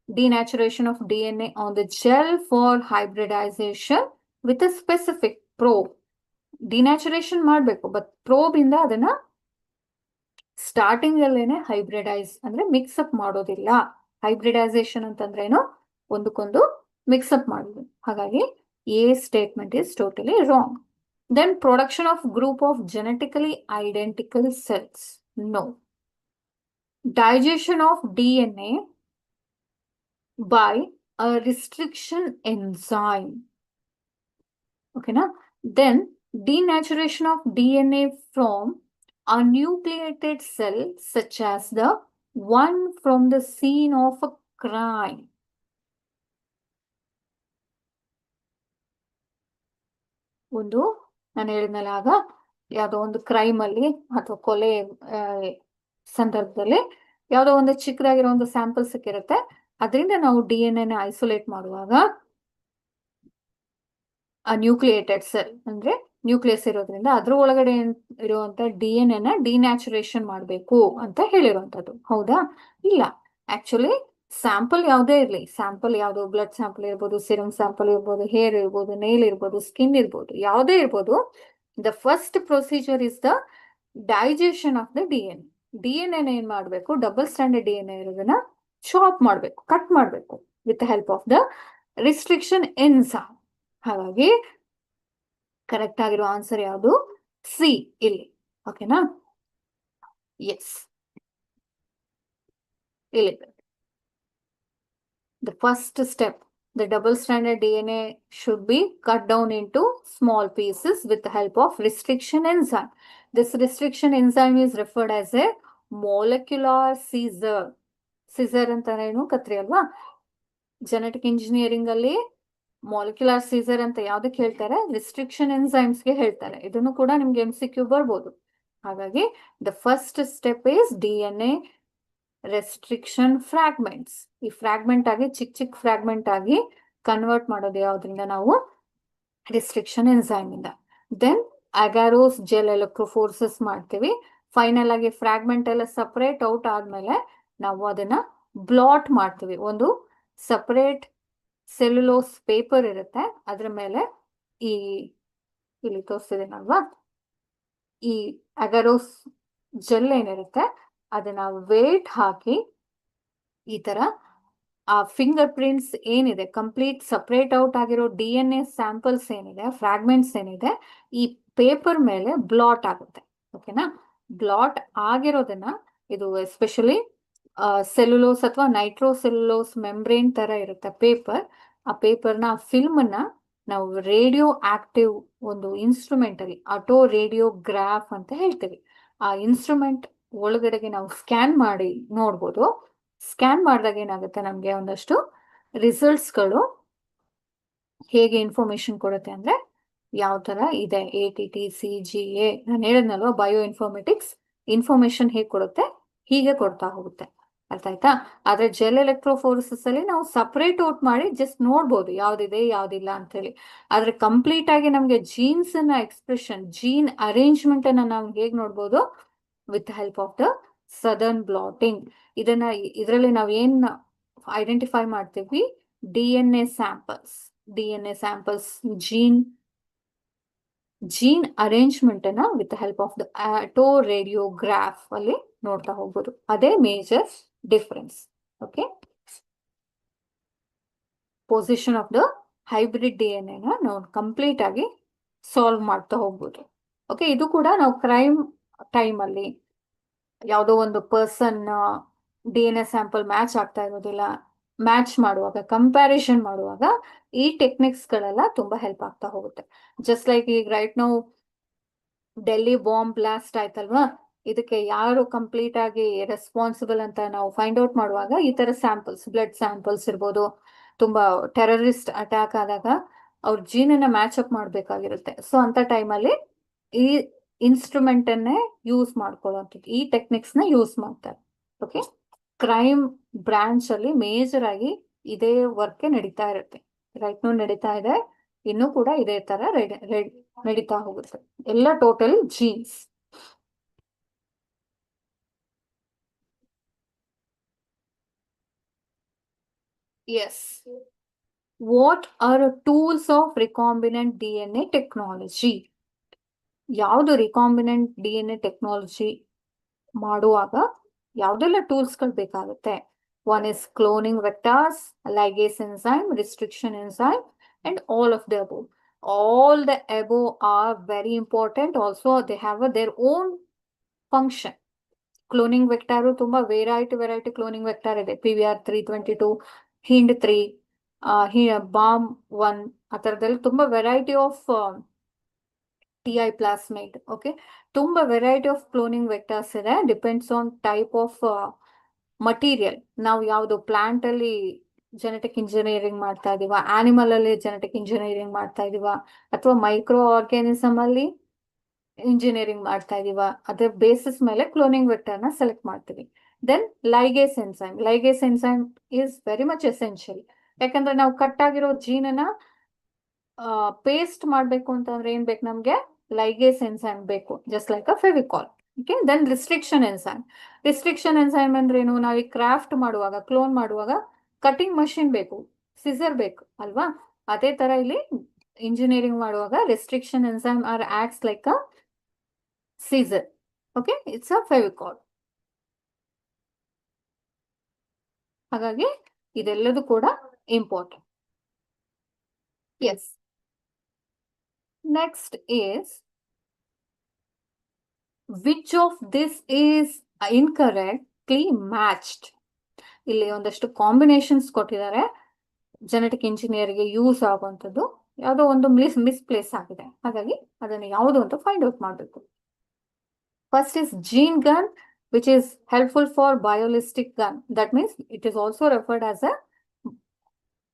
denaturation of DNA on the gel for hybridization with a specific probe. Denaturation ಮಾಡಬೇಕು, ಬಟ್ ಪ್ರೋಬ್ ಇಂದ ಅದನ್ನ ಸ್ಟಾರ್ಟಿಂಗ್ ಅಲ್ಲೇನೆ ಹೈಬ್ರಿಡೈಸ್ ಅಂದ್ರೆ ಮಿಕ್ಸ್ಅಪ್ ಮಾಡೋದಿಲ್ಲ. ಹೈಬ್ರಿಡೈಸೇಷನ್ ಅಂತಂದ್ರೆ ಏನು, ಒಂದಕ್ಕೊಂದು ಮಿಕ್ಸ್ಅಪ್ ಮಾಡೋದು. ಹಾಗಾಗಿ A statement is totally wrong. Then production of group of genetically identical cells, no. Digestion of DNA by a restriction enzyme. Okay, na? Then denaturation of DNA from a nucleated cell such as the one from the scene of a crime. ಒಂದು ನಾನು ಹೇಳಿದ್ನಲ್ಲ ಆಗ, ಯಾವುದೋ ಒಂದು crime ಅಲ್ಲಿ ಅಥವಾ ಕೊಲೆ ಸಂದರ್ಭದಲ್ಲಿ ಯಾವುದೋ ಒಂದು ಚಿಕ್ಕದಾಗಿರೋ ಒಂದು ಸ್ಯಾಂಪಲ್ ಸಿಕ್ಕಿರುತ್ತೆ. ಅದರಿಂದ ನಾವು DNA ನ ಐಸೋಲೇಟ್ ಮಾಡುವಾಗ ಆ ನ್ಯೂಕ್ಲಿಯೇಟೆಡ್ ಸೆಲ್ ಅಂದ್ರೆ ನ್ಯೂಕ್ಲಿಯಸ್ ಇರೋದ್ರಿಂದ ಅದ್ರ ಒಳಗಡೆ ಇರುವಂತ DNA ನ ಡಿನ್ಯಾಚುರೇಷನ್ ಮಾಡಬೇಕು ಅಂತ ಹೇಳಿರುವಂತದ್ದು. ಹೌದಾ? ಇಲ್ಲ, ಆಕ್ಚುಲಿ ಸ್ಯಾಂಪಲ್ ಯಾವುದೇ ಇರಲಿ, ಸ್ಯಾಂಪಲ್ ಯಾವುದು, ಬ್ಲಡ್ ಸ್ಯಾಂಪಲ್ ಇರ್ಬೋದು, ಸಿರಮ್ ಸ್ಯಾಂಪಲ್ ಇರ್ಬೋದು, ಹೇರ್ ಇರ್ಬೋದು, ನೇಲ್ ಇರ್ಬೋದು, ಸ್ಕಿನ್ ಇರ್ಬೋದು, ಯಾವುದೇ ಇರ್ಬೋದು, the first procedure is the digestion of the DNA ನ ಏನ್ ಮಾಡ್ಬೇಕು, ಡಬಲ್ ಸ್ಟ್ಯಾಂಡರ್ಡ್ DNA ಇರೋದನ್ನ ಚಾಪ್ ಮಾಡಬೇಕು, ಕಟ್ ಮಾಡಬೇಕು with help of the restriction enzyme. ಹಾಗಾಗಿ ಕರೆಕ್ಟ್ ಆಗಿರೋ ಆನ್ಸರ್ ಯಾವುದು? ಸಿ ಇಲ್ಲಿ. ಓಕೆನಾ? ಎಸ್, ಇಲ್ಲಿ the first step, the double stranded DNA should be cut down into small pieces with the help of restriction enzyme. This restriction enzyme is referred as a molecular scissor. Scissor ಅಂತಾನೆ ಏನು, ಕತ್ರಿ ಅಲ್ವಾ? Genetic engineering ಅಲ್ಲಿ molecular Caesar ಅಂತ ಯಾವ್ದಕ್ಕೆ ಹೇಳ್ತಾರೆ, restriction enzymes ಗೆ ಹೇಳ್ತಾರೆ. ಇದನ್ನು ಕೂಡ ನಿಮ್ಗೆ MCQ ಬರ್ಬೋದು. ಹಾಗಾಗಿ the first step is DNA restriction fragments. ಈ ಫ್ರಾಗ್ಮೆಂಟ್ ಆಗಿ ಚಿಕ್ಕ ಚಿಕ್ಕ ಫ್ರಾಗ್ಮೆಂಟ್ ಆಗಿ ಕನ್ವರ್ಟ್ ಮಾಡೋದು ಯಾವ್ದ್ರಿಂದ, ನಾವು ರಿಸ್ಟ್ರಿಕ್ಷನ್ ಎನ್ಸೈಮ್ ಇಂದ. ದೆನ್ ಅಗಾರೋಸ್ ಜೆಲ್ ಎಲೆಕ್ಟ್ರೋಫೋರ್ಸಸ್ ಮಾಡ್ತೀವಿ. ಫೈನಲ್ ಆಗಿ ಫ್ರಾಗ್ಮೆಂಟ್ ಎಲ್ಲ ಸಪರೇಟ್ ಔಟ್ ಆದ್ಮೇಲೆ ನಾವು ಅದನ್ನ ಬ್ಲಾಟ್ ಮಾಡ್ತೀವಿ. ಒಂದು ಸಪರೇಟ್ ಸೆಲ್ಯುಲೋಸ್ ಪೇಪರ್ ಇರುತ್ತೆ, ಅದ್ರ ಮೇಲೆ ಇಲ್ಲಿ ತೋರಿಸ್ತಿದ್ದೀನಲ್ವಾ, ಈ ಅಗಾರೋಸ್ ಜೆಲ್ ಏನಿರುತ್ತೆ ಅದನ್ನ ವೇಟ್ ಹಾಕಿ ಈ ತರ ಆ ಫಿಂಗರ್ ಪ್ರಿಂಟ್ಸ್ ಏನಿದೆ, ಕಂಪ್ಲೀಟ್ ಸಪರೇಟ್ ಔಟ್ ಆಗಿರೋ DNA ಸ್ಯಾಂಪಲ್ಸ್ ಏನಿದೆ, ಫ್ರಾಗ್ಮೆಂಟ್ಸ್ ಏನಿದೆ, ಈ ಪೇಪರ್ ಮೇಲೆ ಬ್ಲಾಟ್ ಆಗುತ್ತೆ. ಓಕೆನಾ? ಬ್ಲಾಟ್ ಆಗಿರೋದನ್ನ, ಇದು ಎಸ್ಪೆಷಲಿ ಸೆಲ್ಯುಲೋಸ್ ಅಥವಾ ನೈಟ್ರೋಸೆಲ್ಯುಲೋಸ್ ಮೆಂಬ್ರೇನ್ ತರ ಇರುತ್ತೆ ಪೇಪರ್. ಆ ಪೇಪರ್ನ, ಫಿಲ್ಮ್ ನ ನಾವು ರೇಡಿಯೋ ಆಕ್ಟಿವ್ ಒಂದು ಇನ್ಸ್ಟ್ರೂಮೆಂಟ್ ಅಲ್ಲಿ, ಆಟೋ ರೇಡಿಯೋಗ್ರಾಫ್ ಅಂತ ಹೇಳ್ತೀವಿ, ಆ ಇನ್ಸ್ಟ್ರೂಮೆಂಟ್ ಒಳಗಡೆಗೆ ನಾವು ಸ್ಕ್ಯಾನ್ ಮಾಡಿ ನೋಡ್ಬೋದು. ಸ್ಕ್ಯಾನ್ ಮಾಡಿದಾಗ ಏನಾಗುತ್ತೆ, ನಮ್ಗೆ ಒಂದಷ್ಟು ರಿಸಲ್ಟ್ಸ್ಗಳು ಹೇಗೆ ಇನ್ಫಾರ್ಮೇಶನ್ ಕೊಡುತ್ತೆ ಅಂದ್ರೆ, ಯಾವ ತರ ಇದೆ ATT CGA, ನಾನು ಹೇಳಿದ್ನಲ್ವಾ ಬಯೋ ಇನ್ಫಾರ್ಮೆಟಿಕ್ಸ್, ಇನ್ಫಾರ್ಮೇಶನ್ ಹೇಗೆ ಕೊಡುತ್ತೆ ಹೀಗೆ ಕೊಡ್ತಾ ಹೋಗುತ್ತೆ. ಅರ್ಥ ಆಯ್ತಾ? ಆದ್ರೆ ಜೆಲ್ ಎಲೆಕ್ಟ್ರೋಫೋರೆಸಿಸ್ ಅಲ್ಲಿ ನಾವು ಸಪರೇಟ್ ಔಟ್ ಮಾಡಿ ಜಸ್ಟ್ ನೋಡ್ಬೋದು ಯಾವ್ದಿದೆ ಯಾವ್ದಿಲ್ಲ ಅಂತ ಹೇಳಿ. ಆದ್ರೆ ಕಂಪ್ಲೀಟ್ ಆಗಿ ನಮ್ಗೆ ಜೀನ್ಸ್ ಅನ್ನ ಎಕ್ಸ್ಪ್ರೆಷನ್, ಜೀನ್ ಅರೇಂಜ್ಮೆಂಟ್ ಅನ್ನ ನಾವು ಹೇಗ್ ನೋಡ್ಬೋದು, with help of the southern blotting. ಇದರಲ್ಲಿ ನಾವು ಏನ್ ಐಡೆಂಟಿಫೈ ಮಾಡ್ತೀವಿ, DNA ಸ್ಯಾಂಪಲ್ಸ್, ಜೀನ್ ಅರೇಂಜ್ಮೆಂಟ್ ಅನ್ನ with help of the auto radiograph ಅಲ್ಲಿ ನೋಡ್ತಾ ಹೋಗ್ಬೋದು. ಅದೇ major difference. Okay, position of the hybrid DNA ನಾವು ಕಂಪ್ಲೀಟ್ ಆಗಿ ಸಾಲ್ವ್ ಮಾಡ್ತಾ ಹೋಗ್ಬೋದು. ಓಕೆ, ಇದು ಕೂಡ ನಾವು ಕ್ರೈಮ್ ಟೈಮಲ್ಲಿ ಯಾವುದೋ ಒಂದು ಪರ್ಸನ್ DNA ಸ್ಯಾಂಪಲ್ ಮ್ಯಾಚ್ ಆಗ್ತಾ ಇರೋದಿಲ್ಲ, ಮ್ಯಾಚ್ ಮಾಡುವಾಗ, ಕಂಪ್ಯಾರಿಸನ್ ಮಾಡುವಾಗ ಈ ಟೆಕ್ನಿಕ್ಸ್ಗಳೆಲ್ಲ ತುಂಬಾ ಹೆಲ್ಪ್ ಆಗ್ತಾ ಹೋಗುತ್ತೆ. ಜಸ್ಟ್ ಲೈಕ್ ಈಗ ರೈಟ್ ನಾವು ಡೆಲ್ಲಿ ಬಾಂಬ್ ಬ್ಲಾಸ್ಟ್ ಆಯ್ತಲ್ವಾ, ಇದಕ್ಕೆ ಯಾರು ಕಂಪ್ಲೀಟ್ ಆಗಿ ರೆಸ್ಪಾನ್ಸಿಬಲ್ ಅಂತ ನಾವು ಫೈಂಡ್ ಔಟ್ ಮಾಡುವಾಗ ಈ ತರ ಸ್ಯಾಂಪಲ್ಸ್, ಬ್ಲಡ್ ಸ್ಯಾಂಪಲ್ಸ್ ಇರ್ಬೋದು, ತುಂಬಾ ಟೆರರಿಸ್ಟ್ ಅಟ್ಯಾಕ್ ಆದಾಗ ಅವ್ರ ಜೀನನ್ನ ಮ್ಯಾಚ್ ಅಪ್ ಮಾಡ್ಬೇಕಾಗಿರುತ್ತೆ. ಸೊ ಅಂತ ಟೈಮಲ್ಲಿ ಈ ಇನ್ಸ್ಟ್ರೂಮೆಂಟ್ ಅನ್ನೇ ಯೂಸ್ ಮಾಡ್ಕೊಳ್ಳೋಂಥದ್ದು, ಈ ಟೆಕ್ನಿಕ್ಸ್ ನ ಯೂಸ್ ಮಾಡ್ತಾರೆ. ಓಕೆ, ಕ್ರೈಮ್ ಬ್ರಾಂಚ್ ಅಲ್ಲಿ ಮೇಜರ್ ಆಗಿ ಇದೇ ವರ್ಕ್ ನಡೀತಾ ಇರುತ್ತೆ. ರೈಟ್ ನೂ ನಡೀತಾ ಇದೆ, ಇನ್ನೂ ಕೂಡ ಇದೇ ತರ ನಡೀತಾ ಹೋಗುತ್ತೆ. ಎಲ್ಲ total genes. Yes, what are tools of recombinant DNA technology? ಯಾವುದು ರಿಕಾಂಬಿನೆಂಟ್ DNA ಟೆಕ್ನಾಲಜಿ ಮಾಡುವಾಗ ಯಾವುದೆಲ್ಲ ಟೂಲ್ಸ್ಗಳು ಬೇಕಾಗುತ್ತೆ? One is cloning vectors, ligase enzyme, restriction enzyme, and all of the above. All the above are very important. Also, they have their own function. Cloning vector ತುಂಬಾ variety cloning vector ಇದೆ. PVR322, HIND3, BAM1, ಆ ಥರದಲ್ಲಿ ತುಂಬಾ variety of TI ಪ್ಲಾಸ್ಮೈಡ್. Okay, ತುಂಬಾ variety of cloning vectors ಇದೆ. Depends on type of material. ನಾವು ಯಾವುದು plant ಅಲ್ಲಿ ಜೆನೆಟಿಕ್ ಇಂಜಿನಿಯರಿಂಗ್ ಮಾಡ್ತಾ ಇದೀವ, ಆನಿಮಲ್ ಅಲ್ಲಿ ಜೆನೆಟಿಕ್ ಇಂಜಿನಿಯರಿಂಗ್ ಮಾಡ್ತಾ ಇದೀವ, ಅಥವಾ ಮೈಕ್ರೋ ಆರ್ಗ್ಯಾನಿಸಮ್ ಅಲ್ಲಿ ಇಂಜಿನಿಯರಿಂಗ್ ಮಾಡ್ತಾ ಇದೀವ, ಅದ್ರ ಬೇಸಿಸ್ ಮೇಲೆ ಕ್ಲೋನಿಂಗ್ ವೆಕ್ಟರ್ ನ ಸೆಲೆಕ್ಟ್ ಮಾಡ್ತೀವಿ. Then ligase enzyme is very much essential. ಯಾಕಂದ್ರೆ ನಾವು ಕಟ್ ಆಗಿರೋ ಜೀನನ್ನ ಪೇಸ್ಟ್ ಮಾಡ್ಬೇಕು ಅಂತಂದ್ರೆ ಏನ್ ಬೇಕು ನಮ್ಗೆ? ಲೈಗೇಸ್ ಎನ್ಸೈಮ್ ಬೇಕು, just like a Fevicol. Okay, then restriction enzyme ಅಂದ್ರೆ ಏನು? ನಾವು ಕ್ರಾಫ್ಟ್ ಮಾಡುವಾಗ, ಕ್ಲೋನ್ ಮಾಡುವಾಗ ಕಟಿಂಗ್ ಮಷಿನ್ ಬೇಕು, ಸಿಸರ್ ಬೇಕು ಅಲ್ವಾ? ಅದೇ ತರ ಇಲ್ಲಿ ಇಂಜಿನಿಯರಿಂಗ್ ಮಾಡುವಾಗ restriction enzyme are acts like a scissor. Okay, it's a Fevicol. ಹಾಗಾಗಿ ಇದೆಲ್ಲದೂ ಕೂಡ important. Yes, next is which of this is incorrectly matched. ಇಲ್ಲಿ ಒಂದಷ್ಟು ಕಾಂಬಿನೇಷನ್ಸ್ ಕೊಟ್ಟಿದ್ದಾರೆ, ಜೆನೆಟಿಕ್ ಇಂಜಿನಿಯರ್ಗೆ ಯೂಸ್ ಆಗುವಂಥದ್ದು. ಯಾವುದೋ ಒಂದು ಮಿಸ್ಪ್ಲೇಸ್ ಆಗಿದೆ, ಹಾಗಾಗಿ ಅದನ್ನು ಯಾವುದು ಅಂತ ಫೈಂಡ್ ಔಟ್ ಮಾಡಬೇಕು. First is gene gun, which is helpful for biolistic gun. That means it is also referred as a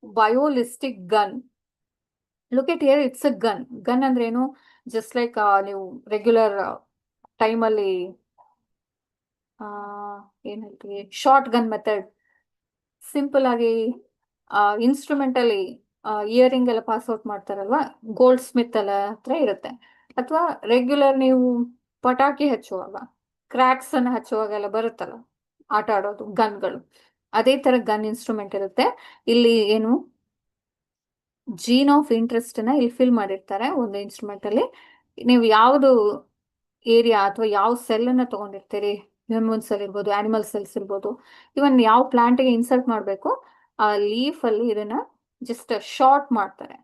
biolistic gun. Look at here, it's a gun ಅಂದ್ರೆ ಏನು? ಜಸ್ಟ್ ಲೈಕ್ ನೀವು regular ಟೈಮಲ್ಲಿ ಏನ್ ಹೇಳ್ತೀವಿ, short gun method. Simple ಆಗಿ instrument ಅಲ್ಲಿ earring ಎಲ್ಲ pass out ಮಾಡ್ತಾರಲ್ವಾ, ಗೋಲ್ಡ್ ಸ್ಮಿತ್ ಎಲ್ಲ ಹತ್ರ ಇರುತ್ತೆ. ಅಥವಾ ರೆಗ್ಯುಲರ್ ನೀವು ಪಟಾಕಿ ಹಚ್ಚುವಾಗ, ಕ್ರ್ಯಾಕ್ಸ್ ಅನ್ನ ಹಚ್ಚುವಾಗೆಲ್ಲ ಬರುತ್ತಲ್ಲ ಆಟ ಆಡೋದು ಗನ್ಗಳು, ಅದೇ ತರ ಗನ್ ಇನ್ಸ್ಟ್ರೂಮೆಂಟ್ ಇರುತ್ತೆ. ಇಲ್ಲಿ ಏನು ಜೀನ್ ಆಫ್ ಇಂಟ್ರೆಸ್ಟ್ ನ ಇಲ್ಲಿ ಫಿಲ್ ಮಾಡಿರ್ತಾರೆ ಒಂದು ಇನ್ಸ್ಟ್ರೂಮೆಂಟ್ ಅಲ್ಲಿ. ನೀವು ಯಾವ್ದು ಏರಿಯಾ ಅಥವಾ ಯಾವ ಸೆಲ್ ಅನ್ನ ತಗೊಂಡಿರ್ತೀರಿ, ಹ್ಯೂಮನ್ ಸೆಲ್ ಇರ್ಬೋದು, ಆನಿಮಲ್ ಸೆಲ್ಸ್ ಇರ್ಬೋದು, ಇವನ್ ಯಾವ ಪ್ಲಾಂಟ್ಗೆ ಇನ್ಸರ್ಟ್ ಮಾಡಬೇಕು, ಆ ಲೀಫ್ ಅಲ್ಲಿ ಇದನ್ನ ಜಸ್ಟ್ ಶೂಟ್ ಮಾಡ್ತಾರೆ.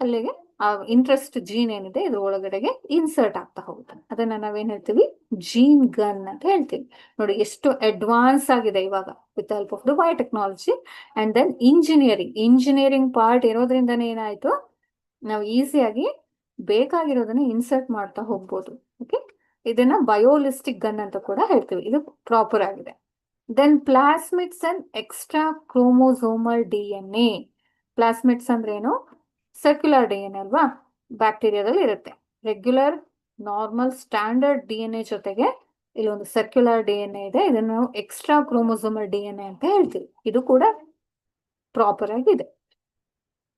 ಅಲ್ಲಿಗೆ ಆ ಇಂಟ್ರೆಸ್ಟ್ ಜೀನ್ ಏನಿದೆ ಇದ್ರ ಒಳಗಡೆಗೆ ಇನ್ಸರ್ಟ್ ಆಗ್ತಾ ಹೋಗುತ್ತೆ. ಅದನ್ನ ನಾವೇನ್ ಹೇಳ್ತೀವಿ? ಜೀನ್ ಗನ್ ಅಂತ ಹೇಳ್ತೀವಿ. ನೋಡಿ ಎಷ್ಟು ಅಡ್ವಾನ್ಸ್ ಆಗಿದೆ ಇವಾಗ with help of the biotechnology. And then engineering part ಇರೋದ್ರಿಂದನೇ ಏನಾಯ್ತು, ನಾವು ಈಸಿಯಾಗಿ ಬೇಕಾಗಿರೋದನ್ನ ಇನ್ಸರ್ಟ್ ಮಾಡ್ತಾ ಹೋಗ್ಬೋದು. ಓಕೆ, ಇದನ್ನ ಬಯೋಲಿಸ್ಟಿಕ್ ಗನ್ ಅಂತ ಕೂಡ ಹೇಳ್ತೀವಿ. ಇದು ಪ್ರಾಪರ್ ಆಗಿದೆ. Then plasmids and extra chromosomal DNA. Plasmids ಅಂದ್ರೆ ಏನು? ಸರ್ಕ್ಯುಲರ್ DNA ಅಲ್ವಾ, ಬ್ಯಾಕ್ಟೀರಿಯಾದಲ್ಲಿ ಇರುತ್ತೆ. ರೆಗ್ಯುಲರ್ ನಾರ್ಮಲ್ ಸ್ಟ್ಯಾಂಡರ್ಡ್ DNA ಜೊತೆಗೆ ಇಲ್ಲೊಂದು ಸರ್ಕ್ಯುಲರ್ DNA ಇದೆ, ಇದನ್ನು ನಾವು ಎಕ್ಸ್ಟ್ರಾ ಕ್ರೋಮೋಸೋಮಲ್ DNA ಅಂತ ಹೇಳ್ತೀವಿ. ಇದು ಕೂಡ ಪ್ರಾಪರ್ ಆಗಿದೆ.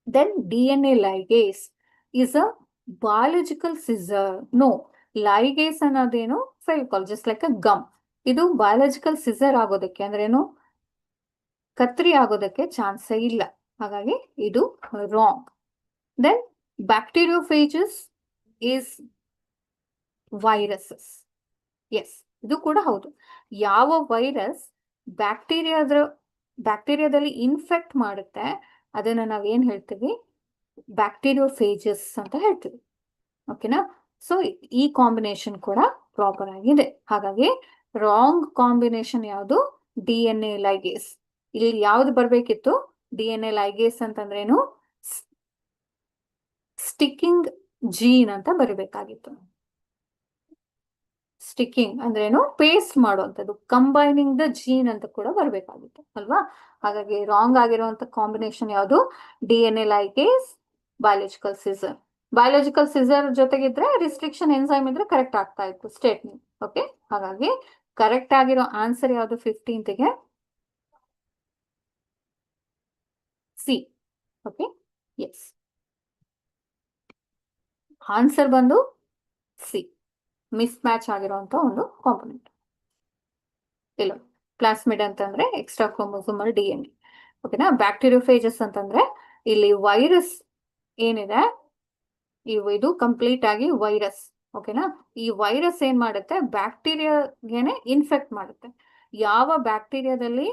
Then DNA ligase is a biological scissor. No, ligase ಅನ್ನೋದೇನು? Fevicol, just like a gum. ಇದು ಬಯಾಲಜಿಕಲ್ ಸಿಸರ್ ಆಗೋದಕ್ಕೆ ಅಂದ್ರೆ ಏನು, ಕತ್ರಿ ಆಗೋದಕ್ಕೆ ಚಾನ್ಸೇ ಇಲ್ಲ. ಹಾಗಾಗಿ ಇದು wrong. Then bacteriophages is viruses. Yes, ಇದು ಕೂಡ ಹೌದು. ಯಾವ ವೈರಸ್ ಬ್ಯಾಕ್ಟೀರಿಯಾದಲ್ಲಿ ಇನ್ಫೆಕ್ಟ್ ಮಾಡುತ್ತೆ, ಅದನ್ನ ನಾವೇನ್ ಹೇಳ್ತೀವಿ, ಬ್ಯಾಕ್ಟೀರಿಯೋಫೇಜಸ್ ಅಂತ ಹೇಳ್ತೀವಿ. ಓಕೆನಾ? ಸೊ ಈ ಕಾಂಬಿನೇಷನ್ ಕೂಡ ಪ್ರಾಪರ್ ಆಗಿದೆ. ಹಾಗಾಗಿ ರಾಂಗ್ ಕಾಂಬಿನೇಷನ್ ಯಾವುದು? DNA ಲೈಗೇಸ್. ಇಲ್ಲಿ ಯಾವ್ದು ಬರ್ಬೇಕಿತ್ತು? DNA ಲೈಗೇಸ್ ಅಂತಂದ್ರೇನು? ಸ್ಟಿಕ್ಕಿಂಗ್ ಜೀನ್ ಅಂತ ಬರಿಬೇಕಾಗಿತ್ತು. ಸ್ಟಿಕ್ಕಿಂಗ್ ಅಂದ್ರೇನು? ಪೇಸ್ಟ್ ಮಾಡುವಂಥದ್ದು. ಕಂಬೈನಿಂಗ್ ದ ಜೀನ್ ಅಂತ ಕೂಡ ಬರಬೇಕಾಗಿತ್ತು ಅಲ್ವಾ? ಹಾಗಾಗಿ ರಾಂಗ್ ಆಗಿರುವಂತ ಕಾಂಬಿನೇಷನ್ ಯಾವುದು? DNA ligase, biological scissor. Biological scissor ಜೊತೆಗಿದ್ರೆ ರಿಸ್ಟ್ರಿಕ್ಷನ್ ಎನ್ಸೈಮ್ ಇದ್ರೆ ಕರೆಕ್ಟ್ ಆಗ್ತಾ ಇತ್ತು ಸ್ಟೇಟ್ಮೆಂಟ್. ಓಕೆ, ಹಾಗಾಗಿ ಕರೆಕ್ಟ್ ಆಗಿರೋ ಆನ್ಸರ್ ಯಾವುದು 15ಗೆ? ಸಿ. ಓಕೆ, ಎಸ್, ಆನ್ಸರ್ ಬಂದು ಸಿ. ಮಿಸ್ ಮ್ಯಾಚ್ ಆಗಿರುವಂತ ಒಂದು ಕಾಂಪೊನೆಂಟ್. ಇಲ್ಲ, ಪ್ಲಾಸ್ಮಿಡ್ ಅಂತಂದ್ರೆ ಎಕ್ಸ್ಟ್ರಾ ಕ್ರೋಮೋಸೋಮಲ್ DNA. ಓಕೆನಾ? ಬ್ಯಾಕ್ಟೀರಿಯೋಫೇಜಸ್ ಅಂತಂದ್ರೆ ಇಲ್ಲಿ ವೈರಸ್ ಏನಿದೆ, ಇದು ಕಂಪ್ಲೀಟ್ ಆಗಿ ವೈರಸ್. ಓಕೆನಾ? ಈ ವೈರಸ್ ಏನ್ ಮಾಡುತ್ತೆ? ಬ್ಯಾಕ್ಟೀರಿಯಾಗೆನೆ ಇನ್ಫೆಕ್ಟ್ ಮಾಡುತ್ತೆ. ಯಾವ ಬ್ಯಾಕ್ಟೀರಿಯಾದಲ್ಲಿ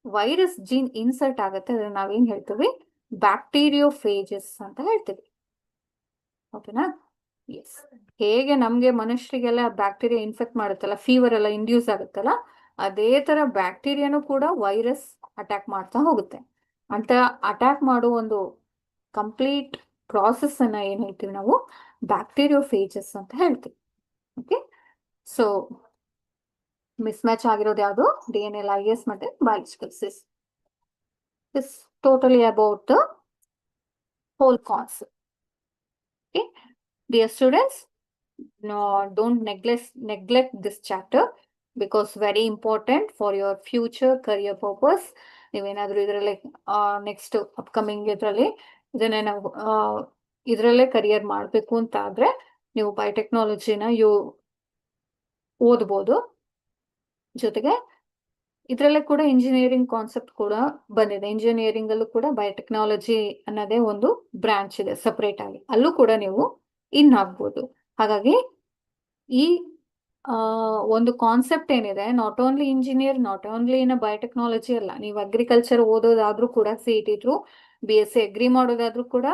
ವೈರಸ್ ಜೀನ್ ಇನ್ಸರ್ಟ್ ಆಗುತ್ತೆ ಅದನ್ನ ನಾವೇನ್ ಹೇಳ್ತೀವಿ? ಬ್ಯಾಕ್ಟೀರಿಯೋಫೇಜಸ್ ಅಂತ ಹೇಳ್ತೀವಿ. ಓಕೆನಾ? ಎಸ್. ಹೇಗೆ ನಮ್ಗೆ ಮನುಷ್ಯರಿಗೆಲ್ಲ ಬ್ಯಾಕ್ಟೀರಿಯಾ ಇನ್ಫೆಕ್ಟ್ ಮಾಡುತ್ತಲ್ಲ, ಫೀವರ್ ಎಲ್ಲ ಇಂಡ್ಯೂಸ್ ಆಗುತ್ತಲ್ಲ, ಅದೇ ತರ ಬ್ಯಾಕ್ಟೀರಿಯಾನು ಕೂಡ ವೈರಸ್ ಅಟ್ಯಾಕ್ ಮಾಡ್ತಾ ಹೋಗುತ್ತೆ. ಅಂತ ಅಟ್ಯಾಕ್ ಮಾಡೋ ಒಂದು ಕಂಪ್ಲೀಟ್ ಪ್ರಾಸೆಸ್ ಅನ್ನ ಏನ್ ಹೇಳ್ತೀವಿ ನಾವು? ಬ್ಯಾಕ್ಟೀರಿಯೋಫೇಜಸ್ ಅಂತ ಹೇಳ್ತೀವಿ. ಓಕೆ, ಸೊ ಮಿಸ್ ಮ್ಯಾಚ್ ಆಗಿರೋದು ಯಾವುದು? DNA ಲೈಗೇಸ್ ಮತ್ತೆ ಬಯಾಲಜಿಕಲ್ ಸಿಸ್. This totally about the whole concept. Okay, dear students, no, don't neglect this chapter because very important for your future career purpose. ನೀವೇನಾದ್ರೂ ಇದರಲ್ಲಿ ನೆಕ್ಸ್ಟ್ ಅಪ್ಕಮಿಂಗ್ ಇದರಲ್ಲಿ ಇದನ್ನೇ ನಾವು ಇದರಲ್ಲೇ ಕರಿಯರ್ ಮಾಡಬೇಕು ಅಂತ ಆದ್ರೆ ನೀವು ಬಯೋಟೆಕ್ನಾಲಜಿನ ಓದ್ಬೋದು. ಜೊತೆಗೆ ಇದರಲ್ಲೇ ಕೂಡ ಇಂಜಿನಿಯರಿಂಗ್ ಕಾನ್ಸೆಪ್ಟ್ ಕೂಡ ಬಂದಿದೆ. ಇಂಜಿನಿಯರಿಂಗ್ ಅಲ್ಲೂ ಕೂಡ ಬಯೋಟೆಕ್ನಾಲಜಿ ಅನ್ನೋದೇ ಒಂದು ಬ್ರಾಂಚ್ ಇದೆ ಸಪರೇಟ್ ಆಗಿ, ಅಲ್ಲೂ ಕೂಡ ನೀವು ಇನ್ ಆಗ್ಬೋದು. ಹಾಗಾಗಿ ಈ ಒಂದು ಕಾನ್ಸೆಪ್ಟ್ ಏನಿದೆ, not only engineer, not only in biotechnology ಅಲ್ಲ, ನೀವು ಅಗ್ರಿಕಲ್ಚರ್ ಓದೋದಾದ್ರೂ ಕೂಡ CET ಥ್ರೂ, BSc ಅಗ್ರಿ ಮಾಡೋದಾದ್ರೂ ಕೂಡ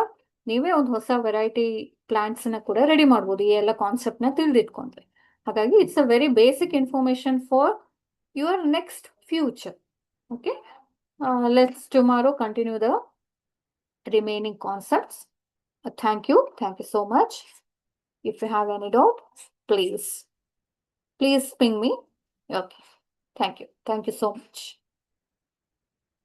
ನೀವೇ ಒಂದು ಹೊಸ ವೆರೈಟಿ ಪ್ಲಾಂಟ್ಸ್ ನ ಕೂಡ ರೆಡಿ ಮಾಡ್ಬೋದು ಈ ಎಲ್ಲ ಕಾನ್ಸೆಪ್ಟ್ ನ ತಿಳಿದಿಟ್ಕೊಂಡ್ರೆ. ಹಾಗಾಗಿ it's a very basic information for your next future. Okay, let's tomorrow continue the remaining concepts. Thank you so much. If you have any doubt, please ping me. Okay, thank you so much.